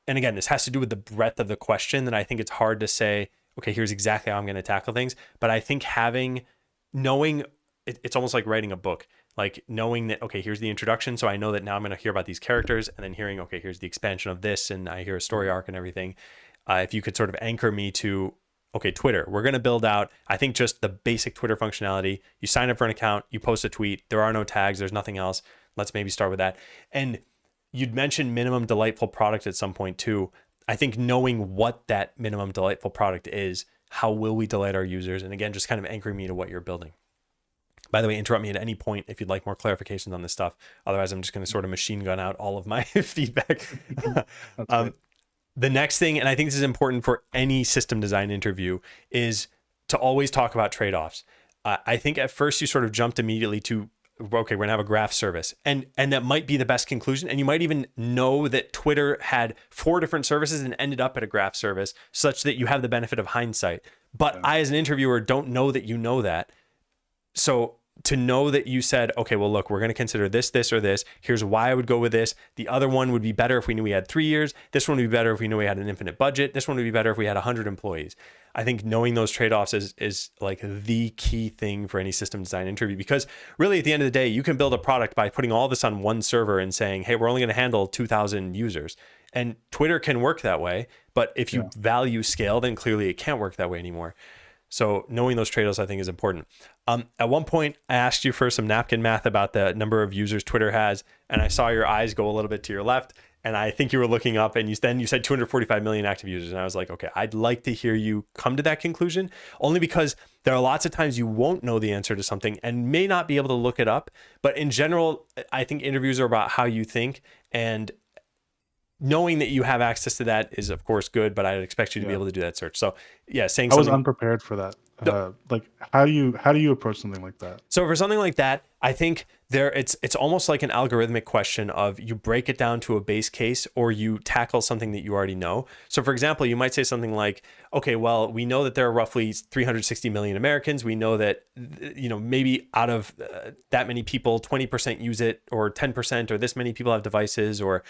And again, this has to do with the breadth of the question that I think it's hard to say, okay, here's exactly how I'm going to tackle things. But I think knowing, it's almost like writing a book, like knowing that, okay, here's the introduction. So I know that now I'm going to hear about these characters, and then hearing, okay, here's the expansion of this, and I hear a story arc and everything. If you could sort of anchor me to, okay, Twitter, we're going to build out, I think, just the basic Twitter functionality. You sign up for an account, you post a tweet, there are no tags, there's nothing else. Let's maybe start with that. And you'd mentioned minimum delightful product at some point too. I think knowing what that minimum delightful product is, how will we delight our users? And again, just kind of anchoring me to what you're building. By the way, interrupt me at any point if you'd like more clarifications on this stuff. Otherwise, I'm just going to sort of machine gun out all of my feedback. The next thing, and I think this is important for any system design interview, is to always talk about trade-offs. I think at first you sort of jumped immediately to, okay, we're gonna have a graph service, and that might be the best conclusion. And you might even know that Twitter had 4 different services and ended up at a graph service, such that you have the benefit of hindsight. But I, as an interviewer, don't know that you know that. So to know that you said, okay, well, look, we're going to consider this, this, or this. Here's why I would go with this. The other one would be better if we knew we had 3 years. This one would be better if we knew we had an infinite budget. This one would be better if we had 100 employees. I think knowing those trade-offs is like the key thing for any system design interview, because really at the end of the day, you can build a product by putting all this on one server and saying, hey, we're only going to handle 2,000 users. And Twitter can work that way. But if you value scale, then clearly it can't work that way anymore. So knowing those trade-offs, I think, is important. At one point, I asked you for some napkin math about the number of users Twitter has, and I saw your eyes go a little bit to your left, and I think you were looking up, and then you said 245 million active users, and I was like, okay, I'd like to hear you come to that conclusion, only because there are lots of times you won't know the answer to something and may not be able to look it up. But in general, I think interviews are about how you think, and knowing that you have access to that is, of course, good, but I'd expect you to be able to do that search. So saying I was something unprepared for that. Like, how do you approach something like that? So for something like that, I think it's almost like an algorithmic question of you break it down to a base case, or you tackle something that you already know. So for example, you might say something like, okay, well, we know that there are roughly 360 million Americans. We know that, maybe out of that many people, 20% use it, or 10%, or this many people have devices, or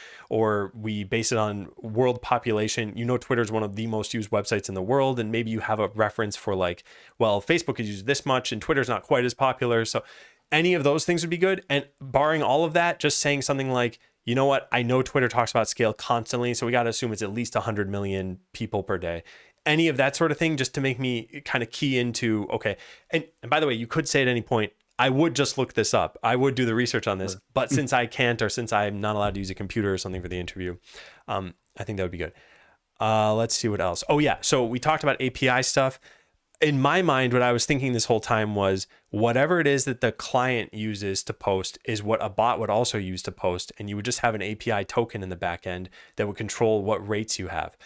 we base it on world population. Twitter is one of the most used websites in the world, and maybe you have a reference for like, well, Facebook is used this much and Twitter's not quite as popular. So any of those things would be good. And barring all of that, just saying something like, you know what, I know Twitter talks about scale constantly, so we got to assume it's at least 100 million people per day. Any of that sort of thing, just to make me kind of key into, okay. And by the way, you could say at any point, I would just look this up. I would do the research on this. But since I can't, or since I'm not allowed to use a computer or something for the interview, I think that would be good. Let's see what else. Oh yeah, so we talked about API stuff. In my mind, what I was thinking this whole time was whatever it is that the client uses to post is what a bot would also use to post. And you would just have an API token in the back end that would control what rates you have.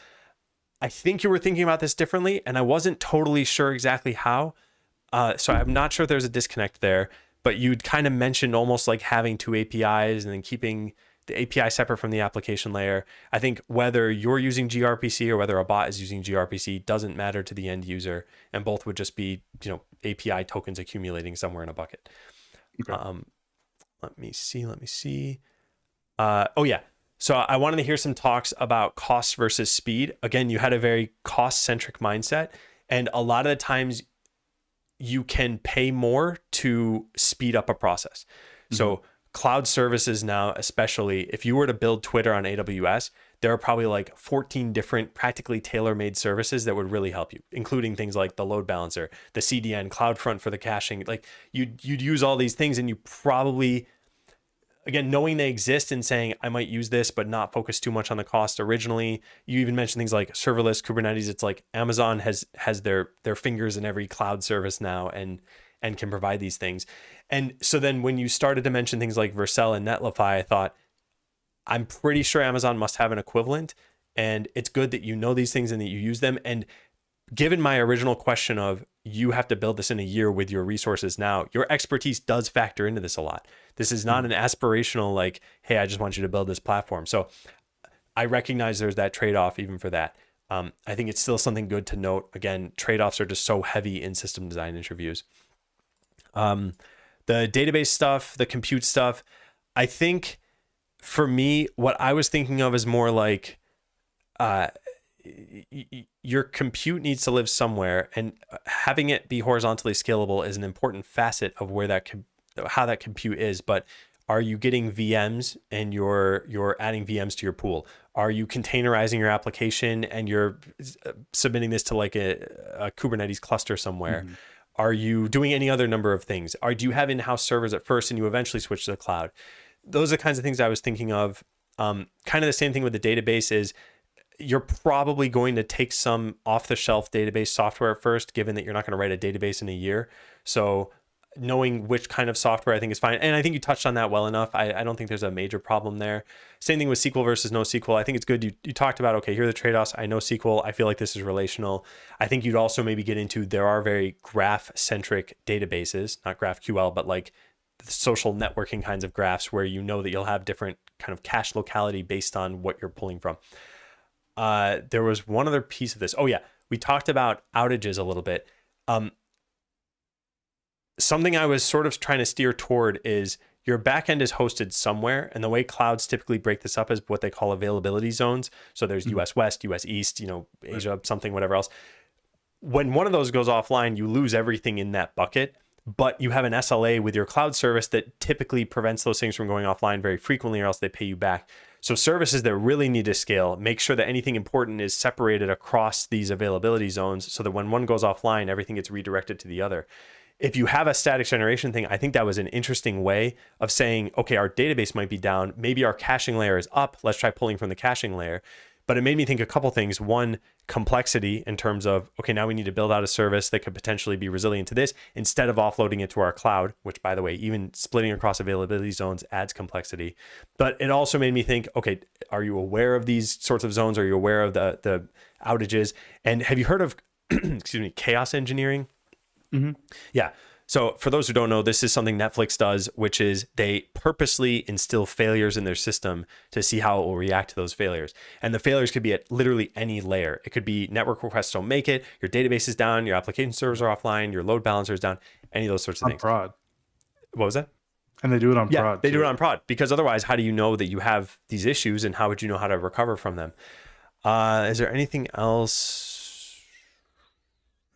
I think you were thinking about this differently, and I wasn't totally sure exactly how. So I'm not sure if there's a disconnect there, but you'd kind of mentioned almost like having 2 APIs and then keeping the API separate from the application layer. I think whether you're using gRPC or whether a bot is using gRPC doesn't matter to the end user, and both would just be, API tokens accumulating somewhere in a bucket. Okay. Let me see. So I wanted to hear some talks about cost versus speed. Again, you had a very cost-centric mindset, and a lot of the times you can pay more to speed up a process. Mm-hmm. So cloud services now, especially if you were to build Twitter on AWS, there are probably like 14 different practically tailor-made services that would really help you, including things like the load balancer, the CDN, CloudFront for the caching. Like you'd use all these things, and you probably, again, knowing they exist and saying I might use this but not focus too much on the cost originally. You even mentioned things like serverless Kubernetes. It's like Amazon has their fingers in every cloud service now, and can provide these things. And so then when you started to mention things like Vercel and Netlify, I thought, I'm pretty sure Amazon must have an equivalent, and it's good that you know these things and that you use them. And given my original question of you have to build this in a year with your resources now, your expertise does factor into this a lot. This is not an aspirational like, hey, I just want you to build this platform. So I recognize there's that trade-off even for that. I think it's still something good to note. Again, trade-offs are just so heavy in system design interviews. The database stuff, the compute stuff, I think for me, what I was thinking of is more like your compute needs to live somewhere, and having it be horizontally scalable is an important facet of where how that compute is. But are you getting VMs and you're adding VMs to your pool? Are you containerizing your application and you're submitting this to like a Kubernetes cluster somewhere? Mm-hmm. Are you doing any other number of things? Do you have in-house servers at first and you eventually switch to the cloud? Those are the kinds of things I was thinking of. Kind of the same thing with the database is you're probably going to take some off-the-shelf database software at first, given that you're not going to write a database in a year. So knowing which kind of software I think is fine. And I think you touched on that well enough. I don't think there's a major problem there. Same thing with SQL versus NoSQL. I think it's good. You talked about, okay, here are the trade-offs. I know SQL. I feel like this is relational. I think you'd also maybe get into, there are very graph-centric databases, not GraphQL, but like social networking kinds of graphs where you know that you'll have different kind of cache locality based on what you're pulling from. There was one other piece of this. Oh yeah, we talked about outages a little bit. Something I was sort of trying to steer toward is your backend is hosted somewhere, and the way clouds typically break this up is what they call availability zones. So there's US West, US East, Asia, something, whatever else. When one of those goes offline, you lose everything in that bucket, but you have an SLA with your cloud service that typically prevents those things from going offline very frequently, or else they pay you back. So services that really need to scale, make sure that anything important is separated across these availability zones so that when one goes offline, everything gets redirected to the other. If you have a static generation thing, I think that was an interesting way of saying, okay, our database might be down. Maybe our caching layer is up. Let's try pulling from the caching layer. But it made me think a couple things. One, complexity in terms of, okay, now we need to build out a service that could potentially be resilient to this instead of offloading it to our cloud, which, by the way, even splitting across availability zones adds complexity. But it also made me think, okay, are you aware of these sorts of zones? Are you aware of the outages? And have you heard of, excuse me, chaos engineering? Mm-hmm. Yeah. So for those who don't know, this is something Netflix does, which is they purposely instill failures in their system to see how it will react to those failures. And the failures could be at literally any layer. It could be network requests don't make it, your database is down, your application servers are offline, your load balancer is down, any of those sorts of things. Prod. What was that? And they do it on prod. Yeah, they do it on prod, because otherwise, how do you know that you have these issues, and how would you know how to recover from them? Is there anything else?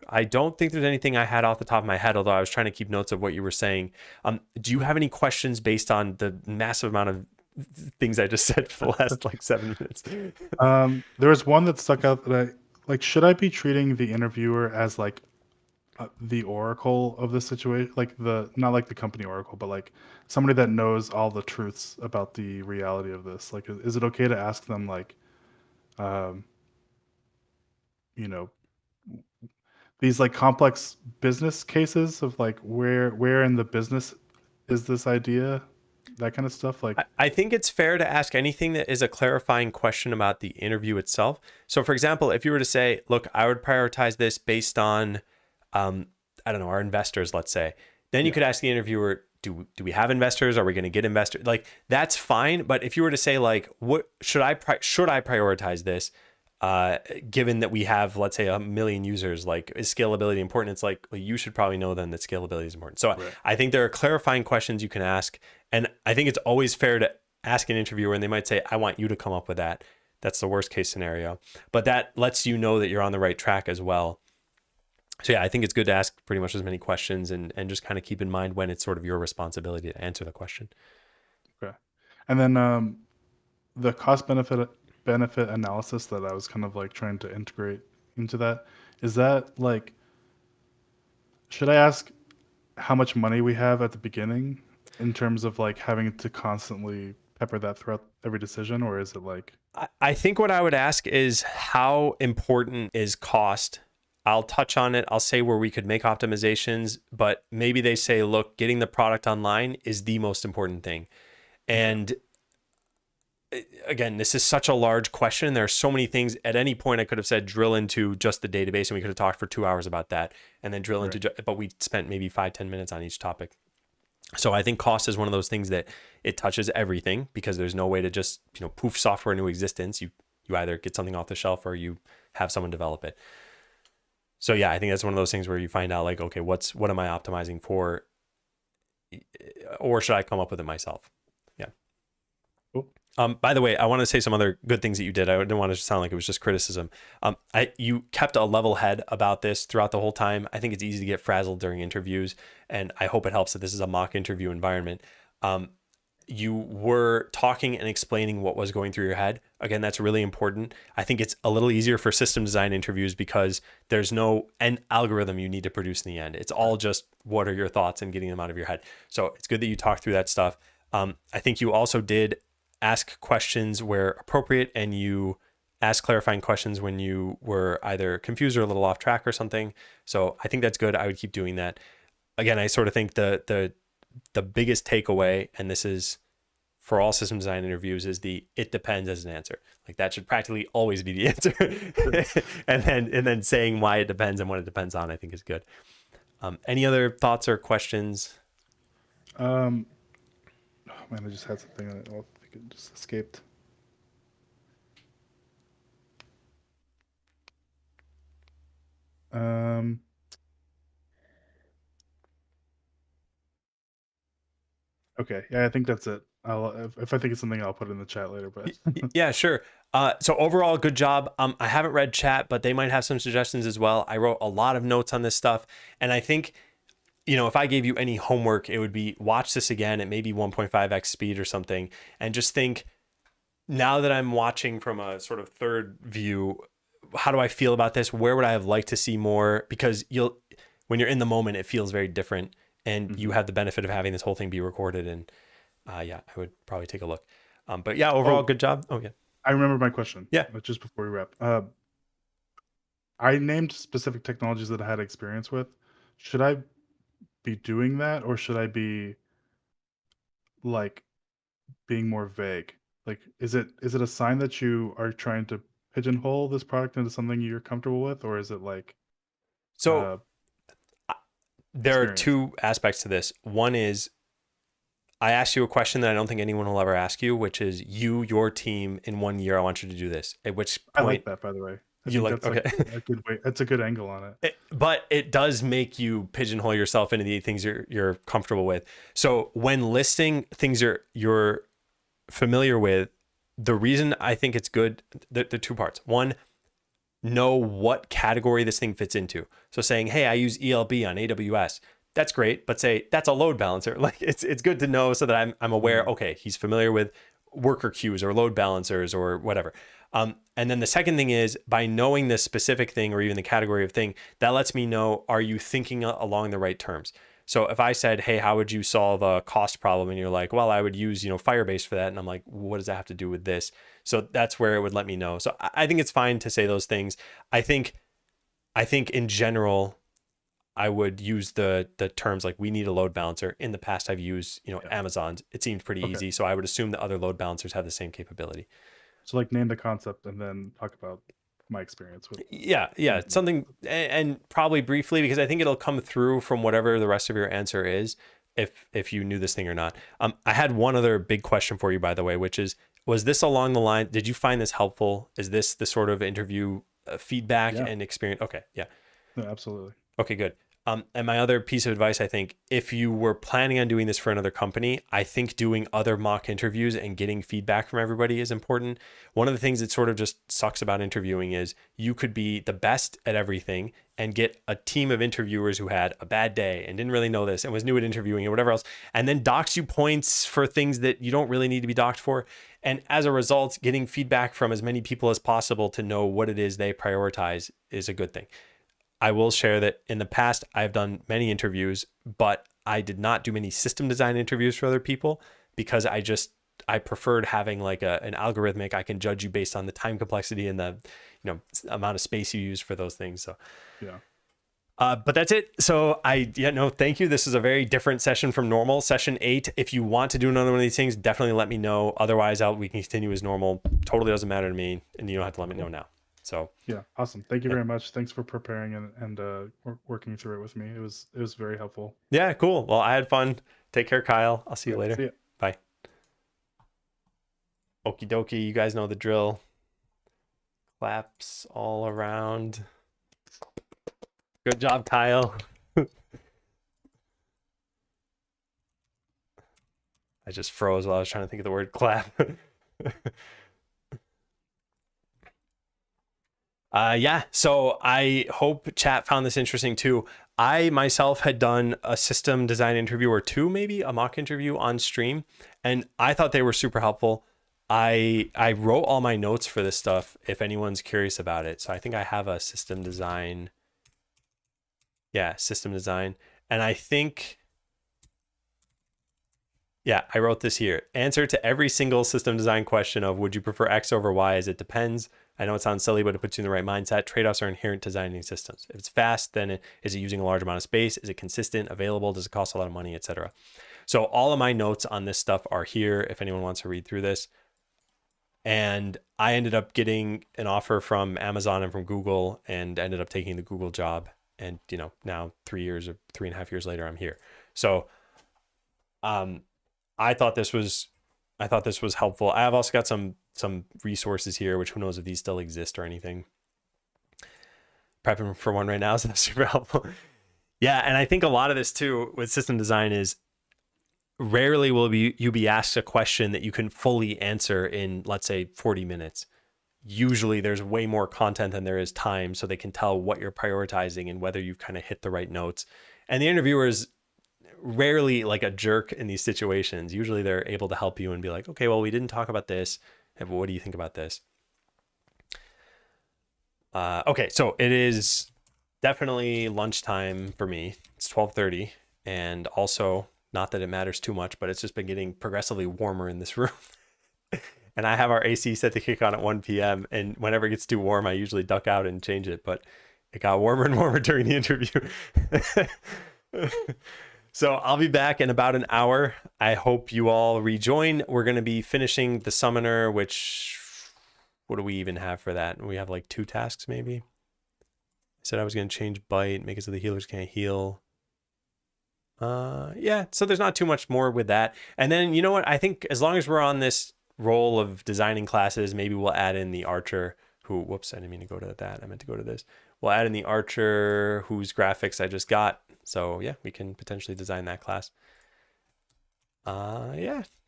I don't think there's anything I had off the top of my head, although I was trying to keep notes of what you were saying. Do you have any questions based on the massive amount of things I just said for the last like 7 minutes? There was one that stuck out that should I be treating the interviewer as like the oracle of the situation? Like not like the company oracle, but like somebody that knows all the truths about the reality of this. Like, is it okay to ask them like, these like complex business cases of like where in the business is this idea, that kind of stuff? Like, I think it's fair to ask anything that is a clarifying question about the interview itself. So for example, if you were to say, look, I would prioritize this based on I don't know, our investors, let's say, then you could ask the interviewer, do we have investors? Are we going to get investors? Like, that's fine. But if you were to say like, what should I prioritize this? Given that we have, let's say, 1 million users, like, is scalability important? It's like, well, you should probably know then that scalability is important. So right. I think there are clarifying questions you can ask. And I think it's always fair to ask an interviewer, and they might say, I want you to come up with that. That's the worst case scenario. But that lets you know that you're on the right track as well. So yeah, I think it's good to ask pretty much as many questions and just kind of keep in mind when it's sort of your responsibility to answer the question. And then the cost benefit analysis that I was kind of like trying to integrate into that, is that like, should I ask how much money we have at the beginning in terms of like having to constantly pepper that throughout every decision, or is it like, I think what I would ask is how important is cost? I'll touch on it. I'll say where we could make optimizations, but maybe they say, look, getting the product online is the most important thing. okay, And again, this is such a large question. There are so many things. At any point, I could have said drill into just the database, and we could have talked for 2 hours about that, and then drill right? into. But we spent maybe 5-10 minutes on each topic. So I think cost is one of those things that it touches everything because there's no way to just poof software into existence. You either get something off the shelf or you have someone develop it. So yeah, I think that's one of those things where you find out like, okay, what am I optimizing for, or should I come up with it myself? Yeah. Cool. By the way, I want to say some other good things that you did. I didn't want to sound like it was just criticism. You kept a level head about this throughout the whole time. I think it's easy to get frazzled during interviews, and I hope it helps that this is a mock interview environment. You were talking and explaining what was going through your head. Again, that's really important. I think it's a little easier for system design interviews because there's no end algorithm you need to produce in the end. It's all just what are your thoughts and getting them out of your head. So it's good that you talked through that stuff. I think you also did ask questions where appropriate, and you asked clarifying questions when you were either confused or a little off track or something. So I think that's good. I would keep doing that. Again, I sort of think the biggest takeaway, and this is for all system design interviews, is the it depends as an answer. Like that should practically always be the answer. and then saying why it depends and what it depends on, I think is good. Any other thoughts or questions? Um, oh man, I just had something that I think it just escaped. Um, okay, yeah, I think that's it. I'll if I think of something, I'll put it in the chat later. But Yeah, sure. So overall, good job. I haven't read chat, but they might have some suggestions as well. I wrote a lot of notes on this stuff, and I think if I gave you any homework, it would be watch this again at maybe 1.5x speed or something, and just think, now that I'm watching from a sort of third view, how do I feel about this? Where would I have liked to see more? Because when you're in the moment, it feels very different, and you Mhm. have the benefit of having this whole thing be recorded. And yeah, I would probably take a look. But yeah, overall, Oh, good job. Oh yeah, I remember my question. yeah. Just before we wrap, I named specific technologies that I had experience with. Should I be doing that, or should I be like being more vague? Like, is it a sign that you are trying to pigeonhole this product into something you're comfortable with, or is it like So uh, there are experience? two aspects to this. One is I asked you a question that I don't think anyone will ever ask you, which is your team in 1 year. I want you to do this. At which I point like that, by the way. I you think like, that's like okay. a good way. That's a good angle on it. But it does make you pigeonhole yourself into the things you're comfortable with. So when listing things you're familiar with, the reason I think it's good, there are two parts. One, know what category this thing fits into. So saying, hey, I use ELB on AWS. That's great, but say that's a load balancer. Like it's good to know so that I'm aware, Mm, okay, he's familiar with worker queues or load balancers or whatever. And then the second thing is by knowing this specific thing or even the category of thing, that lets me know, are you thinking along the right terms? So if I said, hey, how would you solve a cost problem? And you're like, well, I would use, Firebase for that. And I'm like, what does that have to do with this? So that's where it would let me know. So I think it's fine to say those things. I think in general, I would use the terms like we need a load balancer. In the past, I've used, yeah. Amazon's. It seemed pretty Okay. easy. So I would assume that other load balancers have the same capability. So like name the concept and then talk about my experience with Yeah, using that something, concept. and probably briefly, because I think it'll come through from whatever the rest of your answer is, if you knew this thing or not. I had one other big question for you, by the way, which is, was this along the line? Did you find this helpful? Is this the sort of interview feedback Yeah. and experience? Okay, yeah, No, absolutely. okay, good. And my other piece of advice, I think, if you were planning on doing this for another company, I think doing other mock interviews and getting feedback from everybody is important. One of the things that sort of just sucks about interviewing is you could be the best at everything and get a team of interviewers who had a bad day and didn't really know this and was new at interviewing and whatever else, and then docks you points for things that you don't really need to be docked for. And as a result, getting feedback from as many people as possible to know what it is they prioritize is a good thing. I will share that in the past, I've done many interviews, but I did not do many system design interviews for other people because I preferred having like an algorithmic. I can judge you based on the time complexity and the, amount of space you use for those things. So, Yeah. but that's it. So thank you. This is a very different session from normal. Session 8. If you want to do another one of these things, definitely let me know. Otherwise, we can continue as normal. Totally doesn't matter to me, and you don't have to let me know now. So yeah, awesome. Thank you very much. Thanks for preparing and working through it with me. It was very helpful. Yeah, cool. Well, I had fun. Take care, Kyle. I'll see you later. See ya. Bye. Okie dokie. You guys know the drill. Claps all around. Good job, Kyle. I just froze while I was trying to think of the word clap. So I hope chat found this interesting too. I myself had done a system design interview or two, maybe a mock interview on stream, and I thought they were super helpful. I wrote all my notes for this stuff if anyone's curious about it. So I think I have a system design. Yeah, system design. And I think, I wrote this here. Answer to every single system design question of would you prefer X over Y as it depends. I know it sounds silly, but it puts you in the right mindset. Trade-offs are inherent to designing systems. If it's fast, then is it using a large amount of space? Is it consistent, available? Does it cost a lot of money, etc.? So all of my notes on this stuff are here if anyone wants to read through this. And I ended up getting an offer from Amazon and from Google and ended up taking the Google job. And, now 3.5 years later, I'm here. So I thought this was helpful. I have also got some resources here, which who knows if these still exist or anything. Prepping for one right now, so that's super helpful. Yeah, and I think a lot of this too with system design is rarely will you be asked a question that you can fully answer in, let's say, 40 minutes. Usually there's way more content than there is time, so they can tell what you're prioritizing and whether you've kind of hit the right notes. And the interviewer is rarely like a jerk in these situations. Usually they're able to help you and be like, okay, well, we didn't talk about this. What do you think about this? Okay, so it is definitely lunchtime for me. It's 12:30, and also not that it matters too much, but it's just been getting progressively warmer in this room. And I have our AC set to kick on at 1 p.m. And whenever it gets too warm, I usually duck out and change it. But it got warmer and warmer during the interview. So I'll be back in about an hour. I hope you all rejoin. We're going to be finishing the summoner, which, what do we even have for that? We have like 2 tasks maybe. I said I was going to change bite, make it so the healers can't heal. So there's not too much more with that. And then, you know what? I think as long as we're on this role of designing classes, maybe we'll add in the archer who, whoops, I didn't mean to go to that. I meant to go to this. We'll add in the archer whose graphics I just got. So yeah, we can potentially design that class.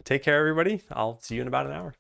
Take care, everybody. I'll see you in about an hour.